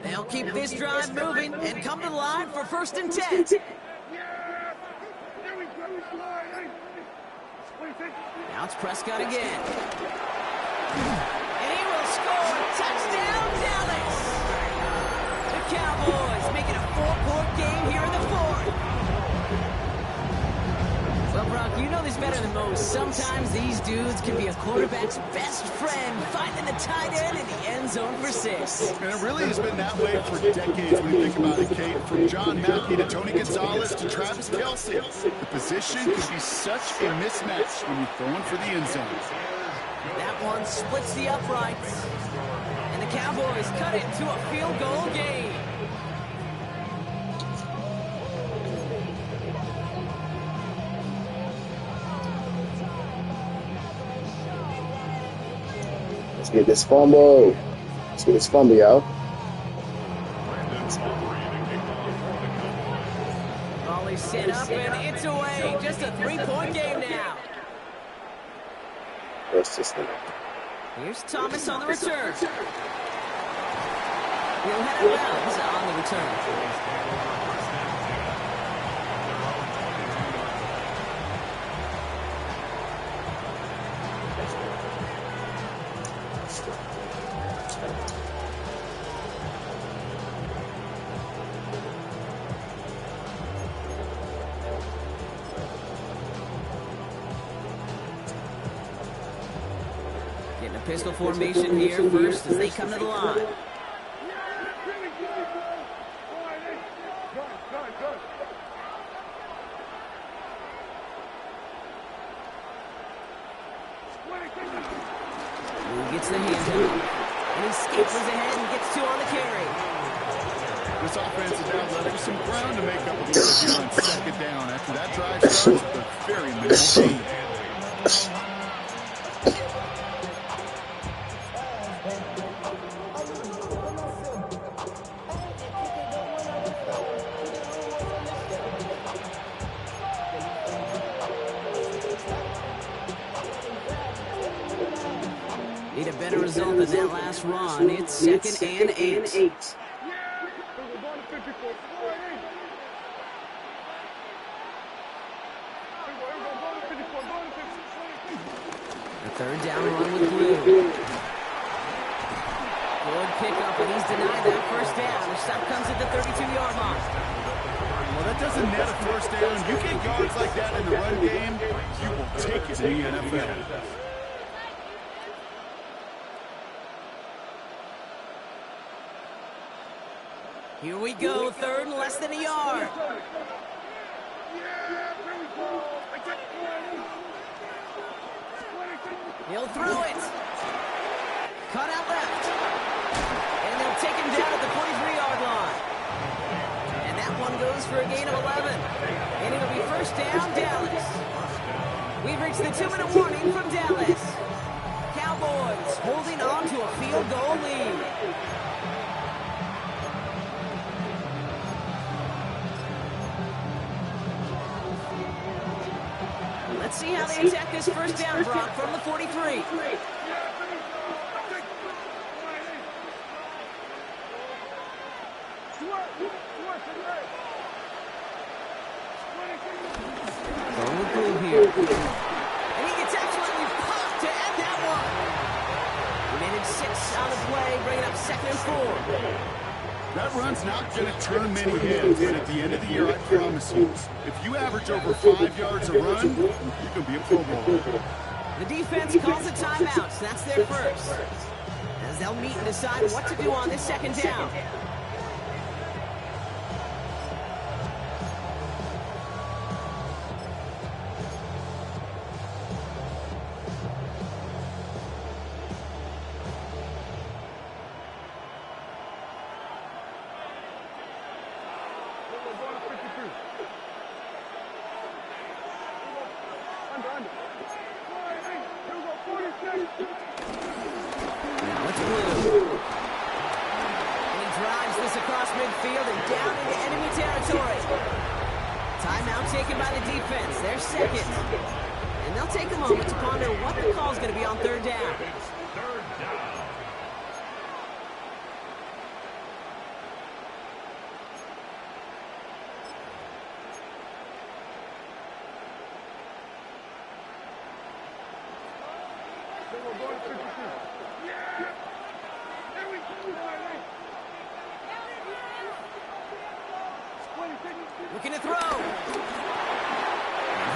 They'll keep this drive moving and come to the line for first and 10. Now it's Prescott again. And he will score. Touchdown, Dallas! The Cowboys make it a 4-point game here in the fourth. Well, Brock, you know this better than most. Sometimes these dudes can be a quarterback's best friend, finding the tight end in the end zone for 6. And it really has been that way for decades when you think about it, Kate. From John Mackey to Tony Gonzalez to Travis Kelce. The position can be such a mismatch when you're throwing for the end zone. That one splits the uprights. And the Cowboys cut it to a field goal game. Let's get this fumble. Let's get this fumble, y'all. Ball is set up and it's away. Just a 3-point game now. That's just it. Here's Thomas on the return. He'll head around on the return. Getting a pistol formation here first as they come to the line. He gets the handoff, and he scampers ahead and gets 2 on the carry. This offense is now left with some ground to make up with the here on second down. After that drive starts with a very minimal gain. Need a better result than that last run. It's second and 8. The third down run with Blue. Good pickup, and he's denied that first down. The stop comes at the 32-yard line. Well, that doesn't net a first down. You get yards like that in the run game, you will take it in the NFL. Here we go, third and less than a yard. He'll throw it. Cut out left. And they'll take him down at the 43-yard line. And that one goes for a gain of 11. And it'll be first down, Dallas. We've reached the 2-minute warning from Dallas. Cowboys holding on to a field goal lead. Let's see how they attack this first down, Brock, from the 43. Going with blue here. And he gets absolutely popped to end that one. We made it 6 on the play, bringing up 2nd and 4. That run's not going to turn many heads, but at the end of the year, I promise you, if you average over 5 yards a run, you can be a Pro Bowler. The defense calls a timeout, so that's their first. As they'll meet and decide what to do on this 2nd down. Midfield and down into enemy territory. Timeout taken by the defense. They're second. And they'll take a moment to ponder what the call is going to be on 3rd down. Looking to throw. And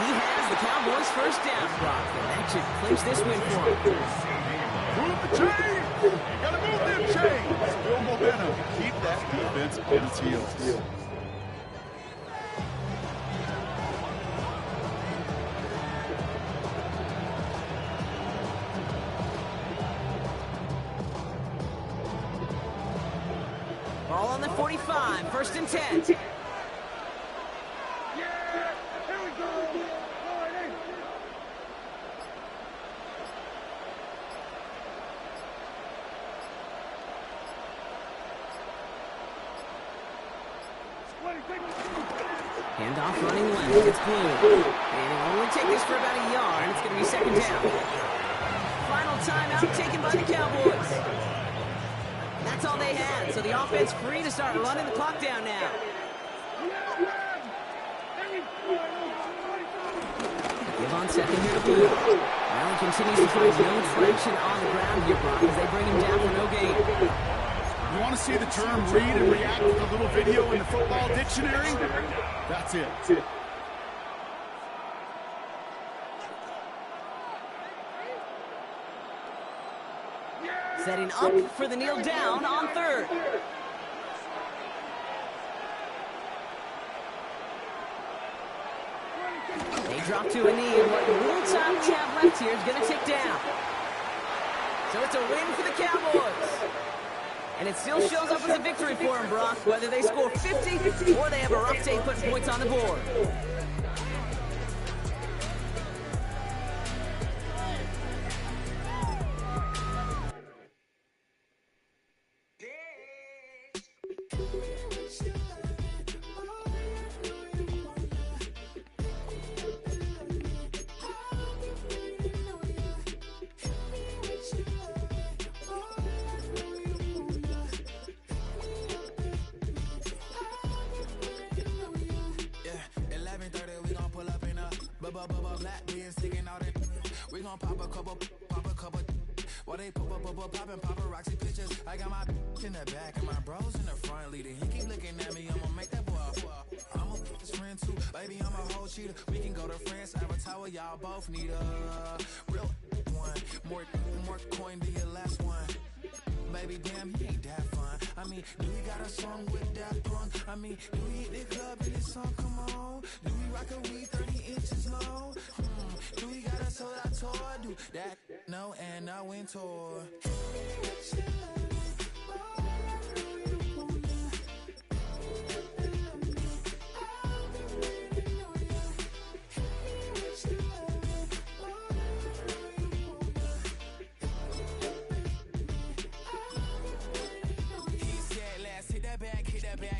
he has the Cowboys' first down, Brock. And that should clinch this win for him. Move the chains. You got to move them chains. Build momentum. Keep that defense on its heels. Ball on the 45, 1st and 10. Handoff running left. It's blue. And it'll only take this for about a yard. It's going to be 2nd down. Final timeout taken by the Cowboys. And that's all they had. So the offense free to start running the clock down now. Give on 2nd here to blue. Allen continues to find no traction on the ground here, Brock, as they bring him down for no gain. You want to see the term read and react with a little video in the football dictionary? That's it. Setting up for the kneel down on 3rd. They drop to a knee, and what little time we have left here is going to tick down. So it's a win for the Cowboys. And it still shows up as a victory for them, Brock, whether they score 50 or they have a rough day putting points on the board. Black being sticking out it. We gon' pop a couple. While they poppin' paparazzi pictures. I got my in the back and my bros in the front leader. He keep looking at me, I'ma make that boy I'm a his friend too, baby, I'm a whole cheater. We can go to France, Avatar, y'all both need a real one. More coin than your last one. Baby, damn, he ain't that fun. I mean, do we got a song with that punk? I mean, do we hit the club in this song? Come on. Do we rock a weed 30 inches long? Do we got a sold out tour? Do that? No, and I went tour.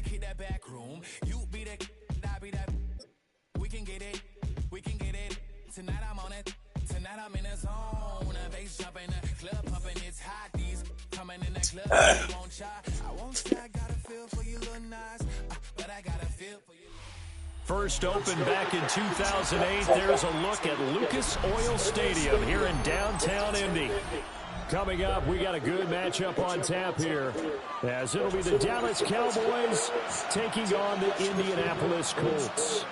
Hit that back room. You be the, I be that. We can get it. Tonight I'm in a zone. Bass jumping, club pumping, it's hot. These coming in the club, I won't try. I won't say I got a feel for you, little nice, but I got a feel for you. First opened back in 2008. There's a look at Lucas Oil Stadium here in downtown Indy. Coming up, we got a good matchup on tap here, as it'll be the Dallas Cowboys taking on the Indianapolis Colts.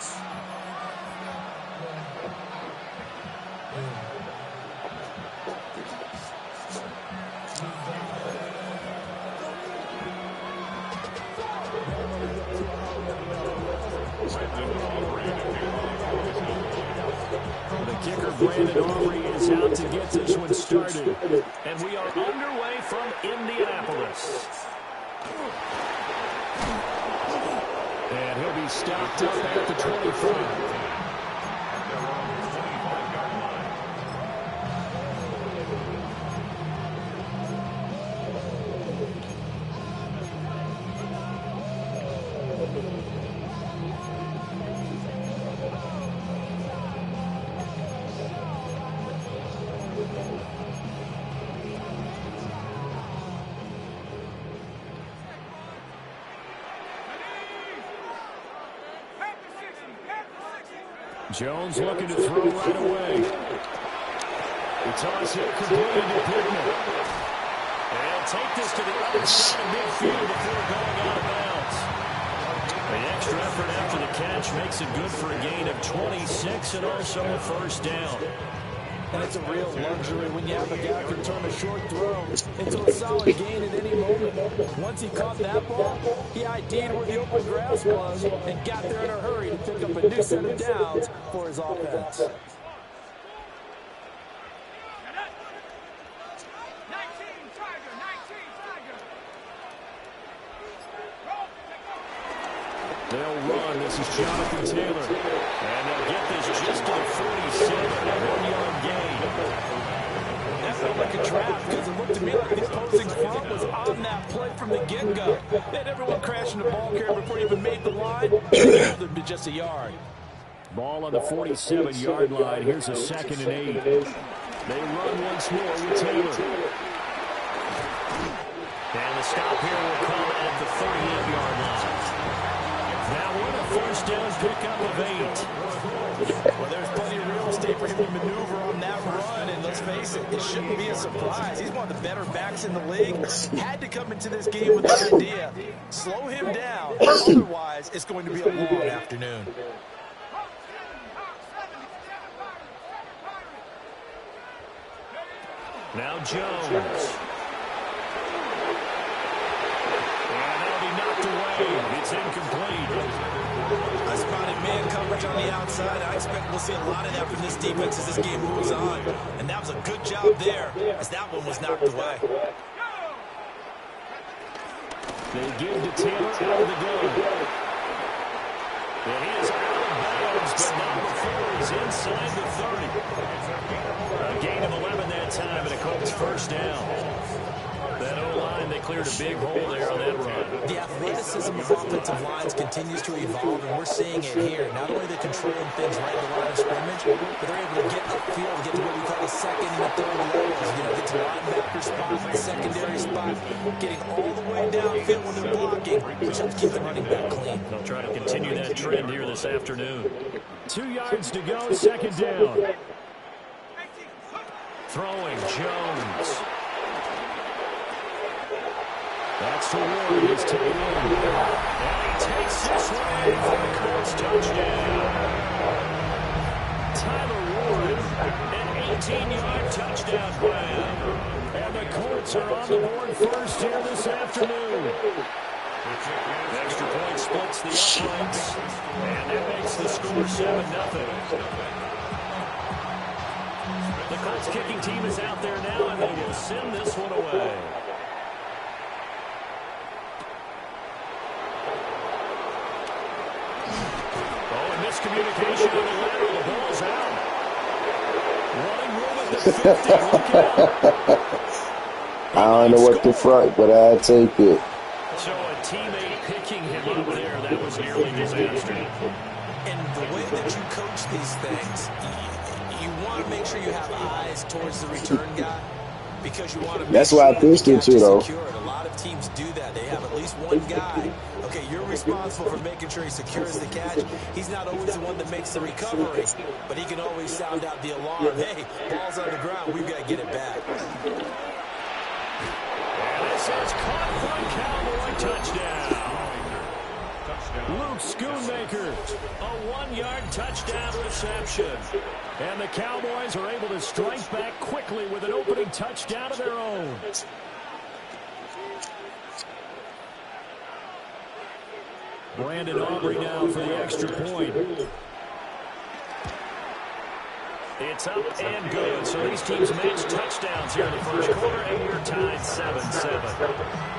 Kicker Brandon Aubrey is out to get this one started. And we are underway from Indianapolis. And he'll be stopped up at the 25. Jones looking to throw right away. The toss here completed to Pittman. And take this to the other side of midfield before going out of bounds. The extra effort after the catch makes it good for a gain of 26 and also a first down. And it's a real luxury when you have a guy who can turn a short throw into a solid gain at any moment. Once he caught that ball, he ID'd where the open grass was and got there in a hurry to pick up a new set of downs for his offense. They'll run. This is Jonathan Taylor. And they'll get this just to the 47. 1-yard gain. That felt like a trap because it looked to me like the opposing front was on that play from the get-go. They had everyone crashing the ball carrier before he even made the line. They held him to just a yard. Ball on the 47-yard line. Here's a 2nd and 8. They run once more with Taylor. And the stop here will come at the 38-yard line. Now with a first down pickup of 8. Well, there's plenty of real estate for him to maneuver on that run, and let's face it, it shouldn't be a surprise. He's one of the better backs in the league. Had to come into this game with an idea. Slow him down, otherwise it's going to be a long afternoon. Now Jones. It's incomplete. I spotted man coverage on the outside. I expect we'll see a lot of that from this defense as this game moves on. And that was a good job there as that one was knocked away. They give to Taylor out of the gun. And he is out of bounds, but not before he's inside the 30. A gain of 11 that time, and a Colts first down. That O-line, they cleared a big hole there on that run. The athleticism of offensive lines continues to evolve, and we're seeing it here. Not only are they controlling things right at the line of scrimmage, but they're able to get upfield and get to what we call the second and the third levels. You know, get to linebacker spot, secondary spot, getting all the way downfield when they're blocking, which helps keep the running back clean. They'll try to continue that trend here this afternoon. 2 yards to go, 2nd down. Throwing Jones. That's to Ward. He's taken in. And he takes this way for the Colts touchdown. Tyler Ward, an 18-yard touchdown grab. And the Colts are on the board first here this afternoon. Extra point splits the uprights. And that makes the score 7-0. The Colts kicking team is out there now, and they will send this one away. Miscommunication on the lateral. The ball's out. Running room at the 50. I don't know what the front, but I'll take it. So a teammate picking him up there, that was nearly disaster. And the way that you coach these things, you want to make sure you have eyes towards the return guy because you want to make That's sure why I that the pitched it catch to, is though. secured. A lot of teams do that. They have at least one guy. Okay, you're responsible for making sure he secures the catch. He's not always the one that makes the recovery, but he can always sound out the alarm. Hey, ball's on the ground. We've got to get it back. And this is caught for a Cowboy touchdown. Luke Schoonmaker, a 1-yard touchdown reception. And the Cowboys are able to strike back quickly with an opening touchdown of their own. Brandon Aubrey now for the extra point. It's up and good. So these teams match touchdowns here in the first quarter, and you're tied 7-7.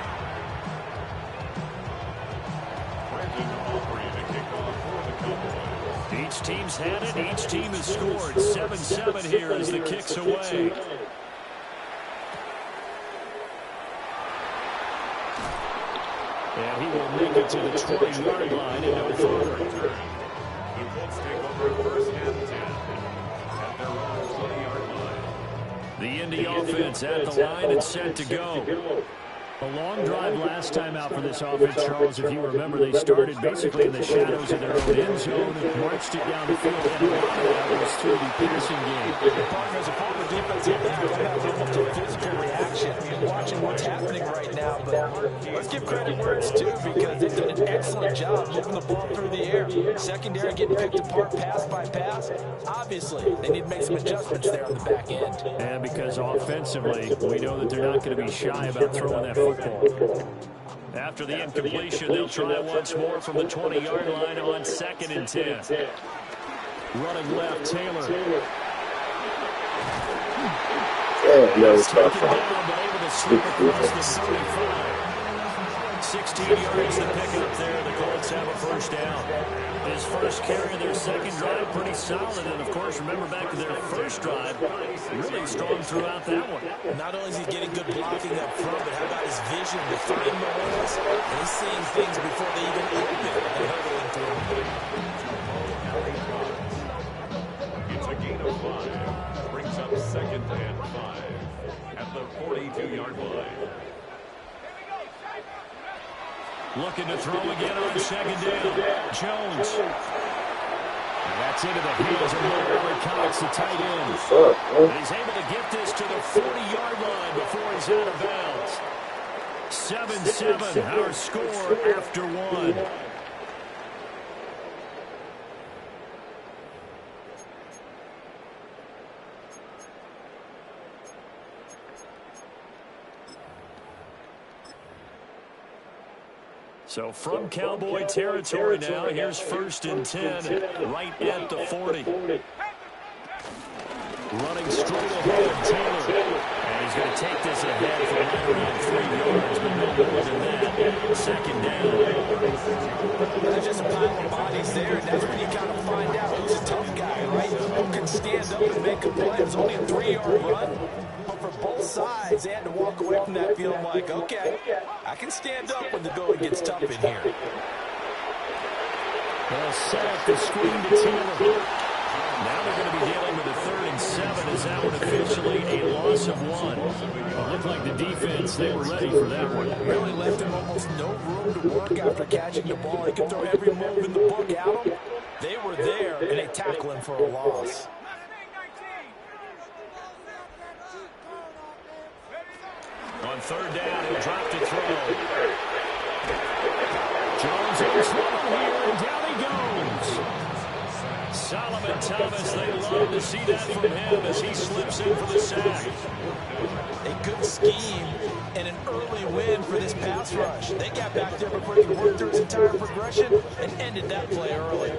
Each team's had it. Each team has scored. 7-7 here as the kick's away. And he will make it to the 20-yard line and no further. The Colts take over first and 10 at their own 20-yard line. The Indy offense at the line and set to go. A long drive last time out for this offense, Charles. If you remember, they started basically in the shadows of their own end zone and marched it down the field. And a lot of that was through the passing game. As a former defensive back, I have almost a physical reaction watching what's happening right now. But let's give credit where it's due because they've done an excellent job moving the ball through the air. Secondary getting picked apart pass by pass. Obviously, they need to make some adjustments there on the back end. And because offensively, we know that they're not going to be shy about throwing that football. After the incompletion, they'll try once more from the 20-yard line on 2nd and 10. Running left, Taylor. Taken down, but able to slip across the 35. 16 yards to pick up there. The Colts have a first down. His first carry of their second drive, pretty solid. And, of course, remember back to their first drive, really strong throughout that one. Not only is he getting good blocking up front, but how about his vision to find the holes? And he's seeing things before they even open and hurdling through. It's a gain of 5. Brings up 2nd and 5 at the 42-yard line. Looking to throw again on 2nd down. Jones. And that's into the hands of Robert Cox, the tight end. And he's able to get this to the 40-yard line before he's out of bounds. 7-7, our score after 1. So from Cowboy territory now, here's 1st and 10, right at the 40. Running straight ahead, Taylor. And he's going to take this ahead for right around 3 yards, but no more than that. 2nd down. There's just a pile of bodies there, and that's when you kind of find out who's a tough guy, right? Who can stand up and make a play. It's only a 3-yard run. But for both sides, they had to walk away from that feeling like, okay, I can stand up when the going gets tough in here. They'll set up the screen to Taylor. Now they're going to be dealing with a 3rd and 7 as that one officially a loss of 1. It looked like the defense, they were ready for that one. Really left him almost no room to work after catching the ball. He could throw every move in the book at him. They were there, and they tackle him for a loss. On 3rd down, he'll drop to throw. Jones in trouble here, and down he goes. Solomon Thomas, they love to see that from him as he slips in for the sack. A good scheme and an early win for this pass rush. They got back there before he could work through his entire progression and ended that play early.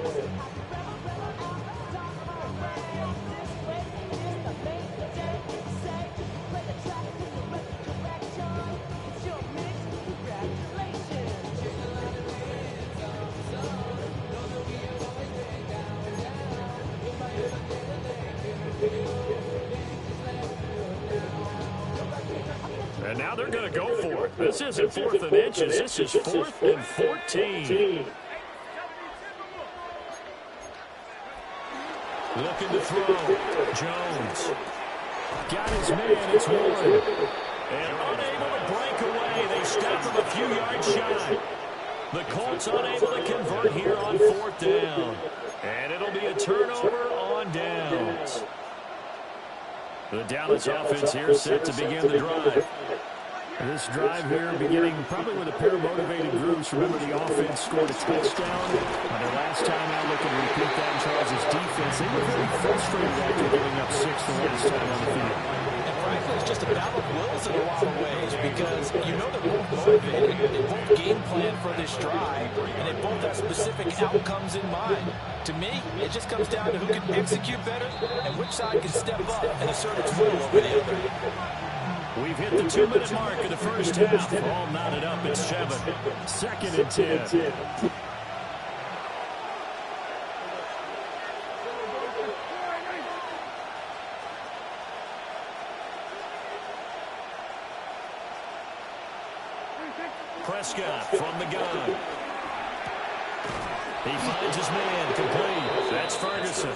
And now they're going to go for it. This isn't 4th and inches. This is 4th and 14. Looking to throw. Jones. Got his man. It's Warren. And unable to break away. They stop him a few yards shy. The Colts unable to convert here on 4th down. And it'll be a turnover on downs. The Dallas offense here set to begin the drive. This drive here beginning probably with a pair of motivated groups. Remember, the offense scored a touchdown. On their last time out, looking to repeat that in Charles' defense. They were very frustrated after giving up 6 the last time on the field. And frankly, it's just a battle of wills in a lot of ways because you know they're both motivated. They both game plan for this drive, and they both have specific outcomes in mind. To me, it just comes down to who can execute better and which side can step up and assert its will over the other. We've hit the 2-minute mark of the first half. All knotted up at 7. 2nd and 10. Prescott from the gun. He finds his man complete. That's Ferguson.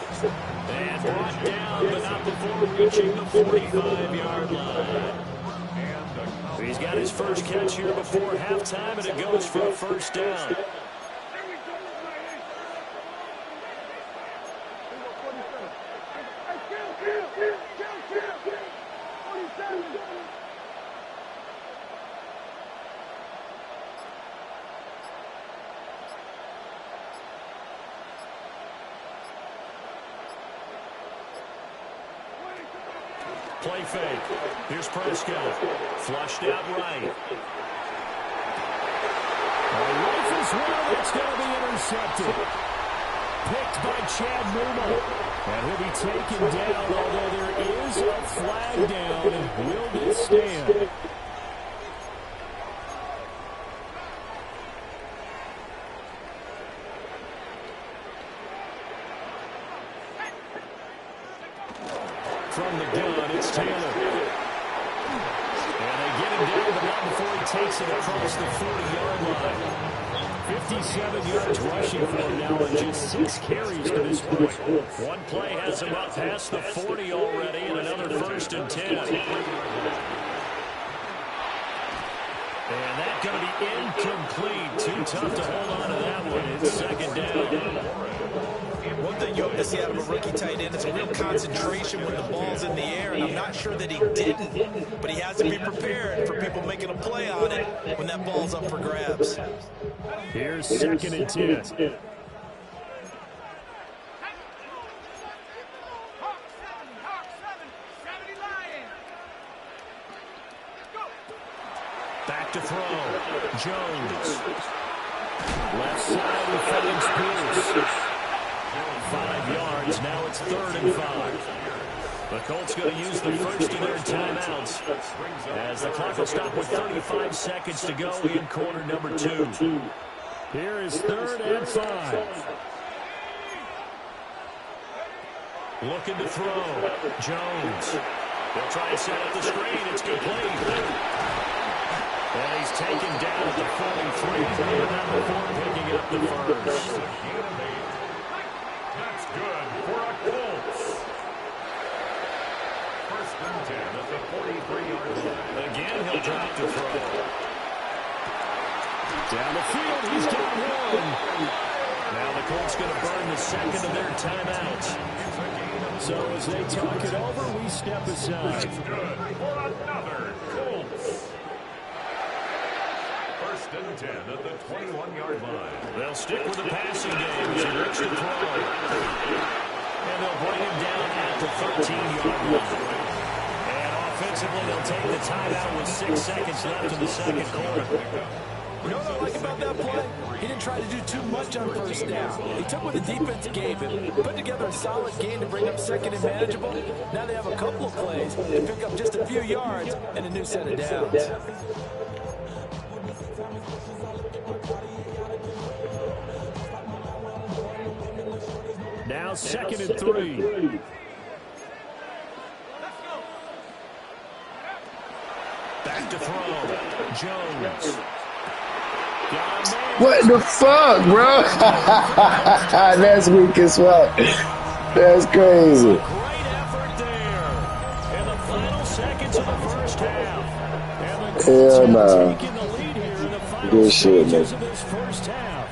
And brought down, but not before reaching the 45-yard line. He's got his first catch here before halftime, and it goes for a first down. Play fake. Here's Prescott. Flushed out right. Rifles one. It's going to be intercepted. Picked by Chad Numa. And he'll be taken down, although there is a flag down. And will this stand? From the gun, it's Taylor. And they get him down, but not before he takes it across the 40-yard line. 57 yards rushing for him now, and just 6 carries to this point. One play has him up past the 40 already, and another 1st and 10. And that's going to be incomplete. Too tough to hold on to that one. It's 2nd down. One thing you hope to see out of a rookie tight end is a real concentration when the ball's in the air, and I'm not sure that he didn't, but he has to be prepared for people making a play on it when that ball's up for grabs. Here's 2nd and 10. Back to throw. Jones. Left side, he finds Pierce. 5 yards. Now it's 3rd and 5. The Colts going to use the first of their timeouts as the clock will stop with 35 seconds to go in quarter number 2. Here is 3rd and 5. Looking to throw. Jones. They'll try and set up the screen. It's complete. And he's taken down at the 43, and not before picking up the first. That's good for a Colts. 1st and 10 at the 43-yard line. Again, he'll drop to throw. Down the field, he's got one. Now the Colts going to burn the 2nd of their timeouts. So as they talk it over, we step aside. That's good for another Colts. 1st and 10 at the 21-yard line. They'll stick with the passing game as he looks to throw. And they'll bring him down at the 13-yard line. And offensively, they'll take the timeout with 6 seconds left in the 2nd quarter. You know what I like about that play? He didn't try to do too much on 1st down. He took what the defense gave him, put together a solid game to bring up 2nd and manageable. Now they have a couple of plays to pick up just a few yards and a new set of downs. Now 2nd and 3. Back to throw. Jones. What the fuck, bro? That's weak as fuck. That's crazy. A great effort there in the final seconds of the first half. And the Colts have taken the lead here in the final stages of this first half.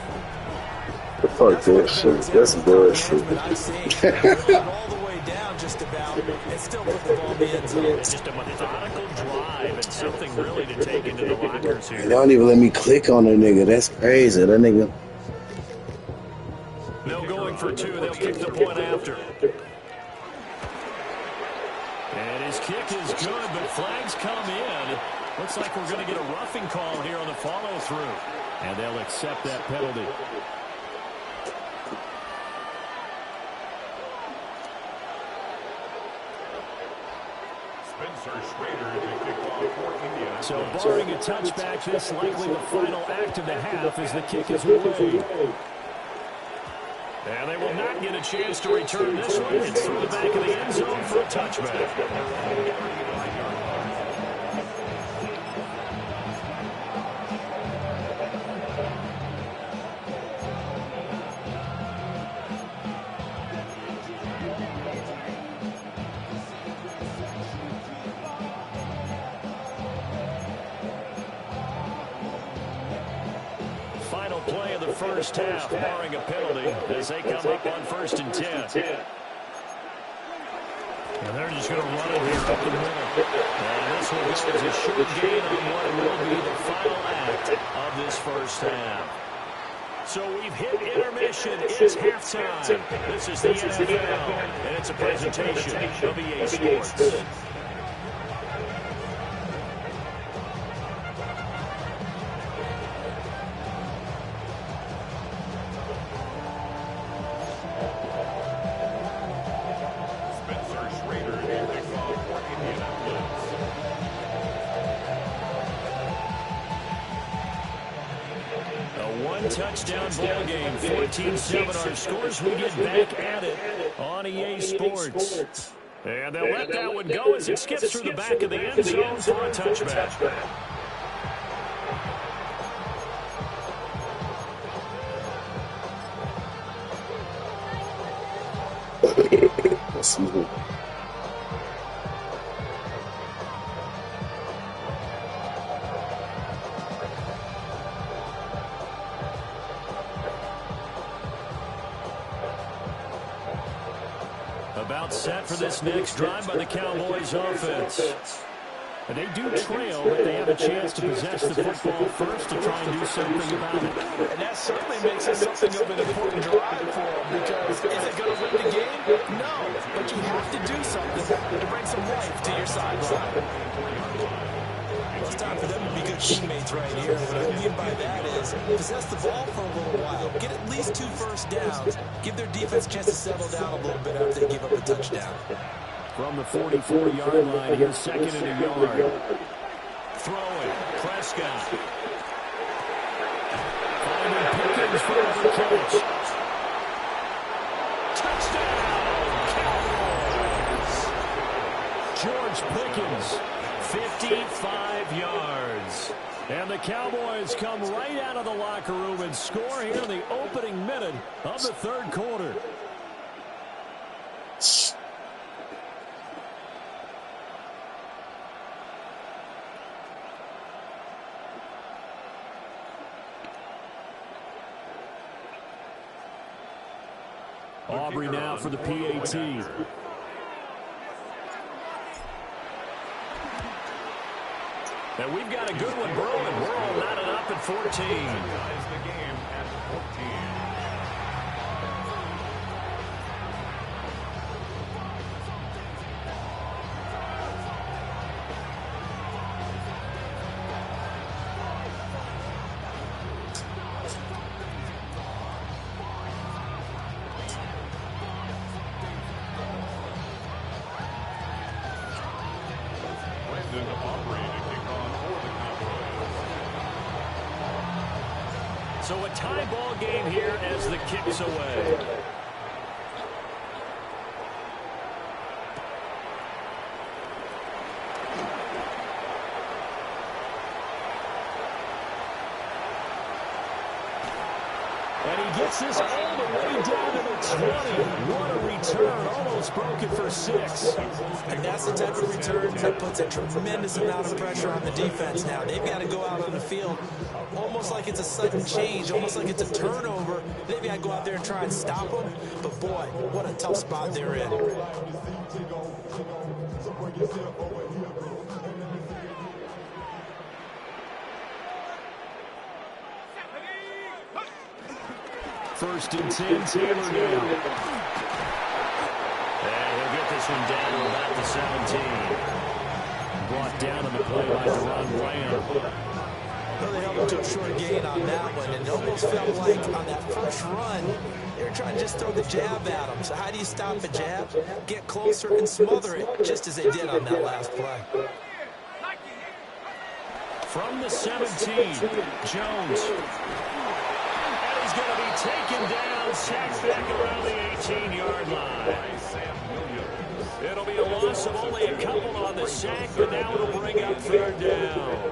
Fuck that shit. That's bullshit. I'd say really all the way down just about and still put the ball in the end zone. Just a methodical drive and something really to take into the lockers here. They don't even let me click on the nigga. That's crazy. That nigga. They'll going for two. They'll kick the point after. And his kick is good, but flags come in. Looks like we're going to get a roughing call here on the follow-through. And they'll accept that penalty. So barring a touchback, this likely the final act of the half as the kick is away. And they will not get a chance to return this one. It's through the back of the end zone for a touchback. Final play of the first half, barring a penalty, as they come up on 1st and 10. And they're just going to run it here up the middle. And this will go as a short gain on what will be the final act of this first half. So we've hit intermission. It's halftime. This is the NFL, and it's a presentation of EA Sports. Touchdown ball game, 14-7 our scores. We get back at it on EA Sports. And they'll let that one go as it skips through the back of the end zone for a touchback. About set for this next drive by the Cowboys offense. And they do trail, but they have a chance to possess the football first to try and do something about it. And that certainly makes it something of an important drive for them, because is it going to win the game? No, but you have to do something to bring some life to your sideline. Well, it's time for them to be good teammates right here. What I mean by that is possess the ball for a little while, get at least 2 first downs, give their defense a chance to settle down a little bit after they give up a touchdown. From the 44-yard line, here's 2nd and a yard. Throwing, Prescott. Finding Pickens for the catch. Touchdown, Cowboys! George Pickens, 55 yards. And the Cowboys come right out of the locker room and score here in the opening minute of the 3rd quarter. Aubrey now for the PAT. And we've got a good one brewing. We're all knotted up at 14. Ties the game at 14. So a tie ball game here as the kick's away. And he gets this all the way down to the 20. What a return. Almost broken for 6. And that's the type of return that puts a tremendous amount of pressure on the defense now. They've got to go out on the field almost like it's a sudden change, almost like it's a turnover. They've got to go out there and try and stop them. But, boy, what a tough spot they're in. First and 10, Taylor now. And he'll get this one down to about the 17. Brought down on the play by Deron Bland. Well, they held him to a short gain on that one, and it almost felt like on that first run, they were trying to just throw the jab at him. So how do you stop a jab? Get closer and smother it, just as they did on that last play. From the 17, Jones. And he's going to be taken down, sacked back around the 18-yard line. It'll be a loss of only a couple on the sack, but now it'll bring up 3rd down.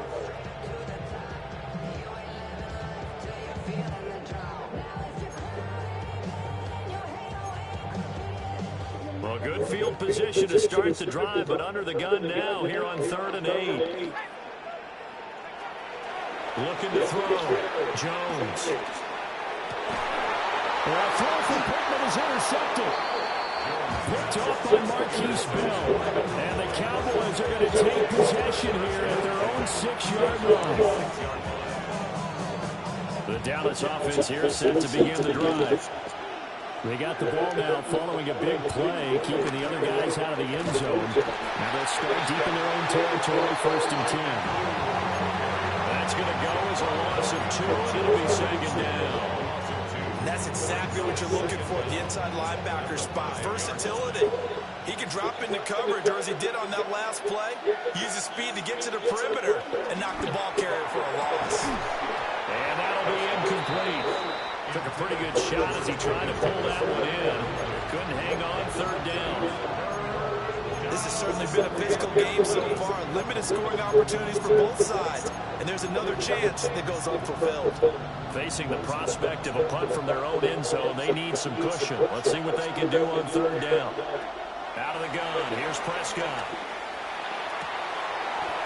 Well, good field position to start the drive, but under the gun now here on 3rd and 8. Looking to throw. Jones. That throw from Pittman is intercepted. Picked off by Marquise Bell. And the Cowboys are going to take possession here at their own 6-yard line. The Dallas offense here set to begin the drive. They got the ball now following a big play, keeping the other guys out of the end zone. Now they'll start deep in their own territory, 1st and 10. That's going to go as a loss of 2. It'll be 2nd down. That's exactly what you're looking for at the inside linebacker spot. Versatility. He can drop into coverage, or as he did on that last play, use his speed to get to the perimeter and knock the ball carrier for a loss. And that'll be incomplete. Took a pretty good shot as he tried to pull that one in. Couldn't hang on, 3rd down. This has certainly been a physical game so far. Limited scoring opportunities for both sides. And there's another chance that goes unfulfilled. Facing the prospect of a punt from their own end zone, they need some cushion. Let's see what they can do on 3rd down. Out of the gun, here's Prescott.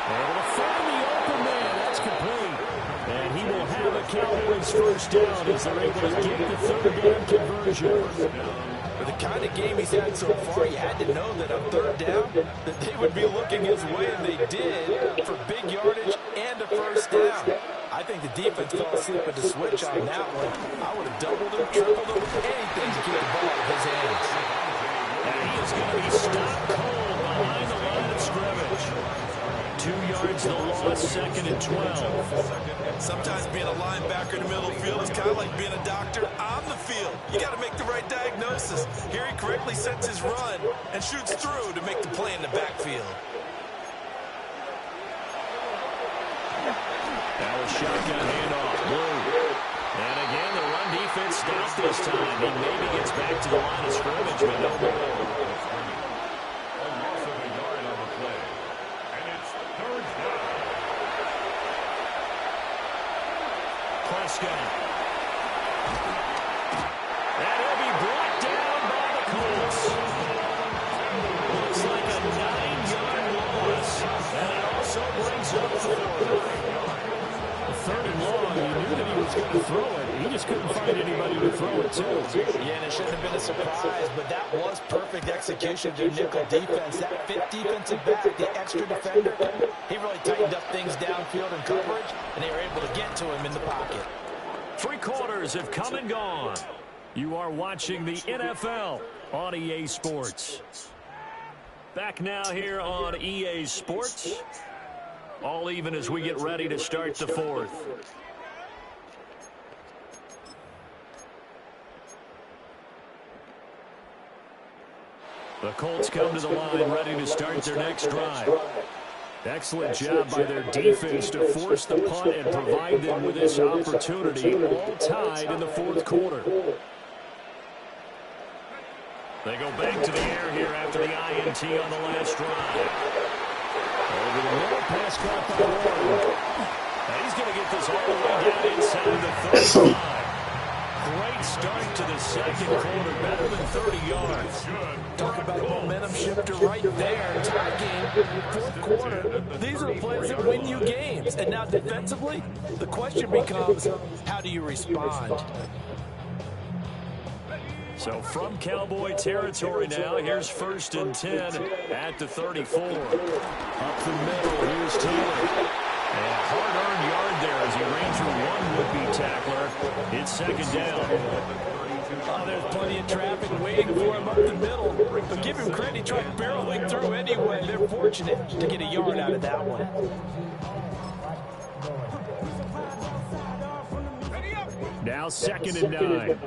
Able to find the open man. That's complete. And he will have a Cowboys 1st down as they're able to get the 3rd down conversion. For the kind of game he's had so far, you had to know that on 3rd down, that they would be looking his way, and they did, for big yardage and a 1st down. I think the defense fell asleep at the switch on that one. I would have doubled him, tripled him, anything to keep the ball in his hands. And he is going to be stopped cold behind the line of scrimmage. 2 yards the loss, 2nd and 12. Sometimes being a linebacker in the middle of the field is kind of like being a doctor on the field. You got to make the right diagnosis. Here he correctly sets his run and shoots through to make the play in the backfield. That was shotgun handoff. Blue. And again, the run defense stopped this time. He maybe gets back to the line of scrimmage, but no more. A loss of a yard on the play. And it's 3rd down. Prescott. And he'll be brought down by the Colts. Looks like a 9-yard loss. And it also brings up 4th. 3rd and long, he knew that he was going to throw it. He just couldn't find anybody to throw it to. Yeah, and it shouldn't have been a surprise, but that was perfect execution of the nickel defense. That 5th defensive back, the extra defender, he really tightened up things downfield in coverage, and they were able to get to him in the pocket. 3 quarters have come and gone. You are watching the NFL on EA Sports. Back now here on EA Sports. All even as we get ready to start the 4th. The Colts come to the line ready to start their next drive. Excellent job by their defense to force the punt and provide them with this opportunity, all tied in the 4th quarter. They go back to the air here after the INT on the last drive. Over the middle, pass caught by Warren. And he's going to get this all the way down inside the 35. great start to the second quarter, better than 30 yards. Talk about a momentum shifter right there. Tie game, fourth quarter. These are the plays that win you games. And now defensively, the question becomes, how do you respond? So from Cowboy territory now, here's 1st and 10 at the 34. Up the middle, here's Taylor. And a hard-earned yard there as he ran through one would-be tackler. It's 2nd down. Oh, there's plenty of traffic waiting for him up the middle. But give him credit, he tried barreling through anyway. They're fortunate to get a yard out of that one. Now 2nd and 9.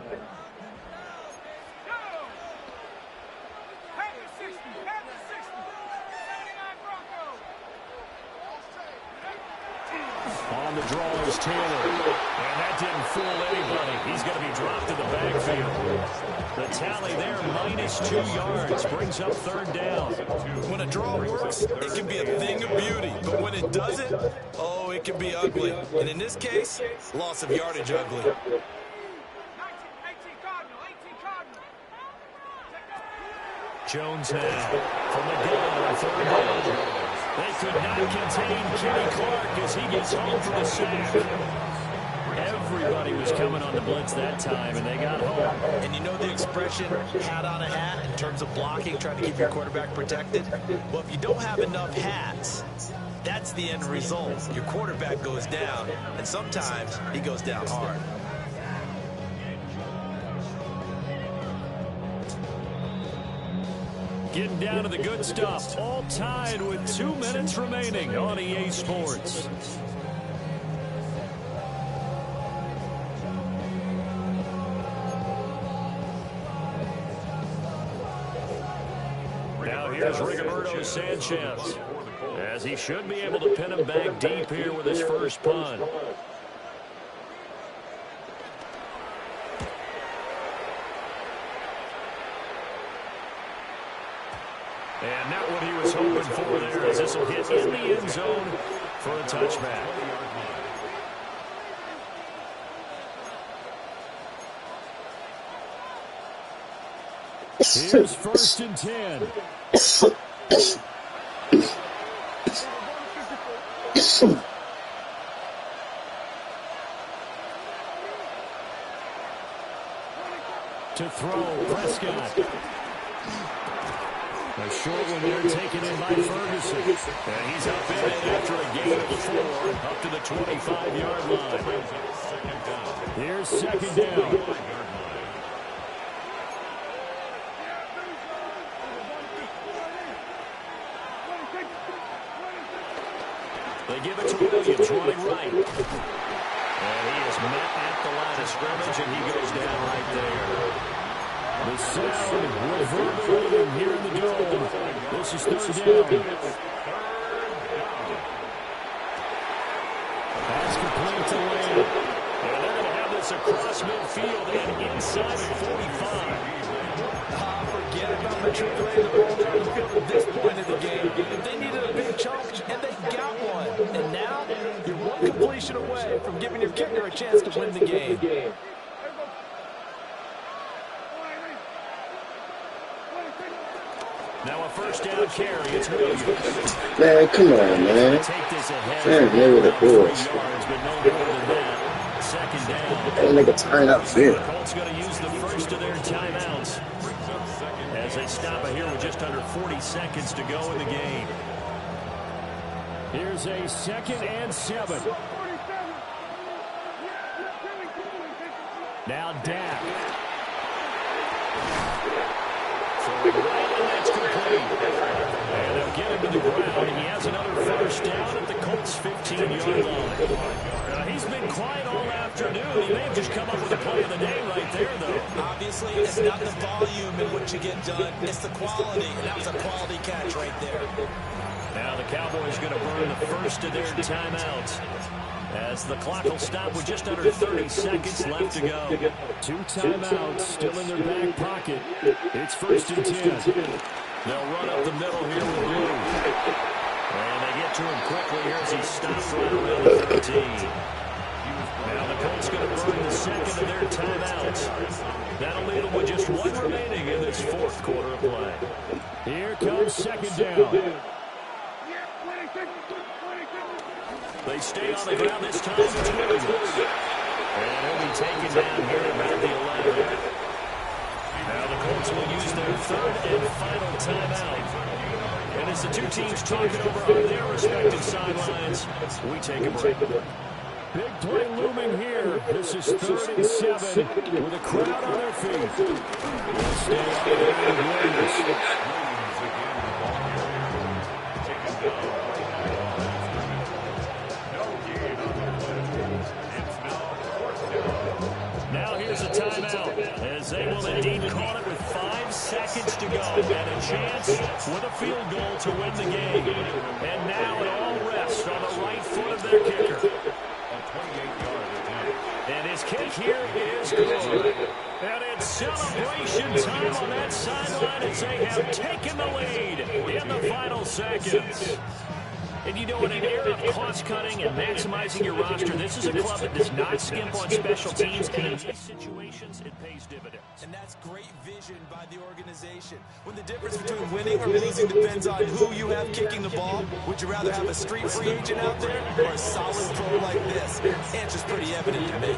On the draw is Taylor. And that didn't fool anybody. He's going to be dropped in the backfield. The tally there, -2 yards, brings up 3rd down. When a draw works, it can be a thing of beauty. But when it doesn't, oh, it can be ugly. And in this case, loss of yardage ugly. Jones now from the gun on 3rd down. They could not contain Kenny Clark as he gets home for the sack. Everybody was coming on the blitz that time, and they got home. And you know the expression, hat on a hat, in terms of blocking, trying to keep your quarterback protected? Well, if you don't have enough hats, that's the end result. Your quarterback goes down, and sometimes he goes down hard. Getting down to the good stuff, all tied with 2 minutes remaining on EA Sports. Now here's Rigoberto Sanchez, as he should be able to pin him back deep here with his first punt. And not what he was hoping for there, as this will hit in the end zone for a touchback. Here's 1st and 10. To throw, Prescott. A short one there taken in by Ferguson. And he's up in it after a gain of 4, up to the 25-yard line. Here's 2nd down. They give it to Williams running right. And he is met at the line of scrimmage, and he goes down right there. The sound reverberating here in the dome. This is 3rd down. Pass complete to Lamb. And they're going to have this across midfield and inside the 45. Forget about matriculating the ball down the field at this point of the game. They needed a big chunk, and they got one. And now, you're one completion away from giving your kicker a chance to win the game. Now a 1st down carry. It's Williams. Man, come on, man. Take this ahead. Man, never the force. Yards, but no more than that. 2nd down. That nigga turn up field. The Colts going to use the first of their timeouts as they stop it here with just under 40 seconds to go in the game. Here's a 2nd and 7. Now Dak. Right, and that's complete. And they'll get him to the ground. He has another 1st down at the Colts' 15-yard line. He's been quiet all afternoon. He may have just come up with the play of the day right there, though. Obviously, it's not the volume in which you get done. It's the quality, and that was a quality catch right there. Now the Cowboys going to burn the first of their timeouts, as the clock will stop with just under 30 seconds left to go. 2 timeouts still in their back pocket. It's 1st and 10. They'll run up the middle here with Blue. And they get to him quickly here as he stops right around the 13. Now the Colts going to burn the second of their timeouts. That'll leave them with just one remaining in this fourth quarter of play. Here comes second down. They stay on the ground this time. It's Williams. And he'll be taken down here about the 11. Now the Colts will use their third and final timeout. And as the two teams talking over on their respective sidelines, we take a break. Big play looming here. This is 3rd and 7 with a crowd on their feet. We'll stay on there with Williams. Now here's a timeout as they will indeed call it with 5 seconds to go and a chance with a field goal to win the game. And now it all rests on the right foot of their kicker. And his kick here is good. And it's celebration time on that sideline as they have taken the lead in the final seconds. And you know, in an era of cost-cutting and maximizing your roster, this is a club that does not skimp on special teams, and in these situations, it pays dividends. And that's great vision by the organization. When the difference between winning or losing depends on who you have kicking the ball, would you rather have a street free agent out there or a solid pro like this? The answer's pretty evident to me.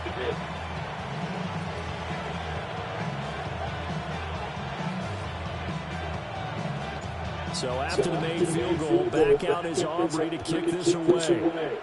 So after the made field goal, back out is Aubrey to kick this away.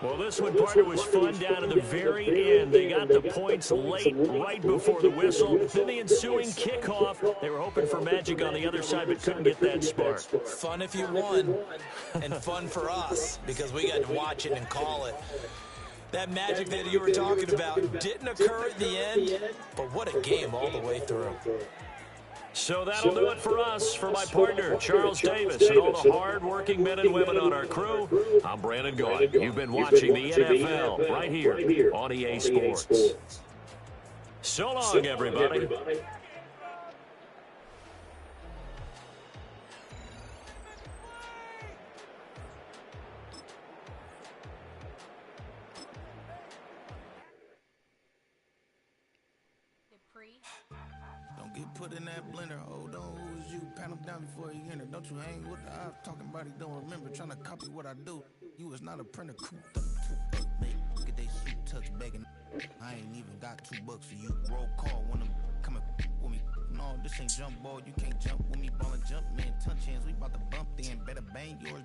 Well, this one, partner, was fun down to the very end. They got the points late, right before the whistle. Then the ensuing kickoff. They were hoping for magic on the other side, but couldn't get that spark. Fun if you won, and fun for us, because we got to watch it and call it. That magic that you were talking about didn't occur at the end, but what a game all the way through. So that'll do it for us. For my partner, Charles Davis, and all the hard-working men and women on our crew, I'm Brandon Gaudin. You've been watching the NFL right here on EA Sports. So long, everybody. Don't get put in that blender. Hold on, who is you? Pat him down before you enter. Don't you hang with the ops talking about he don't remember. Trying to copy what I do. You is not a printer. Get that shoot touch begging. I ain't even got $2 for you. Roll call when I'm coming with me. No, this ain't jump ball. You can't jump with me. Ball and jump, man. Touch hands. We about to bump then. Better bang yours.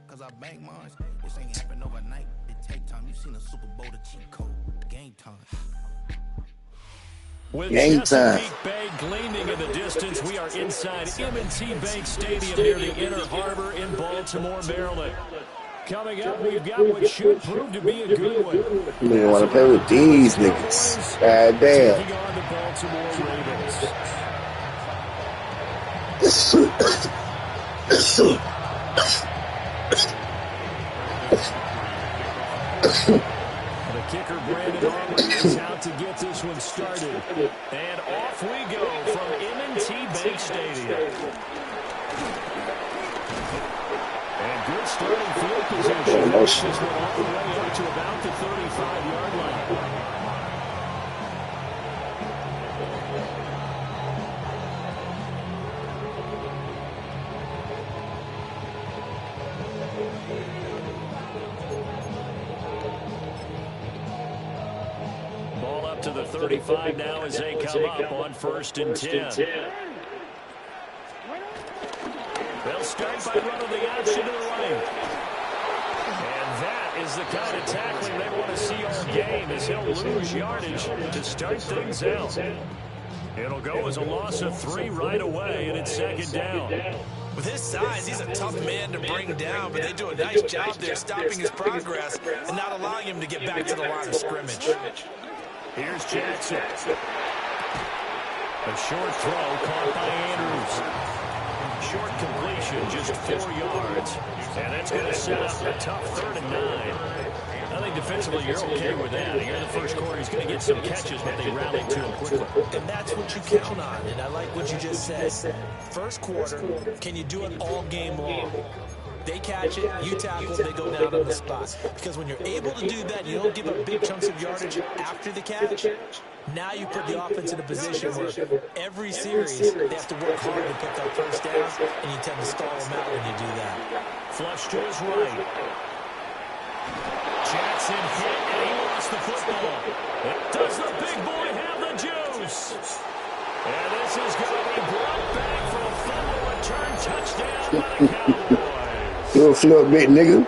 Cause I bang mine. This ain't happen overnight. It take time. You seen a Super Bowl, the cheat code. Game time. With Chesapeake Bay gleaming in the distance, we are inside M&T Bank Stadium near the Inner Harbor in Baltimore, Maryland. Coming up, we've got what should prove to be a good one. You want to play with these niggas. God damn. Taking on the Baltimore Ravens. The kicker, Brandon Aubrey, is out to get this one started. And off we go from M&T Bank Stadium. And good starting field position. This one all the way up to about the 35-yard line. To the 35 now as they come up on 1st and 10. They'll start by running the option to the right. And that is the kind of tackling they want to see all game as he'll lose yardage to start things out. It'll go as a loss of 3 right away, and it's 2nd down. With his size, he's a tough man to bring down, but they do a nice job there stopping his progress and not allowing him to get back to the line of scrimmage. Here's Jackson. A short throw caught by Andrews. Short completion, just 4 yards. And that's going to set up a tough 3rd and 9. I think defensively you're okay with that. Here in the first quarter, he's going to get some catches, but they rallied to him quickly. And that's what you count on, and I like what you just said. First quarter, can you do it all game long? They catch it, you tackle, they go down on the spot. Because when you're able to do that, you don't give up big chunks of yardage after the catch. Now you put the offense in a position where every series they have to work hard to pick up first down, and you tend to stall them out when you do that. Flush to his right. Jackson hit, and he lost the football. Does the big boy have the juice? And this is going to be brought back for a fumble return touchdown by the Cowboys. Little flip bit, nigga.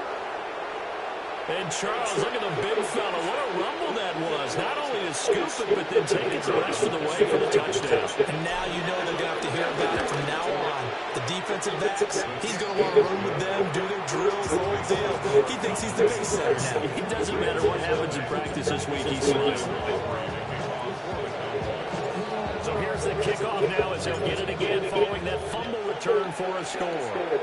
And Charles, look at the big fella. What a rumble that was. Not only to scoop it, but then take it the rest of the way for the touchdown. And now you know they're going to have to hear about it from now on. The defensive backs, he's going to want to run with them, do their drills, the whole deal. He thinks he's the pace setter now. It doesn't matter what happens in practice this week. He's smiling. So here's the kickoff now as he'll get it again following that fumble return for a score.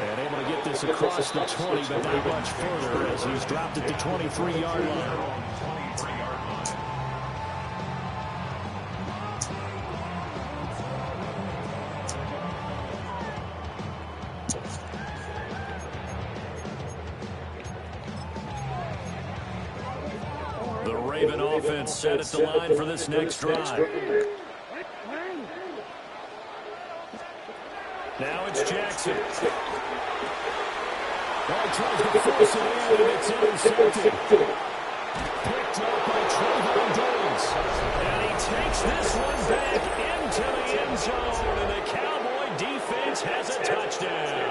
And able to get this across the 20, but not much further as he's dropped at the 23-yard line. The Raven offense set at the line for this next drive. Now it's Jackson. Tries to force it in, and it's intercepted. Picked up by Trayvon Diggs. And he takes this one back into the end zone, and the Cowboy defense has a touchdown.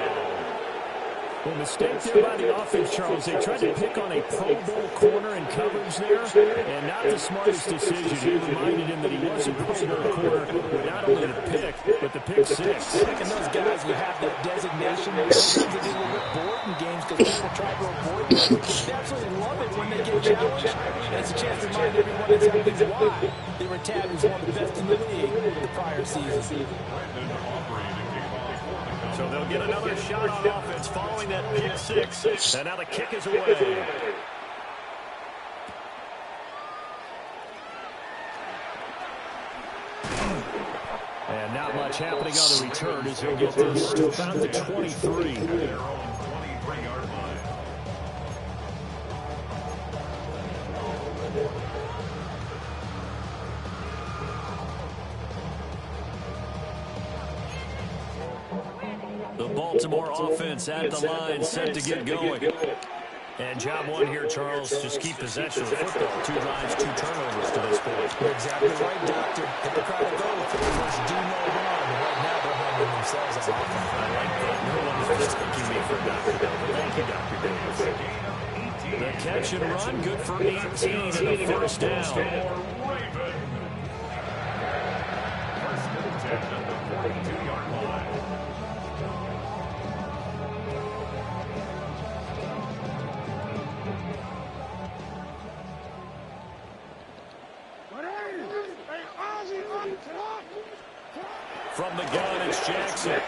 Well, mistake there by the offense, Charles. They tried to pick on a Pro Bowl corner in coverage there, and not the smartest decision. He reminded him that he was a Pro Bowl corner with not only the pick, but the pick six. And those guys who have that designation, sometimes they get a little bit bored in games because people try to avoid them. They absolutely love it when they get challenged. And it's a chance to remind everyone exactly why they were tagged as one of the best in the league the prior season. So they'll get another shot on offense following that pick six. And now the kick is away. And not much happening on the return as he'll get this to about the 23. The Baltimore offense at the line, set to get going. And job one here, Charles, just keep possession of the football. 2 drives, 2 turnovers to this point. You're exactly right, Doctor. Hippocratic oath. First, do no wrong. And right now, they're humbling themselves as offense. I like that. No one's mistaking me for Dr. Delvin. Thank you, Dr. Davis. The catch and run, good for 18 and the first down. First and 10 at the 42-yard line. From the gun, it's Jackson.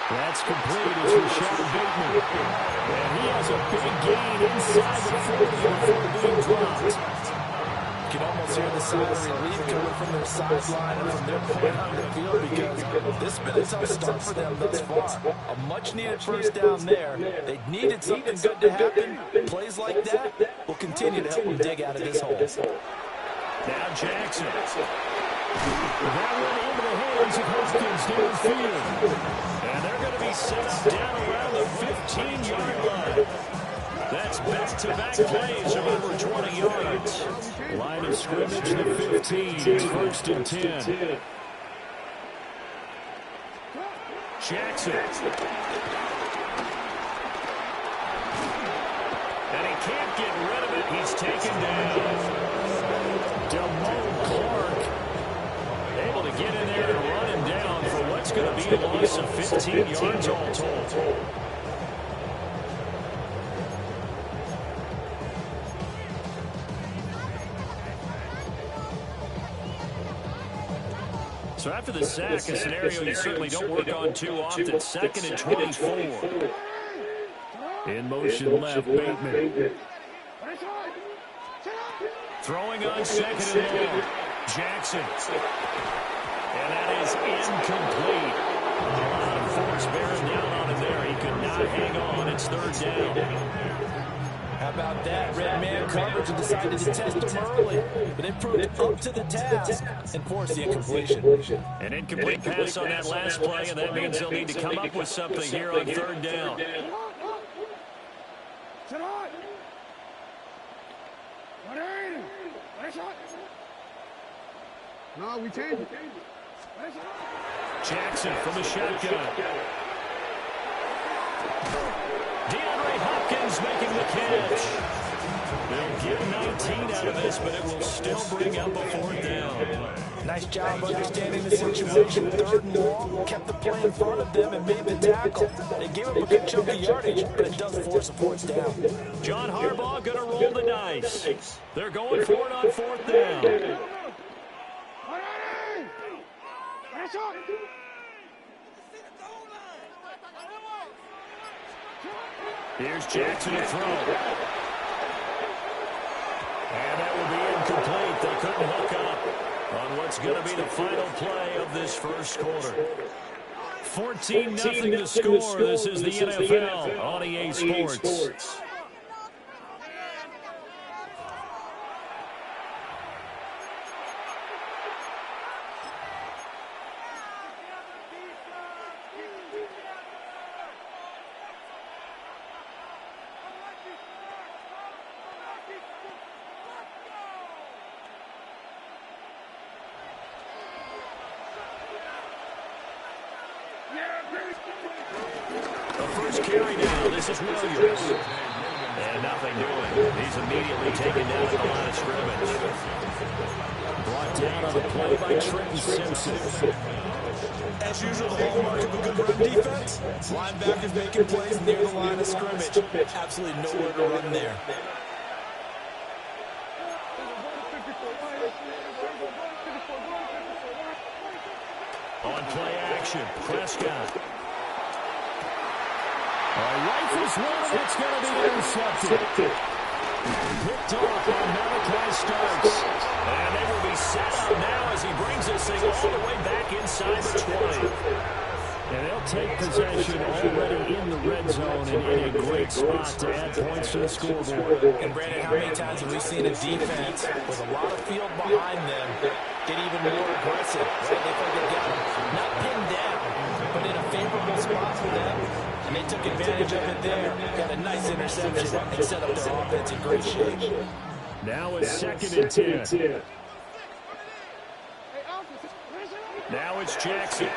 That's complete. It's Rashad Bateman. And he has a big gain inside the 40 before being dropped. You can almost hear the sigh of relief coming from their sideline and from their point on the field because this has been a tough start for them thus far. A much-needed first down there. They needed something good to happen. Plays like that will continue to help them dig out of this hole. Now Jackson. That one into the hands of Hopkins downfield. And they're going to be set up down around the 15-yard line. That's back-to-back plays of over 20 yards. Line of scrimmage, the 15. It's first and 10. Jackson. And he can't get rid of it. He's taken down. Clark able to get in there and run him down for what's going to be a loss of 15 yards all told. So after the sack, a scenario you certainly don't work on too often. 2nd and 24. In motion left, Bateman. Throwing on 2nd and long. Jackson. And that is incomplete. A lot of force bearing down on him there. He could not hang on. It's 3rd down. How about that? Red man coverage and decided to test him early. But it proved up to the task and forced the incompletion. An incomplete pass on that last play, and that means they'll need to come up with something here on 3rd down. No, we changed it. Jackson from the shotgun. DeAndre Hopkins making the catch. They'll get 19 out of this, but it will still bring up a 4th down. Nice job understanding the situation. 3rd and long, kept the play in front of them and made the tackle. They gave up a good chunk of yardage, but it does force a 4th down. John Harbaugh going to roll the dice. They're going for it on 4th down. Here's Jackson to throw. And that will be incomplete. They couldn't hook up on what's going to be the final play of this first quarter. 14-0 to score. This is the NFL on EA Sports. Carry now. This is Williams. And nothing doing. He's immediately taken down at the line of scrimmage. Brought down on the play by Trenton Simpson. As usual, the hallmark of a good run defense. Linebackers making plays near the line of scrimmage. Absolutely nowhere to run there. On play action, Prescott. Rifles one, and it's going to be intercepted. Picked off by Malachi Starks. And they will be set up now as he brings this thing all the way back inside the 20. And they'll take possession already in the red zone and in a great spot to add points to the scoreboard. And Brandon, how many times have we seen a defense with a lot of field behind them get even more aggressive? Right? They feel they got not pinned down, but in a favorable spot for them. And they took advantage of it there. Got a nice interception and set up their offense in great shape. Now it's 2nd and 10. Now it's Jackson.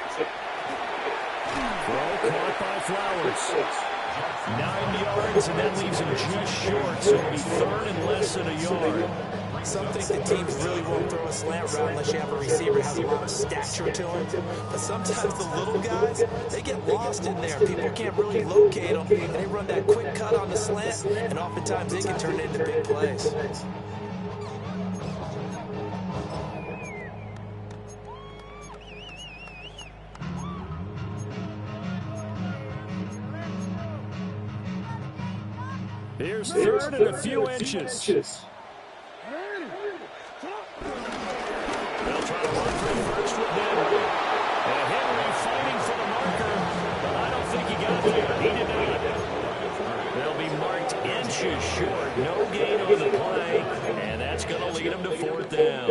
Throw caught by Flowers. 9 yards, and that leaves him just short, so it'll be 3rd and less than a yard. Some think the teams really won't throw a slant route unless you have a receiver that has a lot of stature to him. But sometimes the little guys, they get lost in there. People can't really locate them, and they run that quick cut on the slant, and oftentimes they can turn it into big plays. Here's 3rd and a few inches. They'll try to run through first with Henry. And Henry fighting for the marker, but I don't think he got there. He did not. They'll be marked inches short. No gain on the play, and that's going to lead them to 4th down.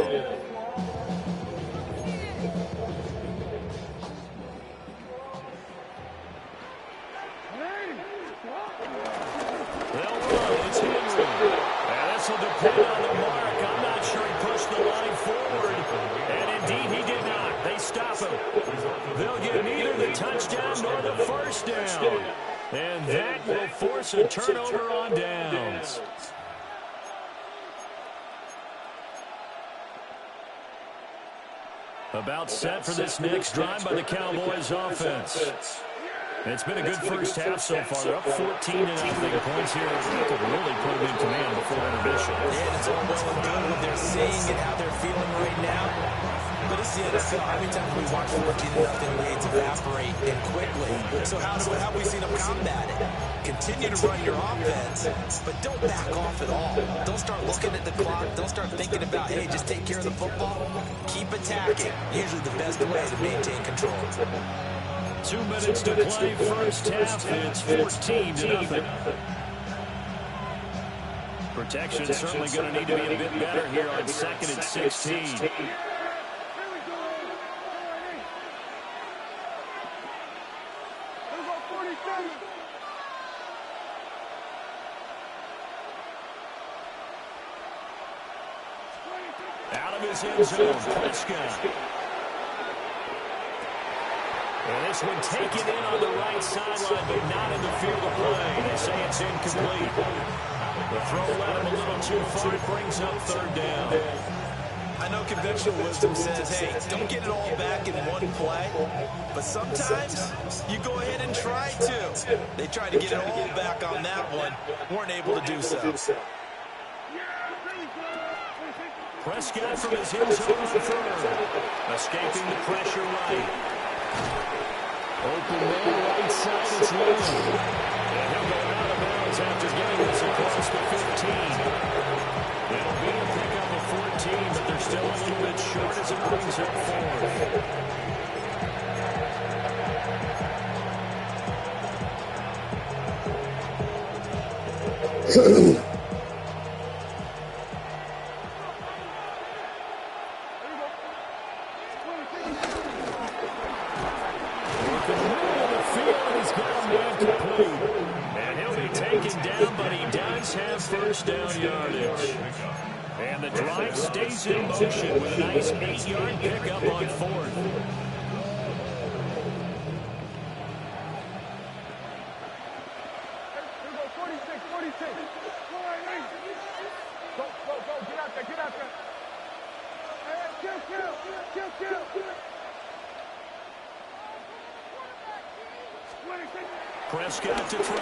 They'll run. It's Henry. And this will depend on the mark. I'm not sure he pushed the line forward. And indeed, he did not. They stop him. They'll get neither the touchdown nor the first down. And that will force a turnover on downs. About set for this next drive by the Cowboys offense. It's been a good first half so far. They're up 14-0 points here. They could really put them in command before intermission. Yeah, it's all well and good what they're seeing and how they're feeling right now. But it's the NFL. How many times have we watched 14-0 leads evaporate and quickly? So how have we seen them combat it? Continue to run your offense, but don't back off at all. Don't start looking at the clock. Don't start thinking about, hey, just take care of the football. Keep attacking. Usually the best way to maintain control. 2 minutes to play first half. It's 14-0. Protection certainly going to need to be a bit better here on 2nd and 16. Out of his end zone, Prescott. And this one taken in on the right sideline, but not in the field of play. They say it's incomplete. The throw led him a little too far. It brings up 3rd down. I know conventional wisdom says, hey, don't get it all back in one play. But sometimes you go ahead and try to. They tried to get it all back on that one. Weren't able to do so. Prescott from his end zone on 3rd. Escaping the pressure right. Open man, right side, it's low. And he'll go out of bounds after getting this across the 15. It'll be a pickup of 14, but they're still a little bit short as it brings up 4th. And he'll be taken down, but he does have first down yardage. And the drive stays in motion with a nice 8-yard pickup on 4th. Prescott to throw.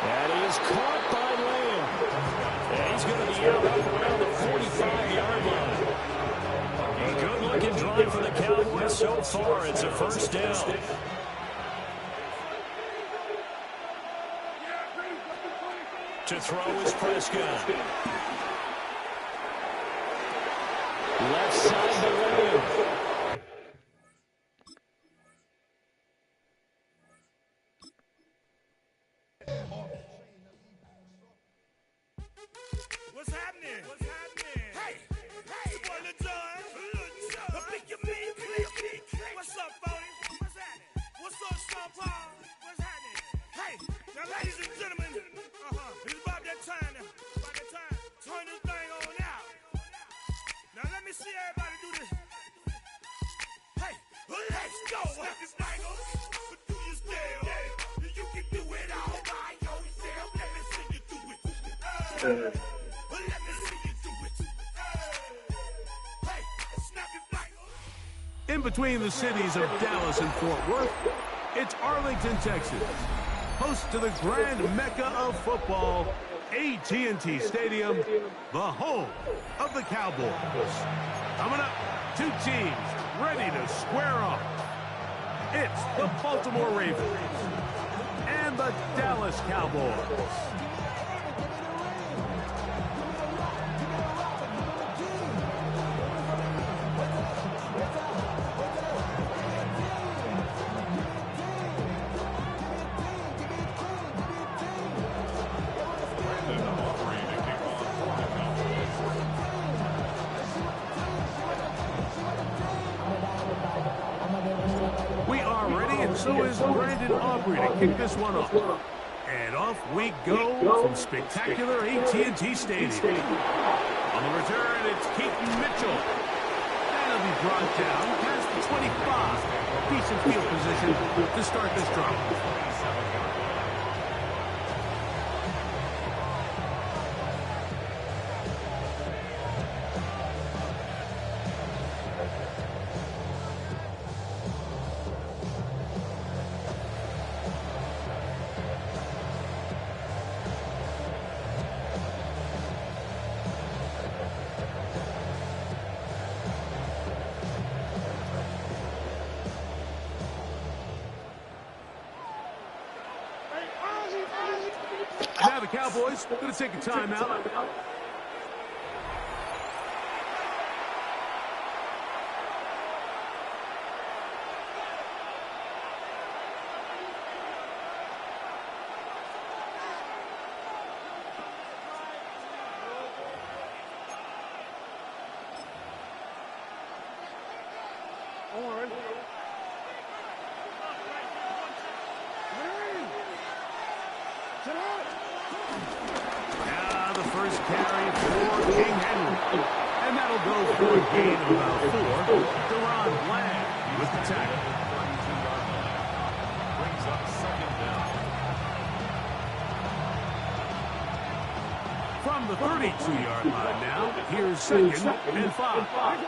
And he is caught by Lamb. And he's going to be out up around the 45-yard line. A good-looking drive for the Cowboys so far. It's a first down. To throw is Prescott. Left side to Lamb. What's happening? What's happening? Hey, hey, boy, Lil Jon. Pick your meat, click. What's up, Bodie? What's happening? What's up, Sean Paul? What's happening? Hey, now, ladies and gentlemen, it's about that time now. About that time. Turn this thing on out. Now, let me see everybody do this. Hey, let's go. Step this thing on. But do you still? You can do it all by yourself. Let me see you do it. In between the cities of Dallas and Fort Worth, it's Arlington, Texas, host to the grand mecca of football, AT&T Stadium, the home of the Cowboys. Coming up, 2 teams ready to square off. It's the Baltimore Ravens and the Dallas Cowboys. So is Brandon Aubrey to kick this one off. And off we go from spectacular AT&T Stadium. On the return, it's Keaton Mitchell. That'll be brought down past the 25. Decent field position to start this drive. Cowboys going to take a timeout. Now the first carry for King Henry. And that'll go for a gain of about 4. Deron Bland with the tackle. Brings up second down. From the 32-yard line now, here's 2nd and 5.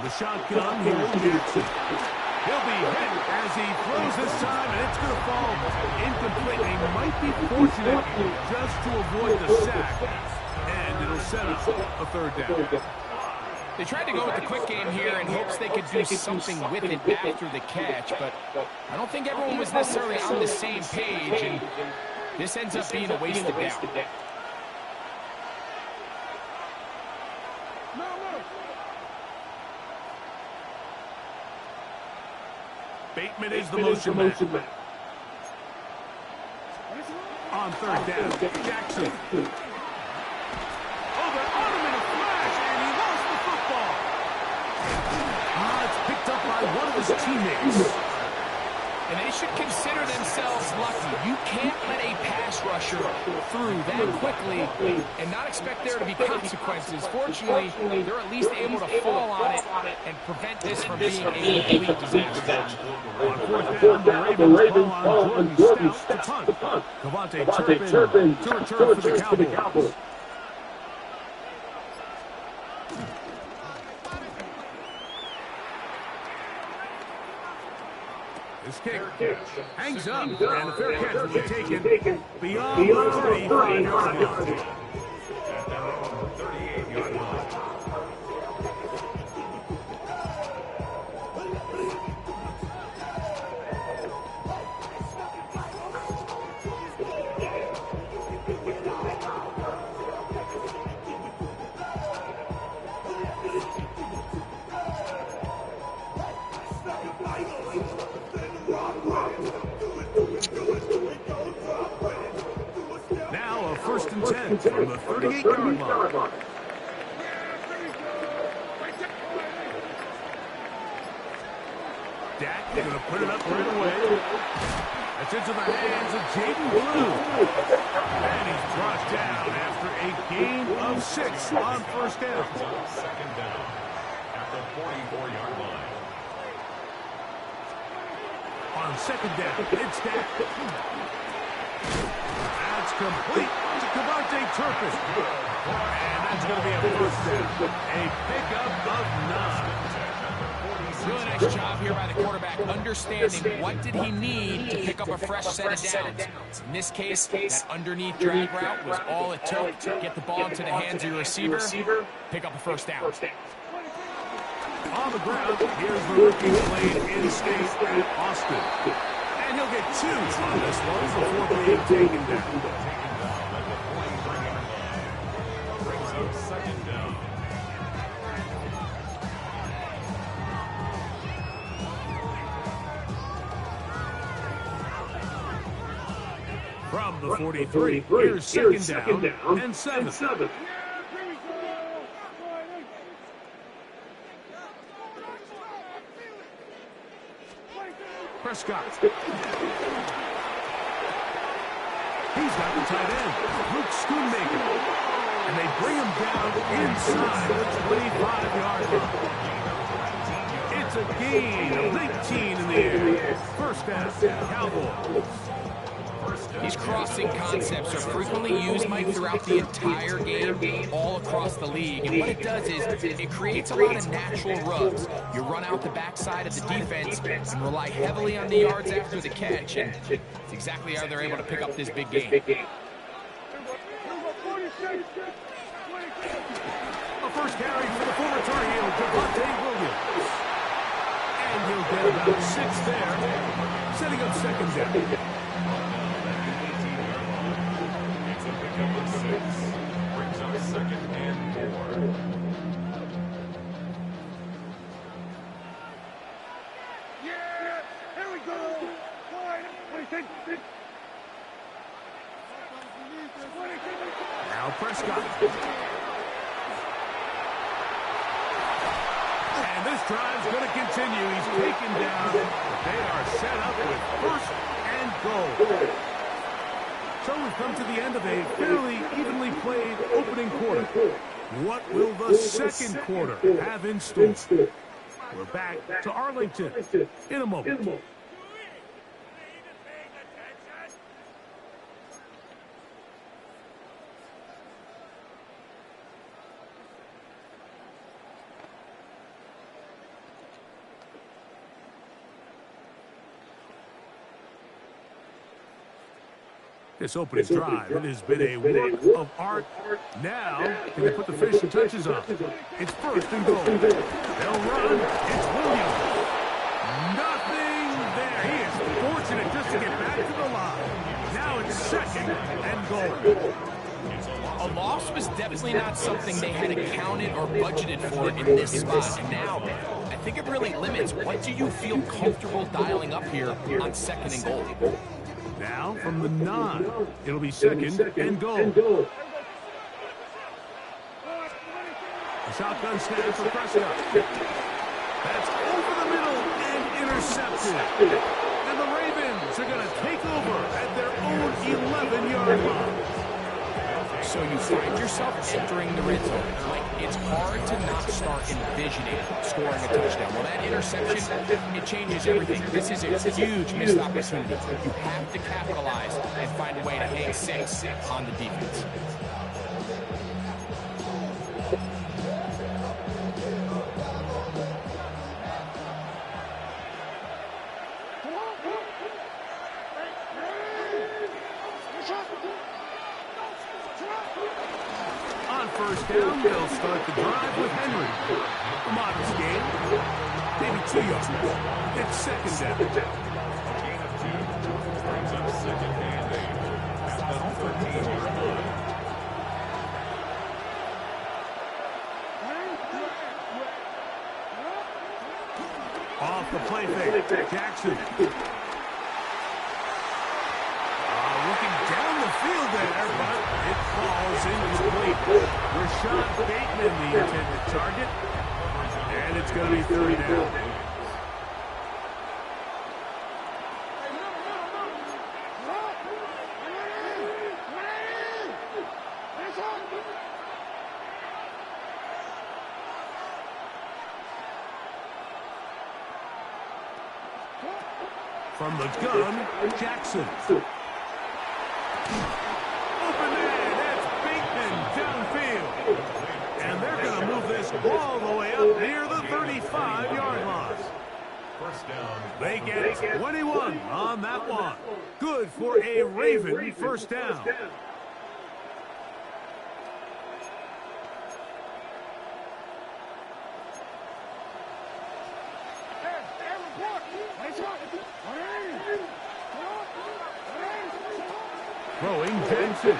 The shotgun, here's Jackson. He'll be hit as he throws this time, and it's going to fall incomplete. He might be fortunate just to avoid the sack, and it'll set up a 3rd down. They tried to go with the quick game here in hopes they could do something with it after the catch, but I don't think everyone was necessarily on the same page, and this ends up being a wasted down. Bateman is the motion man. On 3rd down, Jackson. Oh, they're on him in a flash, and he lost the football. It's picked up by one of his teammates. And they should consider themselves lucky. You can't let a pass rusher through that quickly and not expect there to be consequences. Fortunately, they're at least able to fall on it and prevent this from being a complete disaster. On 4th down, the Ravens call on Jordan Stout to punt. Kavontae Turpin to return for the Cowboys. This kick hangs up, and the fair catch will be taken beyond the 35-yard line. At their own 38-yard line. Now a 1st and 10 from the 38-yard line. Dak going to put it up right away. That's into the hands of Jaden Blue. And he's brought down after a gain of 6 on 1st down. 2nd down at the 44-yard line. On 2nd down, it's Dak. That's complete to Kavontae Turpin. And that's going to be a 1st down. A pickup of 9. Really nice job here by the quarterback, understanding what did he need to pick up a fresh set of downs. In this case, that underneath drag route was all it took to get the ball into the hands of your receiver, pick up a 1st down. On the ground, here's the rookie playing in-state at Austin. And he'll get 2 on this one before being taken down. Brings up 2nd down. From the 43, here's 2nd down and 7. Prescott. He's got the tight end, Luke Schoonmaker. And they bring him down inside the 25-yard line. It's a gain of 19 in the air. 1st down, Cowboys. These crossing concepts are frequently used, Mike, throughout the entire game, all across the league. And what it does is it creates a lot of natural rubs. You run out the backside of the defense and rely heavily on the yards after the catch. And it's exactly how they're able to pick up this big game. A 1st carry for the former Tar Heel, Javonte Williams. And he'll get about 6 there. Setting up second down. It's a pickup of 6. Brings up second and 4. Now Prescott. And this drive's going to continue. He's taken down. They are set up with first and goal. So we've come to the end of a fairly evenly played opening quarter. What will the second quarter have in store? We're back to Arlington in a moment. This opening drive, it has been a work of art. Now, can they put the finishing touches on? It's first and goal. They'll run. It's Williams. Nothing there. He is fortunate just to get back to the line. Now it's second and goal. A loss was definitely not something they had accounted or budgeted for in this spot. And now, I think it really limits what do you feel comfortable dialing up here on second and goal. Now from the 9, it'll be second and goal. A shotgun snap for Prescott. That's over the middle and intercepted. And the Ravens are going to take over at their own 11-yard line. So you find yourself entering the red zone. Like, it's hard to not start envisioning scoring a touchdown. Well, that interception, it changes everything. This is a huge missed opportunity. You have to capitalize and find a way to hang 6 on the defense. First down, they'll start the drive with Henry. A modest gain, maybe 2 yards. It's second down. A gain of 2 brings up second and 8 at the 13-yard line. Off the play fake, Jackson. Looking down the field there, but it falls incomplete. Rashad Bateman, the intended target. And it's going to be third down. From the gun, Jackson. Open man, that's Bateman downfield. And they're going to move this all the way up near the 35-yard line. First down. They get 21 on that one. Good for a Raven first down. Throwing Jensen.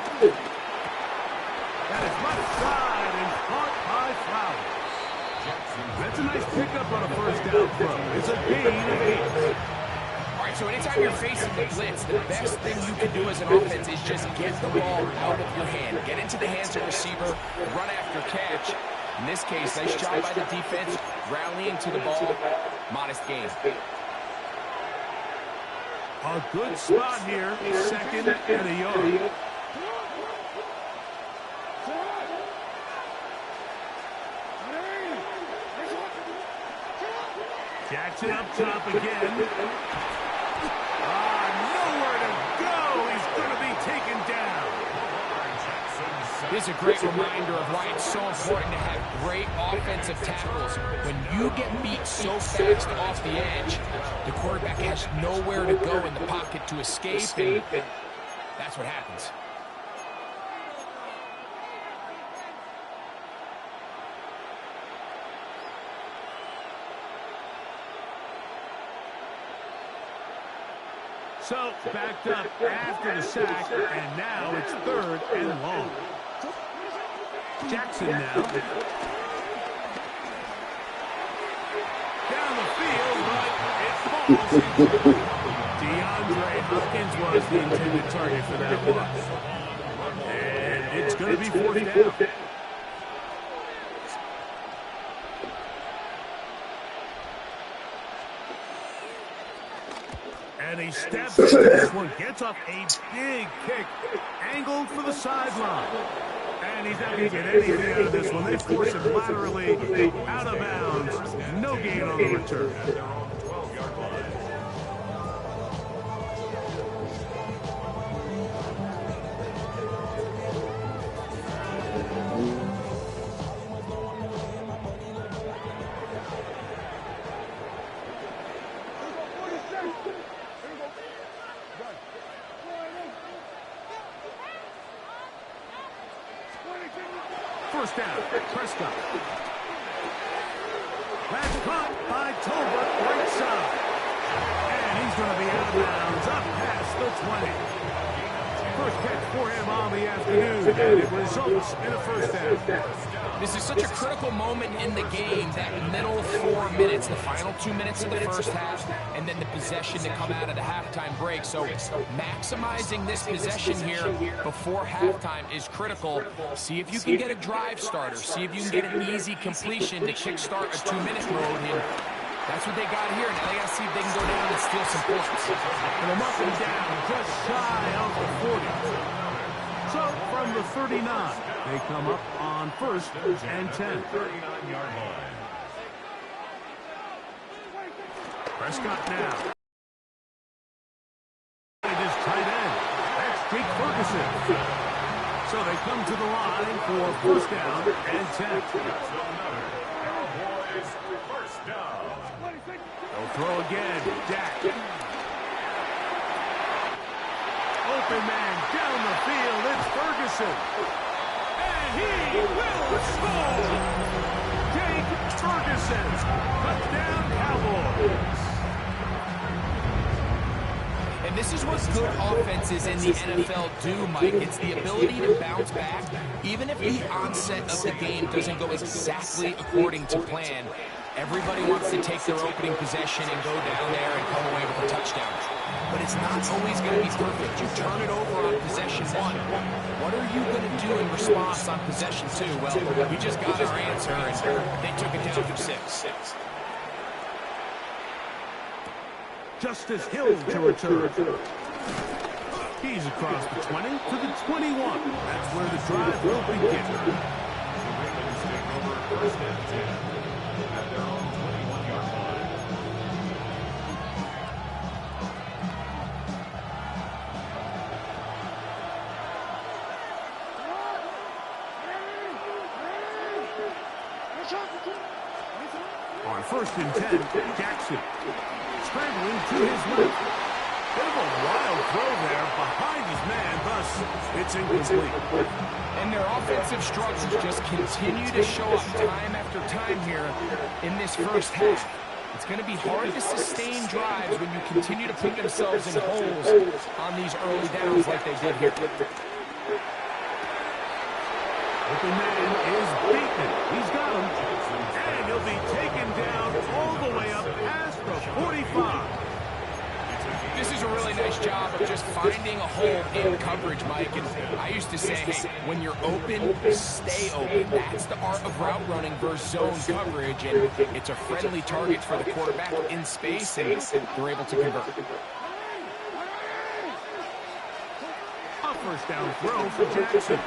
That is left side and caught by Flowers. That's a nice pickup on a first down throw. It's a gain of 8. All right, so anytime you're facing the blitz, the best thing you can do as an offense is just get the ball out of your hand. Get into the hands of receiver, run after catch. In this case, nice job by the defense, rallying to the ball. Modest gain. A good spot here, second and a yard. Jackson up top again. Nowhere to go. He's going to be taken down. This is a great reminder of why it's so important to have great offensive tackles. When you get beat so fast off the edge, the quarterback has nowhere to go in the pocket to escape, and that's what happens. So, backed up after the sack, and now it's 3rd and long. Jackson now. Down the field, but it falls. DeAndre Hopkins was the intended target for that one. And it's going to be 4th down. And he steps into this one, gets off a big kick, angled for the sideline. And he's not going to get anything out of this one. They force it laterally out of bounds. No gain on the return. First down, Prescott. That's caught by Tolbert, right side. And he's going to be out of bounds, up past the 20. First catch for him on the afternoon, and it results in a first down. This is such a critical moment in the game, that middle 4 minutes, the final 2 minutes of the first half, and then the possession to come out of the halftime break. So maximizing this possession here before halftime is critical. See if you can get a drive starter. See if you can get an easy completion to kickstart a 2-minute mode. And that's what they got here. Now they got to see if they can go down and steal some points. And them up and down, just shy of the 40. So from the 39, they come up on 1st and 10. 39-yard line. Prescott now. It is tight end. That's Jake Ferguson. So they come to the line for first down and 10. Cowboys first down. They'll throw again. Dak. Open man down the field. It's Ferguson. And he will score. Jake Ferguson. Touchdown Cowboys. And this is what good offenses in the NFL do, Mike. It's the ability to bounce back, even if the onset of the game doesn't go exactly according to plan. Everybody wants to take their opening possession and go down there and come away with a touchdown. But it's not always going to be perfect. You turn it over on possession 1. What are you going to do in response on possession 2? Well, we just got our answer, and they took it down for 6. Justice Hill to return. He's across the 20 to the 21. That's where the drive will begin. First and 10 at their own 21-yard line. On 1st and 10, Jackson. Scrambling to his left. Bit of a wild throw there behind his man, thus it's incomplete. And their offensive struggles just continue to show up time after time here in this first half. It's going to be hard to sustain drives when you continue to put themselves in holes on these early downs like they did here. Open man is beaten. He's got him. And he'll be taken down all the way up past the 45. This is a really nice job of just finding a hole in coverage, Mike. And I used to say, hey, when you're open, stay open. That's the art of route running versus zone coverage. And it's a friendly target for the quarterback in space, and they're able to convert. A first down throw for Jackson.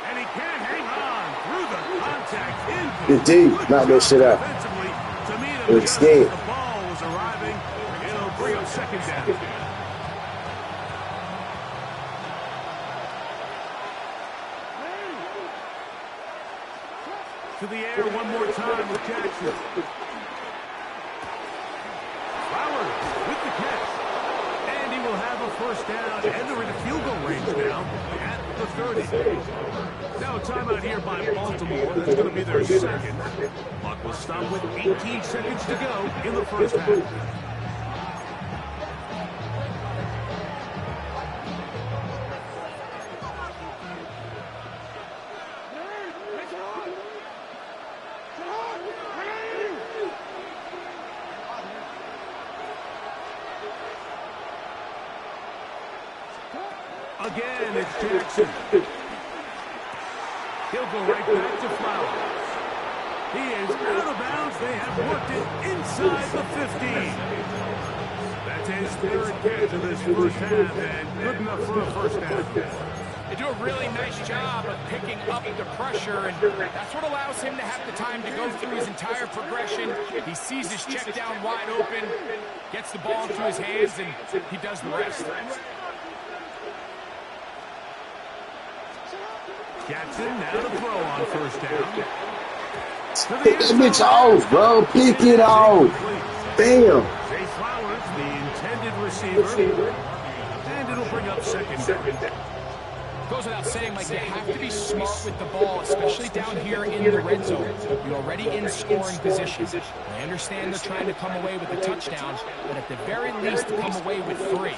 And he can't hang on through the contact. Good D, knock that shit out. Good skate. The ball was arriving. It'll bring up second down. To the air one more time with Jackson. Flowers with the catch. And he will have a first down. And they're in a field goal range now at the 30. Now a timeout here by Baltimore. That's going to be their second. Clock will stop with 18 seconds to go in the first half. again. It's Jackson. He'll go right back to Flowers. He is out of bounds. They have worked it inside the 15. That's his third catch of this first half, and good enough for a first half. They do a really nice job of picking up the pressure, and that's what allows him to have the time to go through his entire progression. He sees his check down wide open, gets the ball into his hands, and he does the rest. Jackson now to throw on first down. Pick that bitch off, bro. Pick it off. Damn. Zay Flowers, the intended receiver, and it'll bring up second down. Goes without saying, Mike, you have to be smart with the ball, especially down here in the red zone. You're already in scoring position. I understand they're trying to come away with a touchdown, but at the very least, come away with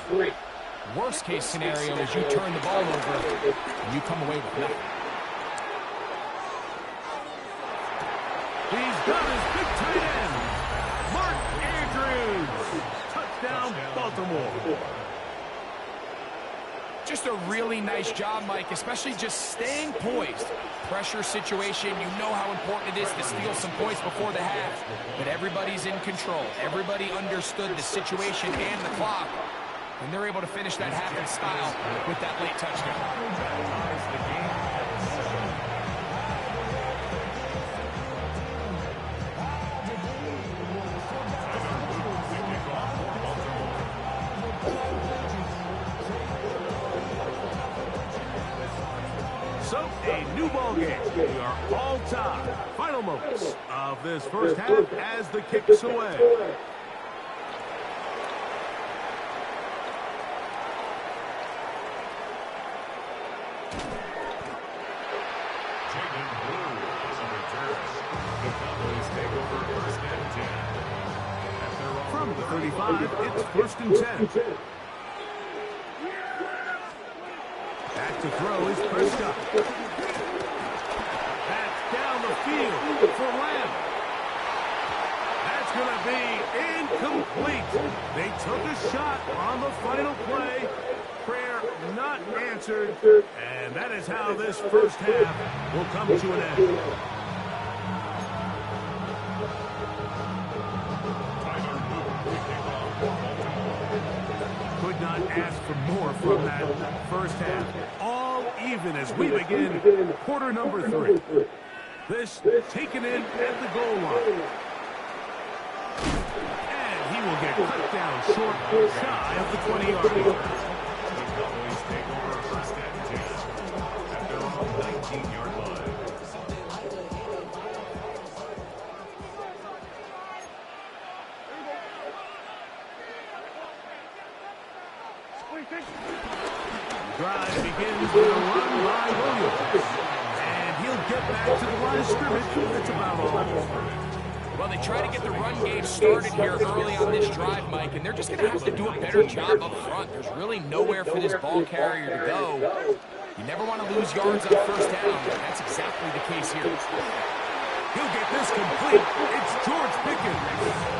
3. Worst case scenario is you turn the ball over and you come away with nothing. He's got his big tight end, Mark Andrews. Touchdown, Baltimore. Just a really nice job, Mike, especially just staying poised. Pressure situation, you know how important it is to steal some points before the half. But everybody's in control. Everybody understood the situation and the clock. And they're able to finish that half in style with that late touchdown. So, a new ball game. We are all tied. Final moments of this first half as the kick's away. From the 35, it's 1st and 10. Back to throw is Prescott. That's down the field for Lamb. That's going to be incomplete. They took a shot on the final play. Prayer not answered. And that is how this first half will come to an end. Could not ask for more from that first half. All even as we begin quarter number 3. This taken in at the goal line. And he will get cut down short, shy of the 20-yard line. Cowboys take over 1st and 10 at their own 19-yard line. Drive begins with a run by Williams. And he'll get back to the line of scrimmage. That's about all. Well, they try to get the run game started here early on this drive, Mike, and they're just going to have to do a better job up front. There's really nowhere for this ball carrier to go. You never want to lose yards on 1st down. That's exactly the case here. He'll get this complete. It's George Pickens.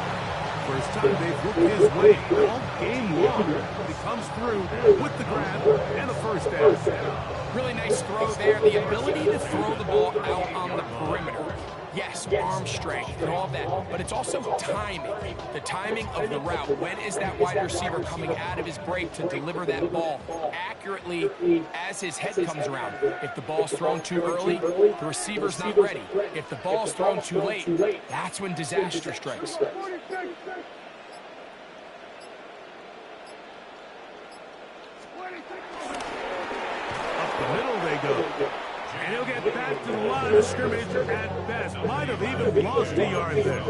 First time they've looked his way all game long. He comes through with the grab and a 1st down. Really nice throw there. The ability to throw the ball out on the perimeter. Yes, arm strength and all of that, but it's also timing. The timing of the route. When is that wide receiver coming out of his break to deliver that ball accurately as his head comes around? If the ball's thrown too early, the receiver's not ready. If the ball's thrown too late, that's when disaster strikes. Up the middle they go. And he'll get back to the line of scrimmage at best. Might have even lost a yard there.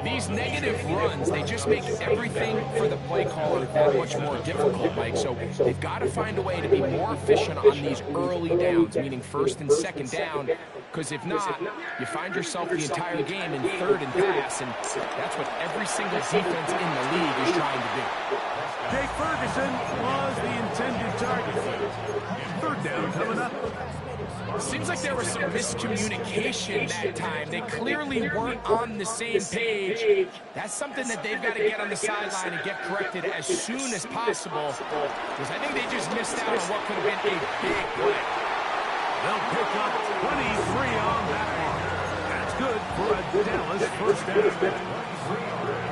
These negative runs, they just make everything for the play caller that much more difficult, Mike. So they've got to find a way to be more efficient on these early downs, meaning 1st and 2nd down. Because if not, you find yourself the entire game in 3rd and pass, and that's what every single defense in the league is trying to do. Jake Ferguson was the intended target. 3rd down coming up. Seems like there was some miscommunication that time. They clearly weren't on the same page. That's something that they've got to get on the sideline and get corrected as soon as possible, because I think they just missed out on what could have been a big play. They'll pick up 23 on that one. That's good for a Dallas first down.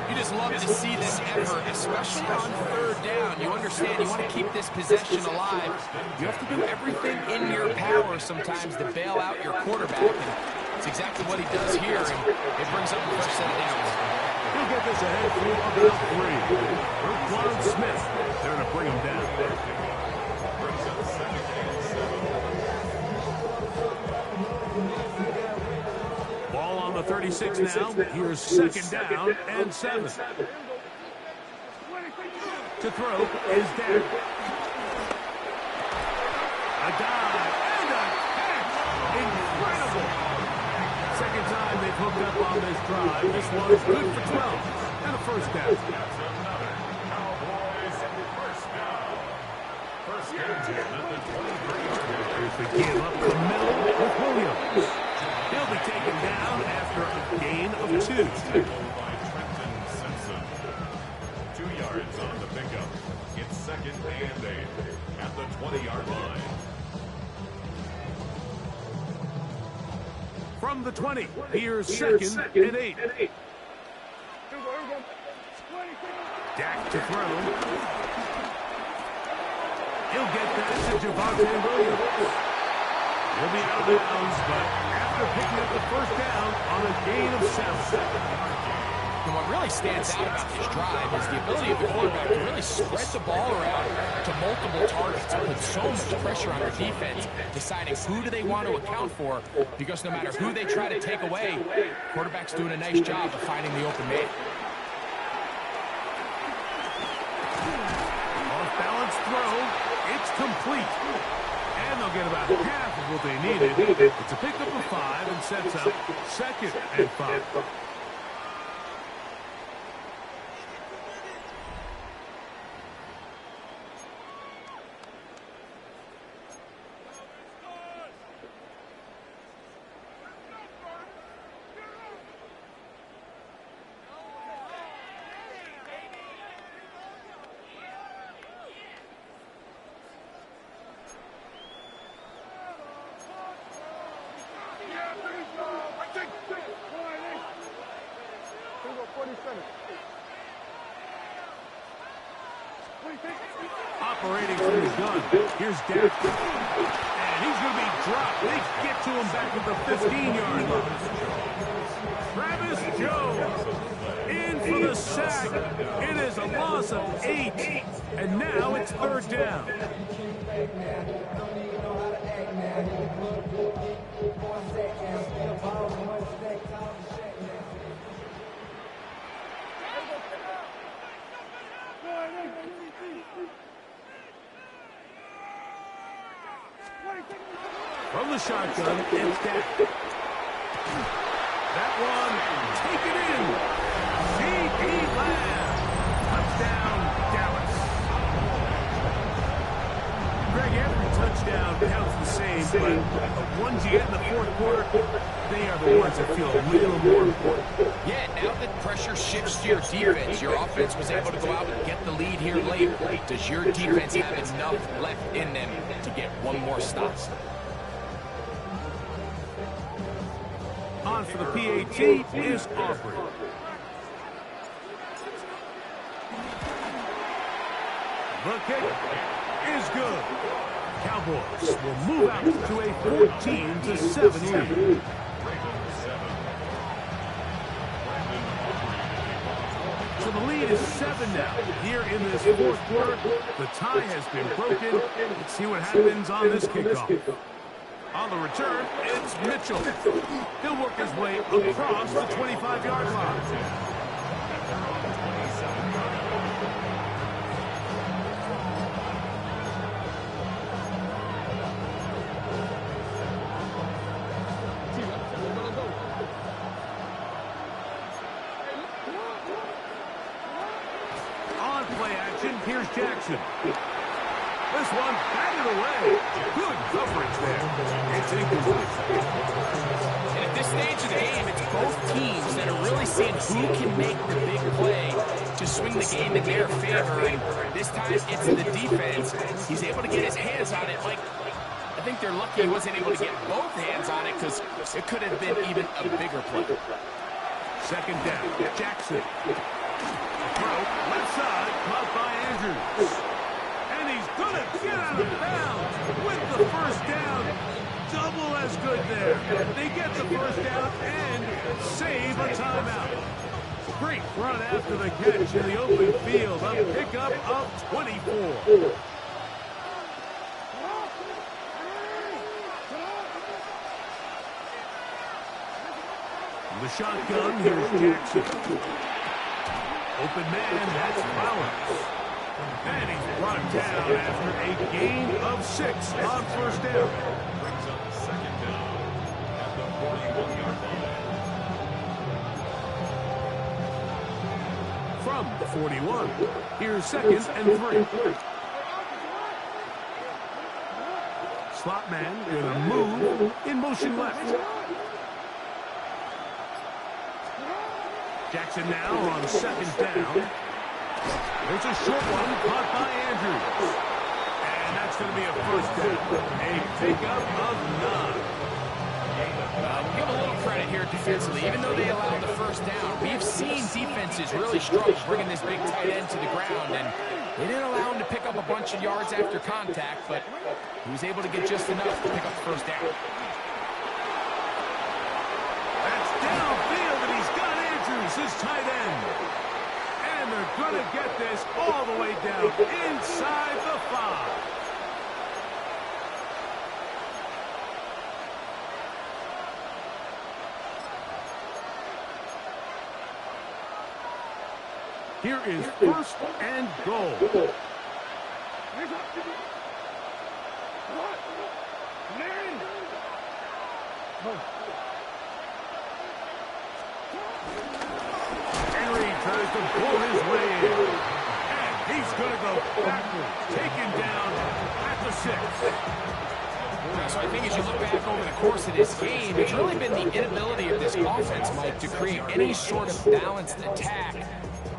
You just love to see this effort, especially on third down. You understand you want to keep this possession alive. You have to do everything in your power sometimes to bail out your quarterback, and it's exactly what he does here, and it brings up the first set of downs. He'll get this ahead for about 3. Roquan Smith there to bring him down. Ball on the 36 now. Here's second down and 7. To throw is Dak. A dive and a catch. Incredible. Second time they've hooked up on this drive. This one's good for 12 and a first down. Here's the give up the middle with Williams. He'll be taken down after a gain of 2. 2 yards on the pickup. It's second and 8 at the 20-yard line. From the 20, here's second and 8. Dak to throw. He'll get that to Javonte Williams. He'll be out of bounds, but after picking up the first down on a gain of 7. And what really stands out about this drive is the ability of the quarterback to really spread the ball around to multiple targets and put so much pressure on their defense, deciding who do they want to account for, because no matter who they try to take away, quarterback's doing a nice job of finding the open man. Off-balance throw. It's complete. And they'll get about half of what they needed. It's a pickup of 5 and sets up second and 5. Operating from the gun. Here's Dak. And he's going to be dropped. They get to him back at the 15-yard line. Travis Jones in for the sack. It is a loss of 8. And now it's third down. From the shotgun, it's Dak. That one, take it in. C.D. Lamb. Touchdown, Dallas. Greg, every touchdown counts the same, but the ones you get in the fourth quarter, they are the ones that feel a little more important. Yeah, now that pressure shifts to your defense, your offense was able to go out and get the lead here late. Does your defense have enough left in them to get one more stop? On for the PAT is Aubrey. The kick is good. Cowboys will move out to a 14-7 lead. So the lead is 7 now. Here in this fourth quarter, the tie has been broken. Let's see what happens on this kickoff. On the return, it's Mitchell. He'll work his way across the 25-yard line. On play action, here's Jackson. This one batted away. Good coverage there. It's incomplete. And at this stage of the game, it's both teams that are really seeing who can make the big play to swing the game in their favor. And this time, it's the defense. He's able to get his hands on it. Like, I think they're lucky he wasn't able to get both hands on it because it could have been even a bigger play. Second down. Jackson. Throw. Left side. Caught by Andrews. And he's going to get out of bounds with the first down. Double as good there. They get the first down and save a timeout. Great run after the catch in the open field. A pickup of 24. The shotgun, here's Jackson. Open man, that's Flowers. And he's brought down after a gain of 6 on first down. Brings up second down at the 41-yard line. From the 41, here's second and 3. Slot man in a move, in motion left. Jackson now on second down. There's a short one caught by Andrews. And that's going to be a first down. A pickup of 9. Give a little credit here defensively. Even though they allowed the first down, we've seen defenses really struggle bringing this big tight end to the ground. And they didn't allow him to pick up a bunch of yards after contact, but he was able to get just enough to pick up the first down. That's downfield, and he's got Andrews, his tight end. And they're going to get this all the way down inside the 5. Here is first and goal. Henry tries to pull his way in. And he's going to go backwards. Taken down at the 6. So I think as you look back over the course of this game, it's really been the inability of this offense, Mike, to create any sort of balanced attack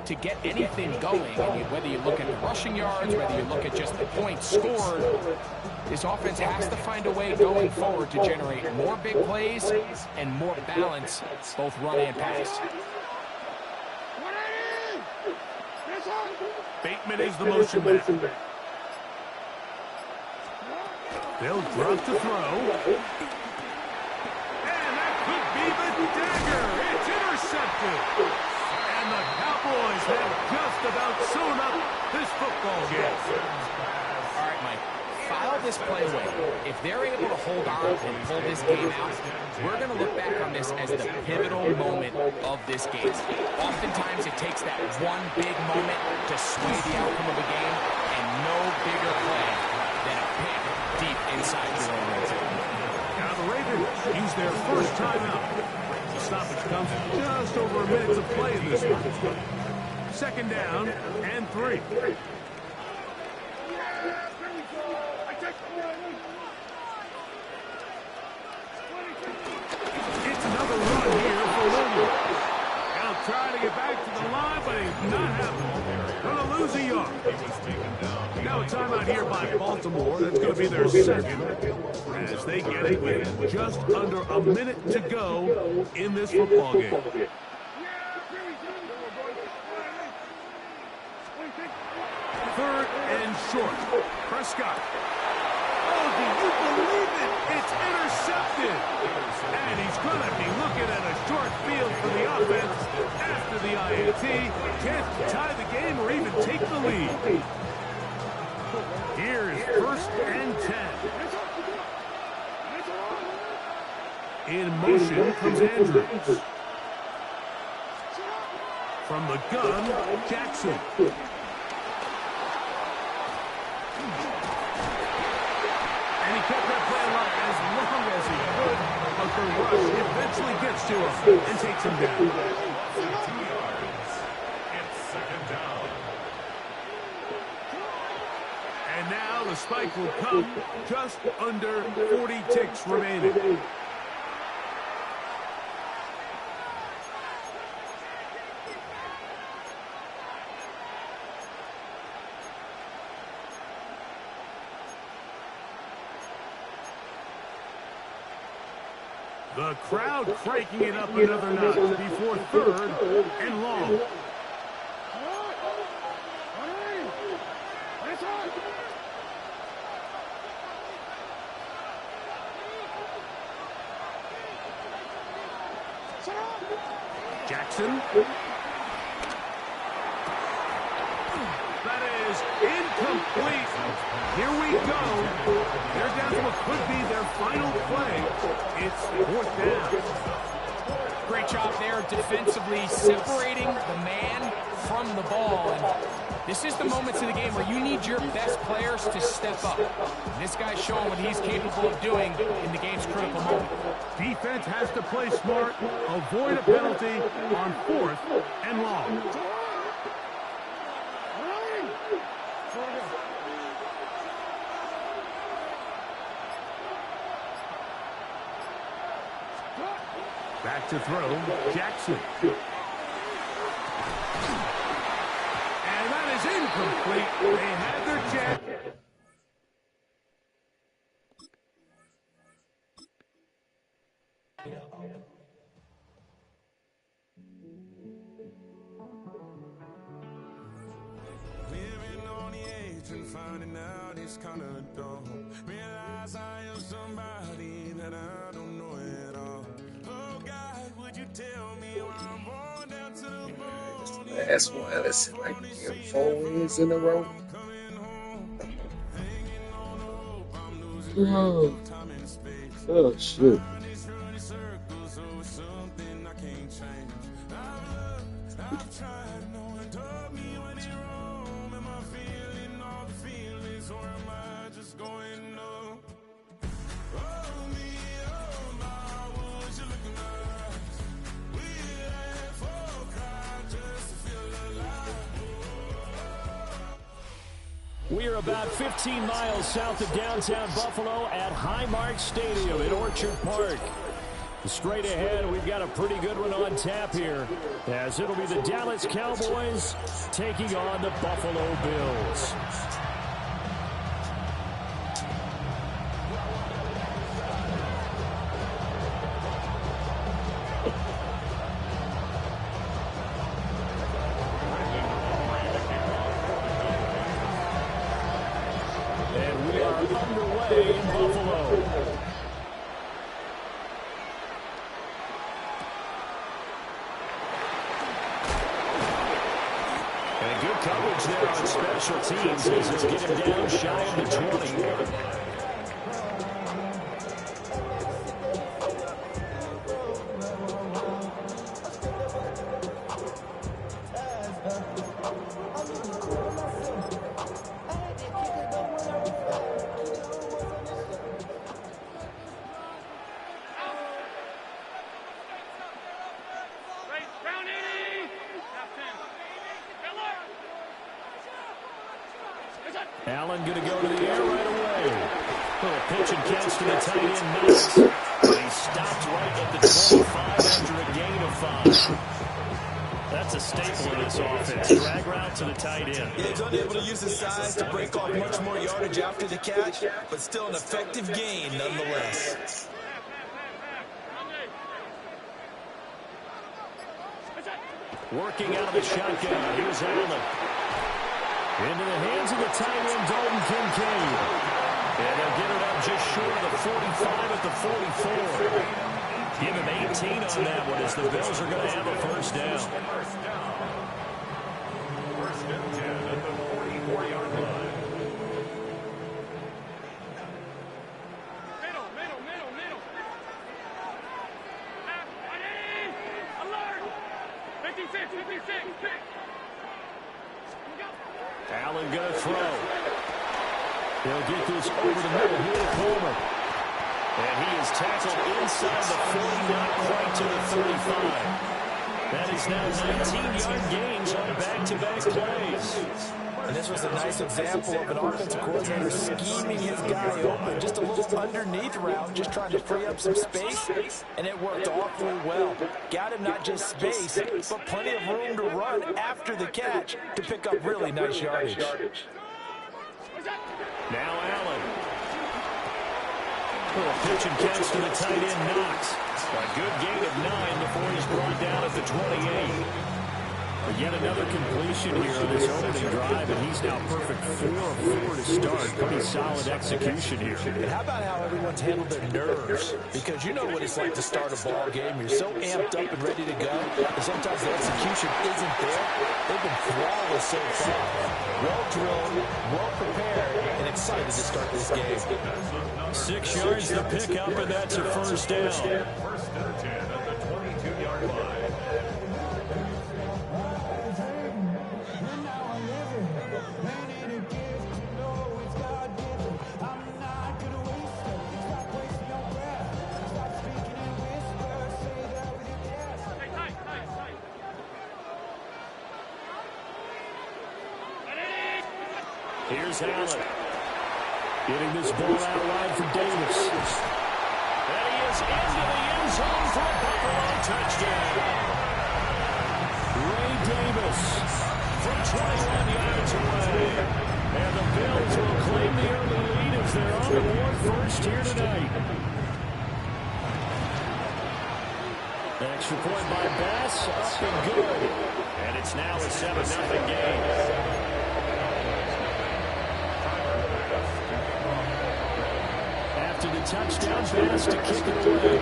to get anything going. And whether you look at the rushing yards, whether you look at just the points scored, this offense has to find a way going forward to generate more big plays and more balance, both run and pass. Bateman is the motion man. They'll drop to throw. And that could be the dagger. It's intercepted. And the Cowboys have just about sewn up this football game. All right, Mike. File this play away. If they're able to hold on and pull this game out, we're going to look back on this as the pivotal moment of this game. Oftentimes, it takes that one big moment to sway the outcome of a game, and no bigger play than a pick deep inside your own red zone. Now the Ravens use their first timeout. The stoppage comes just over a minute to play in this one. Second down and 3. It's another run here for Williams. He'll try to get back to the line, but he's not happening. Going to lose a yard. Now a timeout here by Baltimore. That's going to be their second as they get it with just under a minute to go in this football game. Third and short. Prescott. Oh, do you believe it? It's intercepted. And he's going to be looking at a short field for the offense after the INT. Can't tie the game or even take the lead. Here's first and 10. In motion comes Andrews. From the gun, Jackson. And he kept that play alive as long as he could, but the rush eventually gets to him and takes him down. 2 yards. It's second down. And now the the spike will come just under 40 ticks remaining. The crowd cranking it up another notch before 3rd and long. Jackson. That is incomplete. Here we go. They're down to what could be their final play. It's 4th down. Great job there defensively separating the man from the ball. And this is the moments in the game where you need your best players to step up. And this guy's showing what he's capable of doing in the game's critical moment. Defense has to play smart, avoid a penalty on 4th and long. Back to throw, Jackson. And that is incomplete. They had their chance. Living on the edge and finding out it's kind of dumb. Realize I am somebody that I don't know at all. Oh God, would you tell me why I'm born down to the bone? That's one. Let's see, like 4 wins in a row. Oh shit. We are about 15 miles south of downtown Buffalo at Highmark Stadium in Orchard Park. Straight ahead, we've got a pretty good one on tap here, as it'll be the Dallas Cowboys taking on the Buffalo Bills. Underway in Buffalo. And good coverage there on special teams as it's getting down shy of the 20. Allen going to go to the air right away. Little pitch and catch to the tight end, Knox. He stopped right at the 25 after a gain of 5. That's a staple of this offense. Drag route to the tight end. Yeah, he's unable to use his size to break off much more yardage after the catch, but still an effective gain nonetheless. Working out of the shotgun. Here's Allen. Into the hands of the tight end, Dalton Kincaid. And they'll get it up just short of the 45 at the 44. Give him 18 on that one as the Bills are going to have a first down. First and 10 at the 44-yard line. Middle. Alert! 56. Allen going to throw. They'll get this over the middle here to Coleman. And he is tackled inside the 40, not quite to the 35. That is now 19-yard gains on back-to-back plays. And this was a nice example of an offensive coordinator scheming his guy open. Just a little underneath route, just trying to free up some space, and it worked awfully well. Got him not just space, but plenty of room to run after the catch to pick up really nice yardage. Now Allen. Little pitch and catch to the tight end, Knox. A good gain of 9 before he's brought down at the 28. But yet another completion here on this opening drive, and he's now perfect 4 of 4 to start. Pretty solid execution here. And how about how everyone's handled their nerves? Because you know what it's like to start a ball game. You're so amped up and ready to go, and sometimes the execution isn't there. They've been flawless so far. Well-drilled, well-prepared, and excited to start this game. 6 yards to pick up, and that's a first down. First and 10 at the 22-yard line. Here's Allen. Getting this ball out wide for Davis. And he is into the end zone for a Buffalo touchdown. Ray Davis from 21 yards away. And the Bills will claim the early lead as they're on the board first here tonight. Extra point by Bass, up and good. And it's now a 7-0 game. After the touchdown pass to kick it away.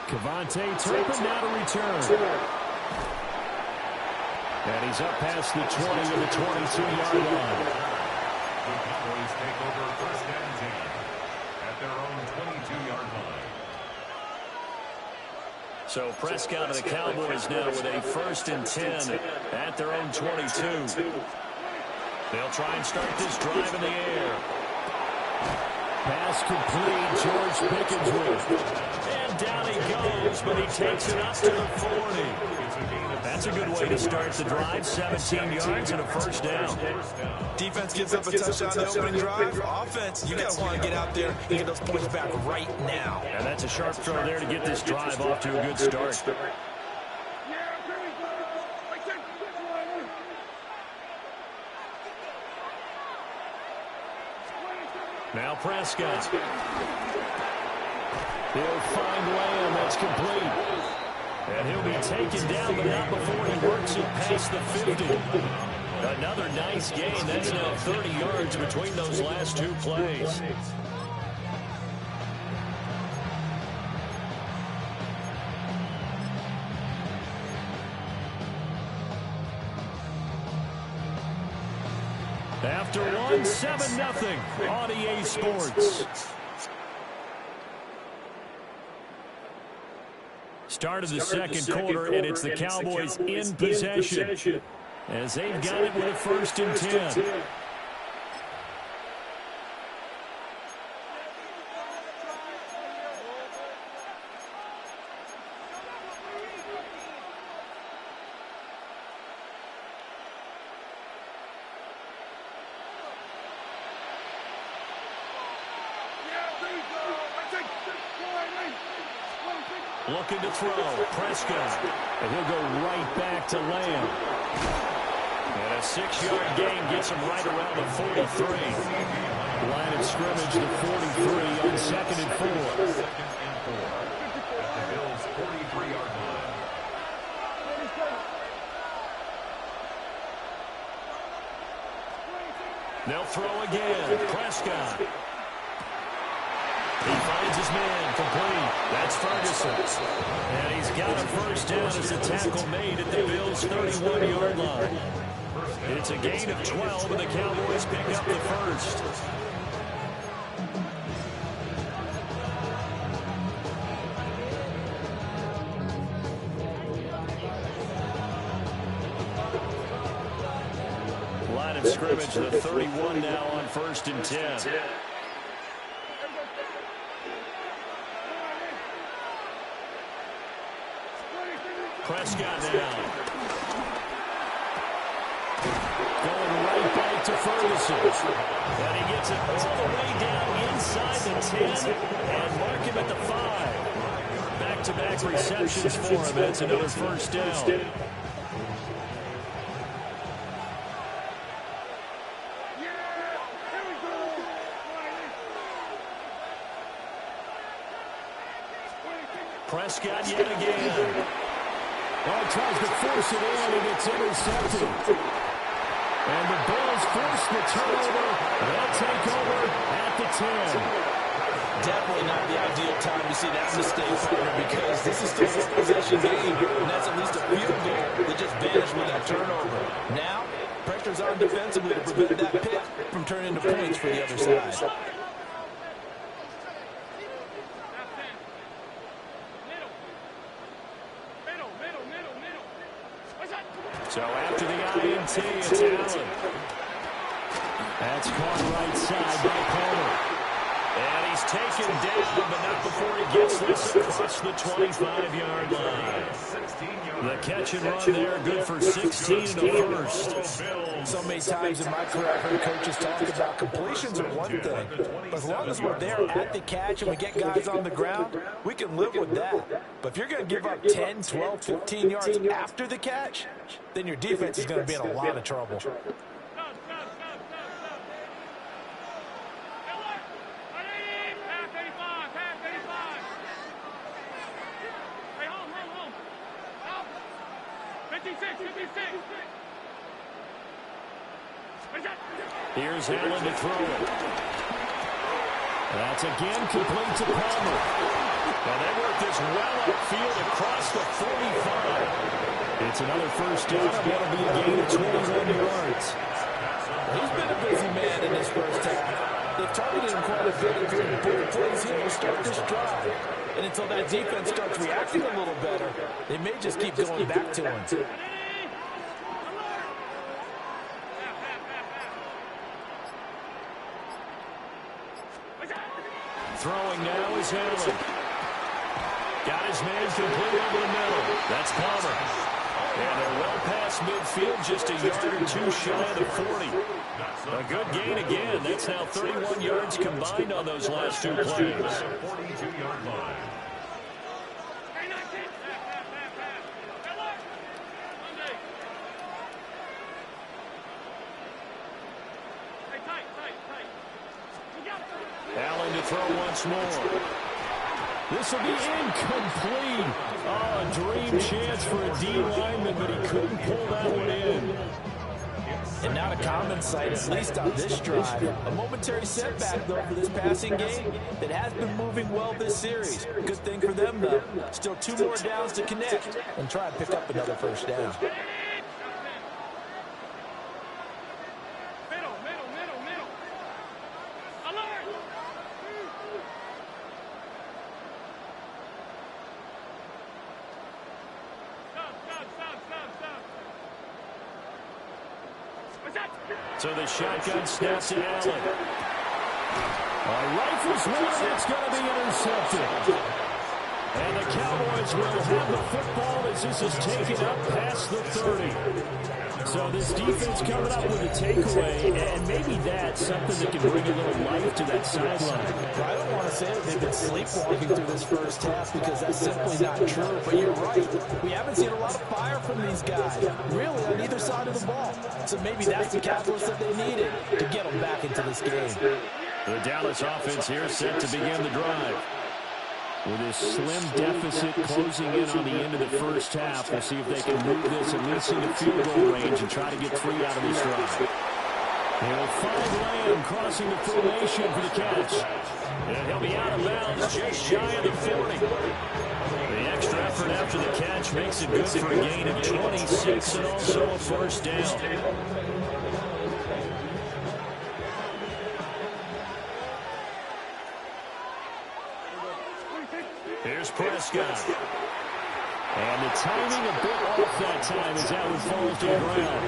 Cavante Turpin now to return. And he's up past the 20 to the 22-yard line. The Cowboys take over first and 10 at their own 22-yard line. So Prescott and the Cowboys now with a first and 10 at their own 22. They'll try and start this drive in the air. Pass complete. George Pickens with it. And down he goes, but he takes it up to the 40. That's a good way to start the drive. 17 yards and a first down. Defense gives up a touchdown on the opening drive. Offense, you got to want to get out there and get those points back right now. And that's a sharp throw there to get this drive off to a good start. Now Prescott. He'll find Lamb. That's complete. And he'll be taken down, but not before he works it past the 50. Another nice gain. That's now 30 yards between those last two plays. After one, 7-0 on EA Sports. Start of the second quarter, and it's the Cowboys in possession as they've got it with a first and 10. Looking to throw, Prescott, and he'll go right back to Lamb. And a 6-yard gain gets him right around the 43. Line of scrimmage, the 43 on 2nd and 4. At the Bills' 43-yard line. They'll throw again, Prescott. He finds his man, complete. That's Ferguson. And he's got a first down as a tackle made at the Bills' 31-yard line. It's a gain of 12, and the Cowboys pick up the first. Line of scrimmage, the 31 now on 1st and 10. Prescott now. Going right back to Ferguson. And he gets it all the way down inside the 10 and mark him at the 5. Back-to-back receptions for him. That's another first down. Prescott yet again. Oh, tries to force it in and it's intercepted. And the Bills force the turnover. They'll take over at the 10. Definitely not the ideal time to see that mistake, partner, because this is still a possession game, and that's at least a field goal that just vanished with that turnover. Now, pressure's on defensively to prevent that pick from turning into points for the other side. So after the INT, it's Allen. That's caught right side by Palmer. And he's taken down, but not before he gets this across the 25-yard line. The catch and run there, good for 16 and a first. So many times in my career, I've heard coaches talk about completions are one thing. But as long as we're there at the catch and we get guys on the ground, we can live with that. But if you're going to give up 10, 12, 15 yards after the catch, then your defense is going to be in a lot of trouble. Here's Allen to throw it. That's again complete to Palmer. And they work this well upfield across the 45. It's another first down. That'll be a gain of 21 yards. He's been a busy man in this first half. They've targeted him quite a bit, including big plays here to start this drive. And until that defense starts reacting a little better, they may just keep going back to him. Throwing now is Allen. Got his man complete over the middle. That's Palmer. And they're well past midfield, just a yard or two shy of the 40. A good gain again. That's now 31 yards combined on those last two plays. 42-yard line. Allen to throw once more. This will be incomplete. Oh, a dream chance for a D lineman, but he couldn't pull that one in. And not a common sight, at least on this drive. A momentary setback, though, for this passing game that has been moving well this series. Good thing for them, though. Still 2 more downs to connect and try and pick up another first down. So the shotgun snaps to Allen. Rifles one, it's going to be intercepted. And the Cowboys will have the football as this is taken up past the 30. So this defense coming up with a takeaway, and maybe that's something that can bring a little life to that sideline. I don't want to say that they've been sleepwalking through this first half because that's simply not true, but you're right. We haven't seen a lot of fire from these guys, really, on either side of the ball. So maybe that's the catalyst that they needed to get them back into this game. The Dallas offense here set to begin the drive. With this slim deficit closing in on the end of the first half, we'll see if they can move this at least into field goal range and try to get 3 out of this drive. They'll find Lamb crossing the formation for the catch. And he'll be out of bounds just shy of the 40. The extra effort after the catch makes it good for a gain of 26 and also a first down. Here's Prescott. And the timing a bit off that time as that one falls to the ground.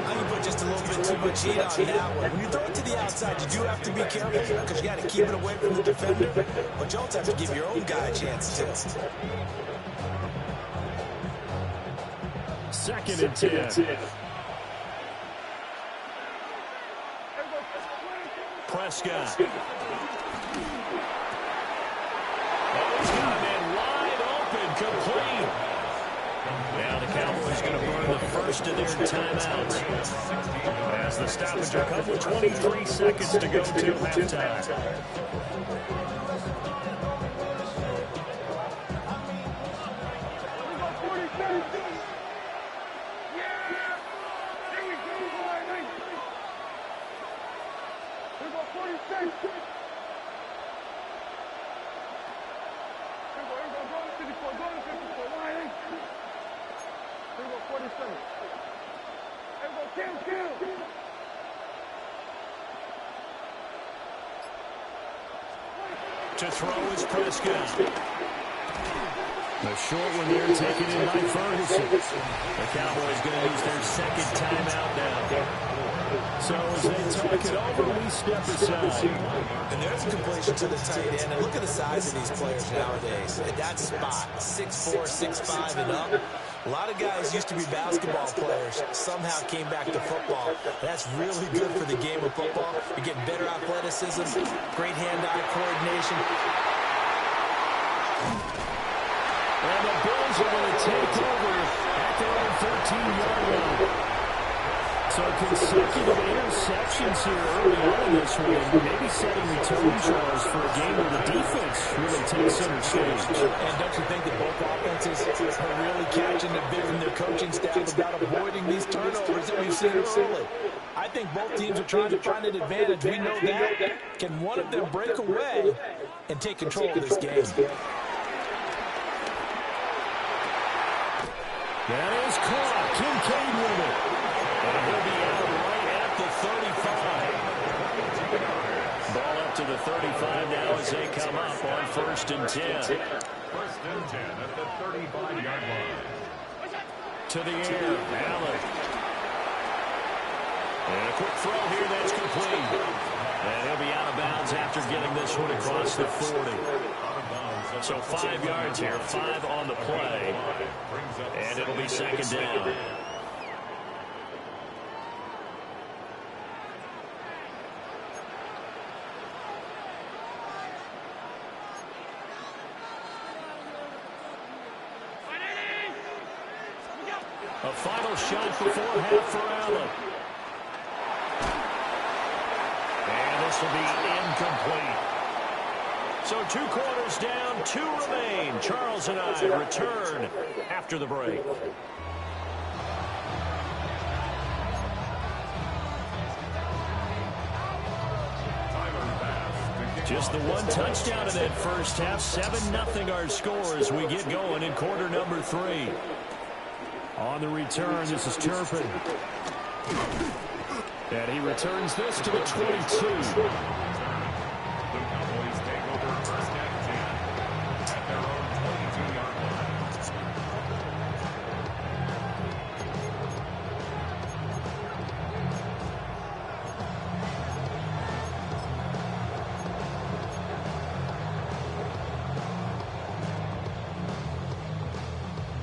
I can put just a little bit too much heat on that one. When you throw it to the outside, you do have to be careful because you got to keep it away from the defender. But you also have to give your own guy a chance to. Second and 10. Prescott. Oh, he's got a man wide open, complete. Now the Cowboys going to burn the first of their timeouts as the stoppage will come with 23 seconds to go to halftime. To throw is Prescott. The short one there taken in by Ferguson. The Cowboys going to use their second timeout now. So as they talk it over, we step aside. And there's a completion to the tight end. And look at the size of these players nowadays. At that spot, 6'4", 6'5", and up. A lot of guys used to be basketball players, somehow came back to football. That's really good for the game of football. You're getting better athleticism, great hand-eye coordination. And the Bills are going to take over at their own 13-yard line. So consecutive interceptions here early on in this one, maybe setting the tone, Charles, for a game where the defense really takes center stage. And don't you think that both offenses are really catching the bit from their coaching staff about avoiding these turnovers that we've seen early? I think both teams are trying to find an advantage. We know that. Can one of them break away and take control of this game? That is caught. Kincaid with it. And he'll be out right at the 35. Ball up to the 35 now as they come up on 1st and 10. 1st and 10 at the 35-yard line. To the air, Allen. And a quick throw here that's complete. And he'll be out of bounds after getting this one across the 40. So 5 yards here, 5 on the play. And it'll be second down. A final shot before half for Allen. And this will be incomplete. So 2 quarters down, 2 remain. Charles and I return after the break. Just the one touchdown in that first half. 7-0 our score as we get going in quarter number 3. On the return, this is Turpin. And he returns this to the 22.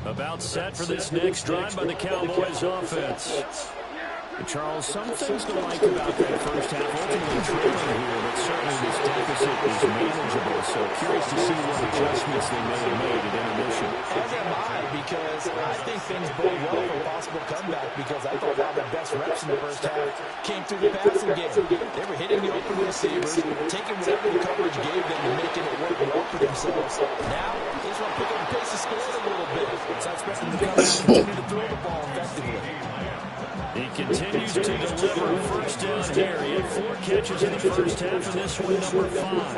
About set for this next drive by the Cowboys offense. Charles, some things to like about that first half. Ultimately trailing here, but certainly this deficit is manageable. So curious to see what adjustments they may have made at intermission. As am I, because I think things bode well for a possible comeback, because I thought all the best reps in the first half came through the passing game. They were hitting the open receivers, taking whatever the coverage gave them and making it work well for themselves. Now, they just want to pick up the pace of scoring a little bit. So I expect them to come and continue to throw the ball effectively. He continues to deliver first down here. He had 4 catches in the first half, and this one number 5.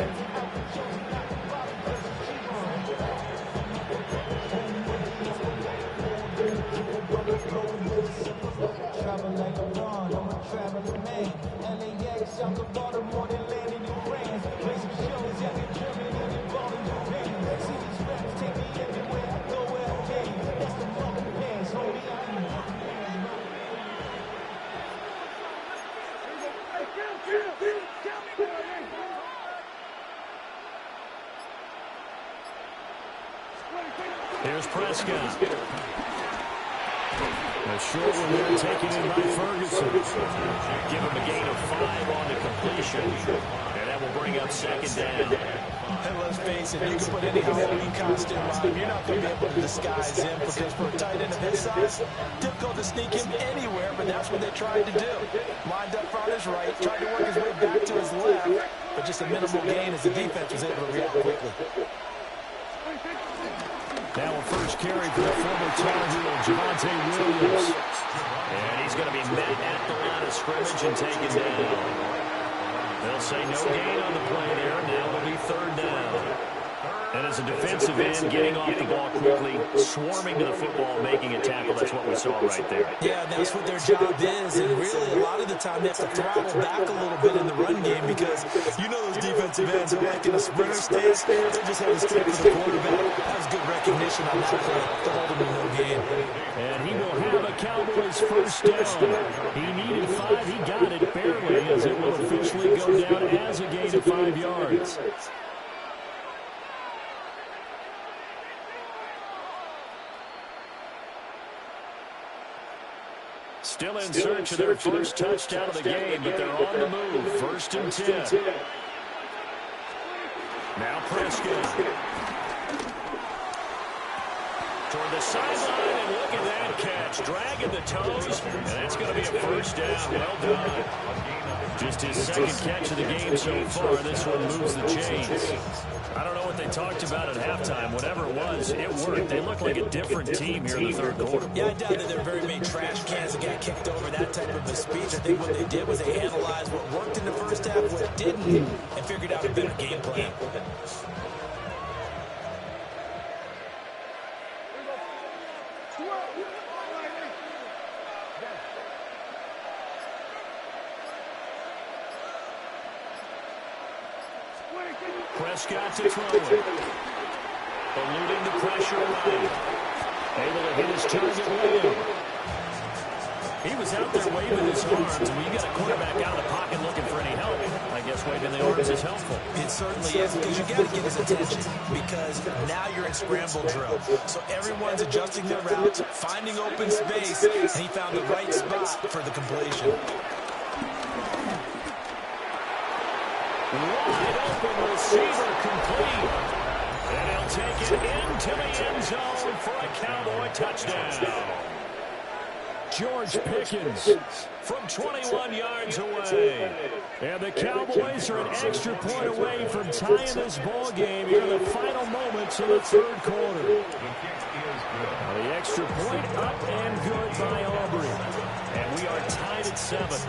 Here's Prescott. A short one there taken in by Ferguson. Give him a gain of 5 on the completion. And that will bring up second down. And let's face it, you can put any Halloween costume on, you're not going to be able to disguise him, because for a tight end of his size, difficult to sneak him anywhere, but that's what they tried to do. Lined up on his right, tried to work his way back to his left, but just a minimal gain as the defense was able to react quickly. Now a first carry for the former Tar Heel, Javonte Williams. And he's going to be met at the line of scrimmage and taken down. They'll say no gain on the play there. Now it'll be third down. And as a defensive end, getting off the ball quickly, swarming to the football, making a tackle, that's what we saw right there. Yeah, that's what their job is, and really a lot of the time they have to throttle back a little bit in the run game, because you know those defensive ends are like in a sprinter stance, they're just heading straight for the quarterback. That was good recognition on that play to hold him in no gain. And he will have a Cowboys first down. He needed 5, he got it barely, as it will officially go down as a gain of 5 yards. Still in search of their first touchdown of the game, but they're on the move. First and 10. Now Prescott. Toward the sideline, and look at that catch. Dragging the toes, and that's going to be a first down. Well done. Just his second catch of the game so far. This one moves the chains. I don't know what they talked about at halftime. Whatever it was, it worked. They look like a different team here in the third quarter. Yeah, I doubt that there were very many trash cans that got kicked over, that type of a speech. I think what they did was they analyzed what worked in the first half, what didn't, and figured out a better game plan. Prescott to throw it. Eluding the pressure right. Able to hit his target late. He was out there waving his arms, and when you got a quarterback out of the pocket looking for any help, I guess waving the arms is helpful. It certainly is, because you got to get his attention, because now you're in scramble drill. So everyone's adjusting their routes, finding open space, and he found the right spot for the completion. Wide open receiver complete. And he'll take it into the end zone for a Cowboy touchdown. George Pickens from 21 yards away. And the Cowboys are an extra point away from tying this ball game here in the final moments of the third quarter. The extra point up and good by Aubrey. And we are tied at 7.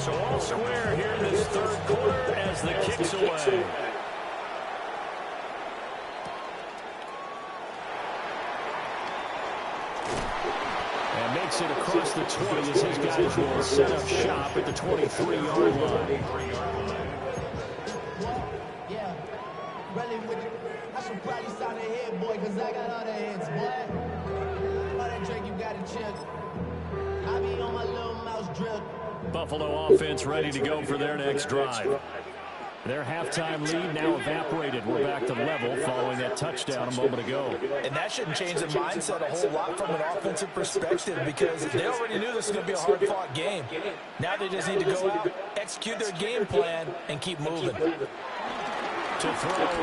So all square here in this third quarter as the kick's away. And makes it across the 20 as his guys will set up shop at the 23-yard line. Yeah, running with it. I should probably sign a head, boy, because I got all the heads, boy. All that drink you got to chill. I be on my little mouse drill. Buffalo offense ready to go for their next drive. Their halftime lead now evaporated. We're back to level following that touchdown a moment ago. And that shouldn't change the mindset a whole lot from an offensive perspective, because they already knew this was going to be a hard-fought game. Now they just need to go out, execute their game plan, and keep moving. To throw,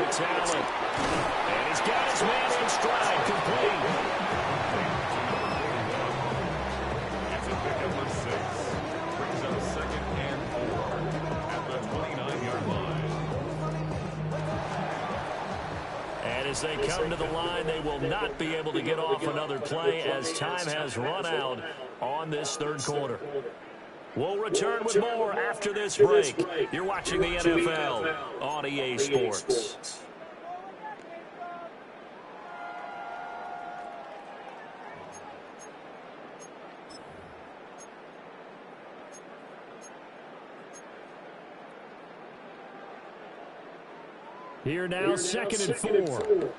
it's Allen. And he's got his man in stride, complete. As they come to the line, they will not be able to get off another play as time has run out on this third quarter. We'll return with more after this break. You're watching the NFL on EA Sports. Here now, 2nd and 4.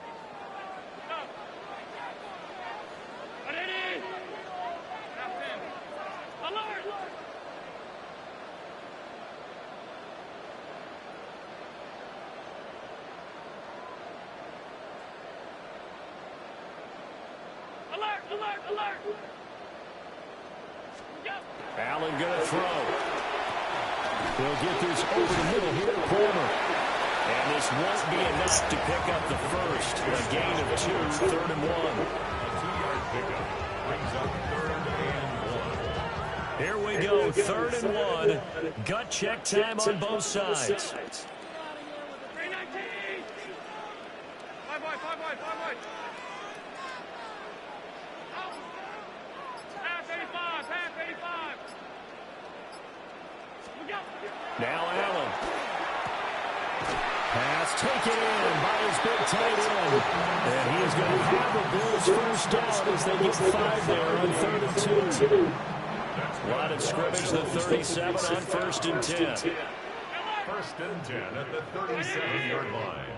Allen going to throw. He'll get this over the middle here to Palmer. And this won't be enough to pick up the first. A gain of 2, 3rd and 1. A 2-yard pickup brings up 3rd and 1. Here we go, 3rd and 1. Gut check time on both sides. Now Allen. Pass taken in by his big tight end. And he is going to have the Bills first down as they get 5 there on 3rd and 2. Line of scrimmage, the 37 on 1st and 10. 1st and 10 at the 37-yard line.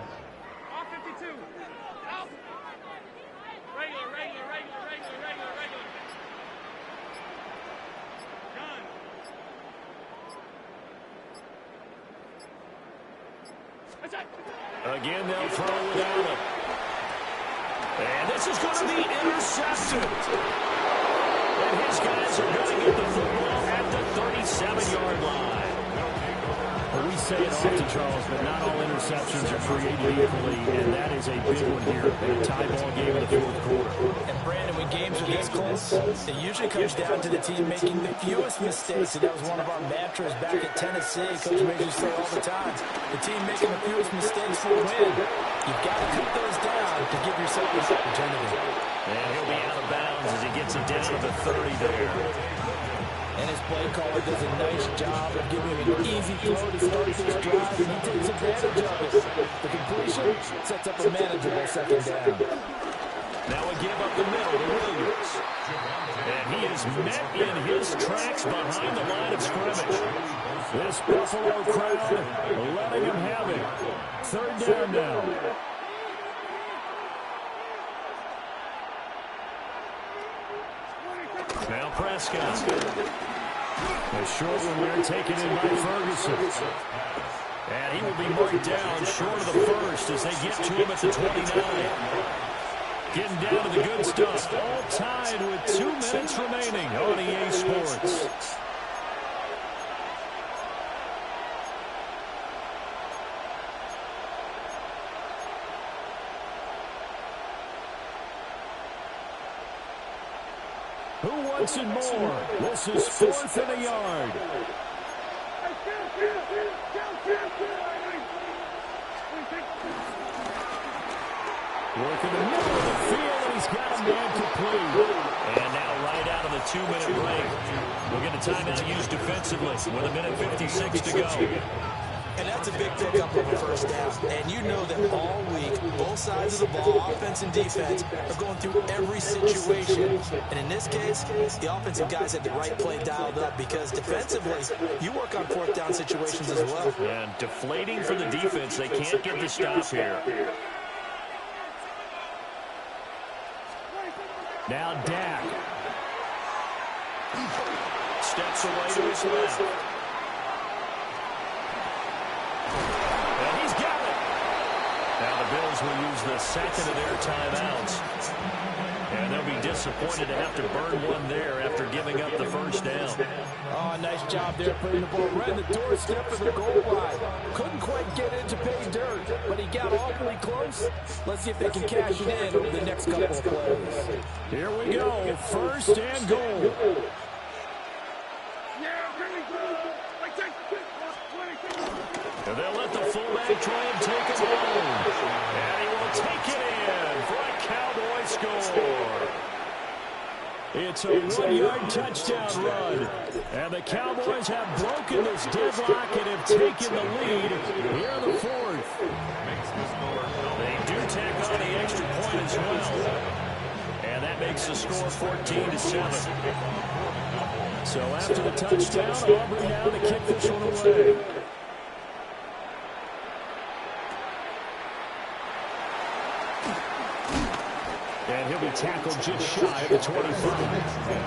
Again, they'll throw without him. And this is going to be intercepted. And his guys are going to get the football at the 37-yard line. Well, we say it often, Charles, but not all interceptions are created equally, and that is a big one here in a tie ball game in the 4th quarter. And Brandon, when games are this close, it usually comes down to the team making the fewest mistakes. And that was one of our mantras back at Tennessee. Coach Major say all the time, the team making the fewest mistakes will win. You've got to cut those down to give yourself this opportunity. And he'll be out of bounds as he gets it down to the 30 there. And his play caller does a nice job of giving him an easy throw to start this drive, and he takes advantage of it. The completion sets up a manageable 2nd down. Now a give up the middle to Williams. And he is met in his tracks behind the line of scrimmage. This Buffalo crowd letting him have it. 3rd down now. Now Prescott. A short one there taken in by Ferguson. And he will be marked down short of the first as they get to him at the 29. Getting down to the good stuff. All tied with 2 minutes remaining on EA Sports. Who wants it more? This is 4th and a yard. Working the middle of the field, and he's got a man complete. And now right out of the 2-minute break, we'll get a timeout used defensively with 1:56 to go. And that's a big pickup on the 1st down. And you know that all week, both sides of the ball, offense and defense, are going through every situation. And in this case, the offensive guys had the right play dialed up because defensively, you work on 4th down situations as well. And deflating for the defense. They can't get the stop here. Now Dak. Steps away to his left. And he's got it. Now the Bills will use the 2nd of their timeouts. And they'll be disappointed to have to burn one there after giving up the 1st down. Oh, nice job there putting the ball right in the doorstep of the goal line. Couldn't quite get it to pay dirt, but he got awfully close. Let's see if they can cash it in over the next couple of plays. Here we go, 1st and goal. And they'll let the fullback try and take it home. And he will take it in for a Cowboy score. It's a 1-yard touchdown run. And the Cowboys have broken this deadlock and have taken the lead here in the 4th. They do tack on the extra point as well. And that makes the score 14-7. So after the touchdown, Aubrey now to kick this one away. And he'll be tackled just shy of the 25.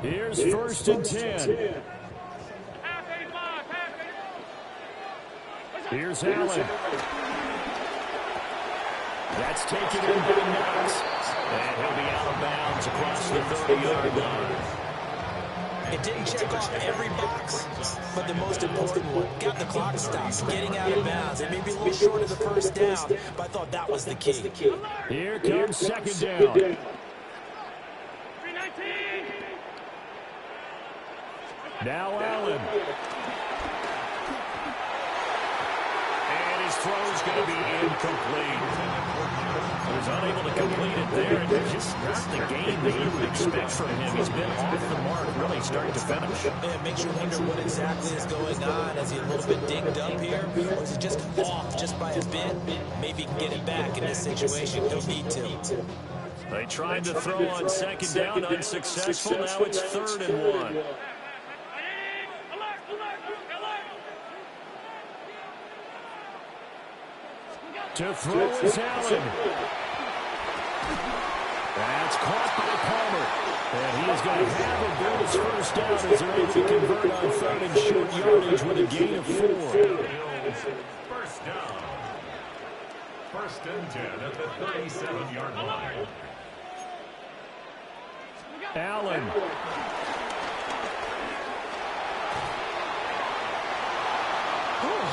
Here's first and 10. Here's Allen. That's taken in by Knox. And he'll be out of bounds across the 30-yard line. It didn't check off every box, but the most important one, got the clock stopped, getting out of bounds. It may be a little short of the first down, but I thought that was the key. Here comes second down. Now Allen. And his throw's going to be incomplete. He was unable to complete it there, and it's just not the game that you would expect from him. He's been off the mark, really, start to finish. It makes you wonder what exactly is going on. Is he a little bit dinged up here, or is he just off just by a bit? Maybe he can get it back in this situation. He'll need to. They tried to throw on second down, unsuccessful. Now it's 3rd and 1. To throw is Allen. That's caught by Palmer. And he is going to have a bonus first down as they're able to convert on 3rd and short yardage with a gain of 4. First down. 1st and 10 at the 37-yard line. Allen.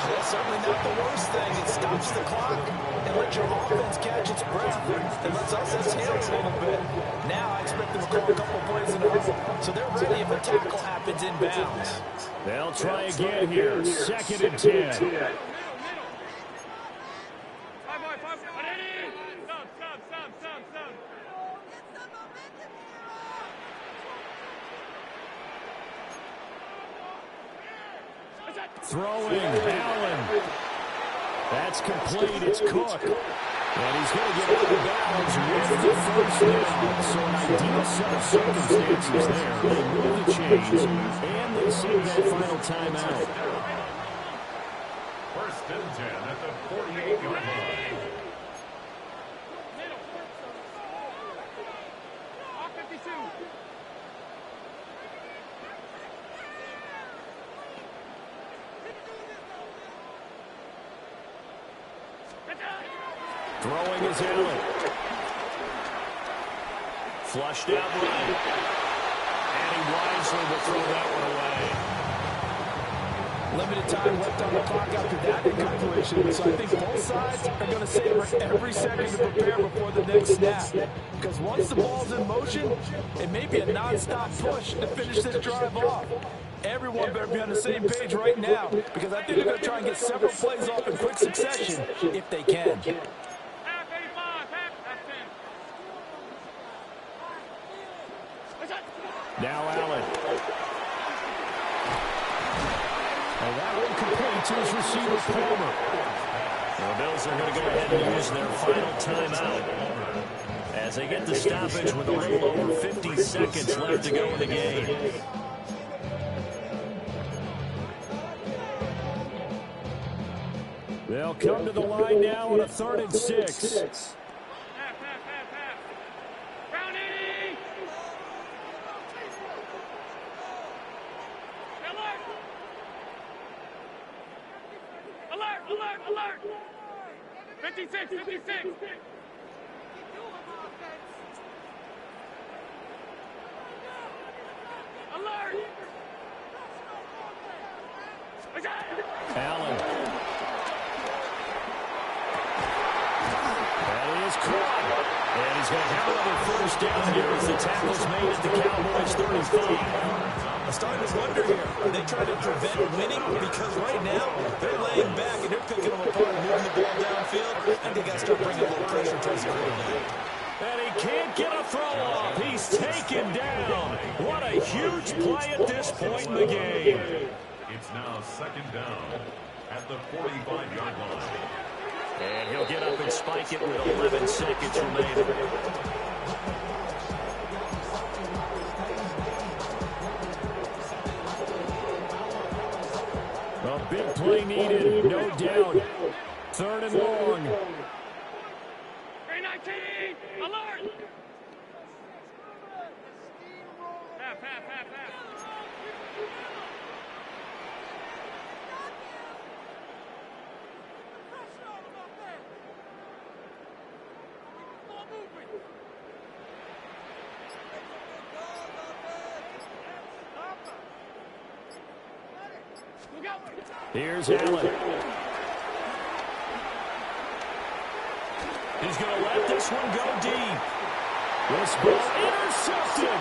That's certainly not the worst thing. It stops the clock and lets your offense catch its breath and lets us exhale a little bit. Now I expect them to call a couple plays in a row, so they're ready if a tackle happens in bounds. They'll try again here. 2nd and 10. Throwing, Allen. That's complete. It's Cook. And he's going to get out of bounds with the first down. So an ideal set of circumstances there. They move the chains, and they save that final timeout. 1st and 10 at the 48-yard line. Throwing is Allen. Flushed out right. And he wisely will throw that one away. Limited time left on the clock after that incompletion. So I think both sides are going to savor every second to prepare before the next snap. Because once the ball's in motion, it may be a non-stop push to finish this drive off. Everyone better be on the same page right now, because I think they're going to try and get several plays off in quick succession if they can. Now Allen. And that one complete to his receiver, Palmer. The Bills are going to go ahead and use their final timeout as they get the stoppage with a little over 50 seconds left to go in the game. They'll come to the line now on a 3rd and 6. Alert! 56! Alert! Allen. That is caught. And he's going to have another first down here as the tackle's made at the Cowboys' 35. I'm starting to wonder here, are they trying to prevent winning? Because right now, they're laying back and they're picking them apart and moving the ball downfield. I think they got to start bringing a little pressure towards the quarterback. And he can't get a throw off. He's taken down. What a huge play at this point in the game. It's now 2nd down at the 45-yard line. And he'll get up and spike it with 11 seconds remaining. A big play needed, no doubt. 3rd and long. 319! Alert! Half. Here's Allen. He's going to let this one go deep. This ball intercepted.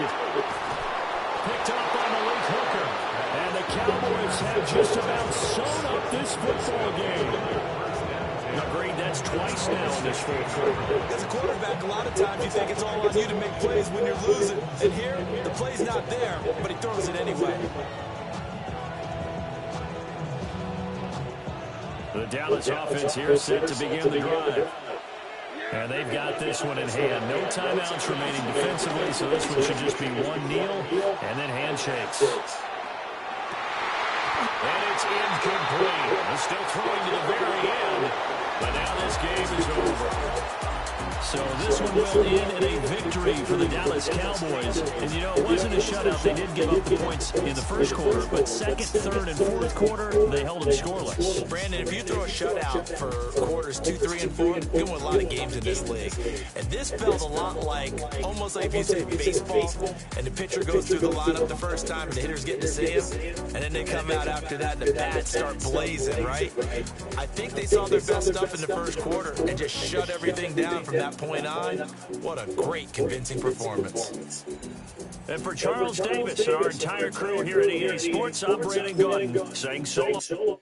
Picked up by Malik Hooker. And the Cowboys have just about sewn up this football game. Agreed, that's twice now in this fourth quarter. As a quarterback, a lot of times you think it's all on you to make plays when you're losing. And here, the play's not there, but he throws it anyway. The Dallas offense here set to begin the drive. And they've got this one in hand. No timeouts remaining defensively, so this one should just be one kneel and then handshakes. And it's incomplete. They're still throwing to the very end. But now this game is over. So this one will end in a victory for the Dallas Cowboys. And, you know, it wasn't a shutout. They did give up the points in the first quarter. But second, third, and fourth quarter, they held them scoreless. Brandon, if you throw a shutout for quarters 2, 3, and 4, you can win a lot of games in this league. And this felt a lot like, almost like if you say baseball, and the pitcher goes through the lineup the first time, and the hitters get to see him, and then they come out after that, and the bats start blazing, right? I think they saw their best stuff in the first quarter and just shut everything down from that point on. What a great, convincing performance. And for Charles Davis and our entire crew here at EA Sports, I'm Brandon Gordon saying so long.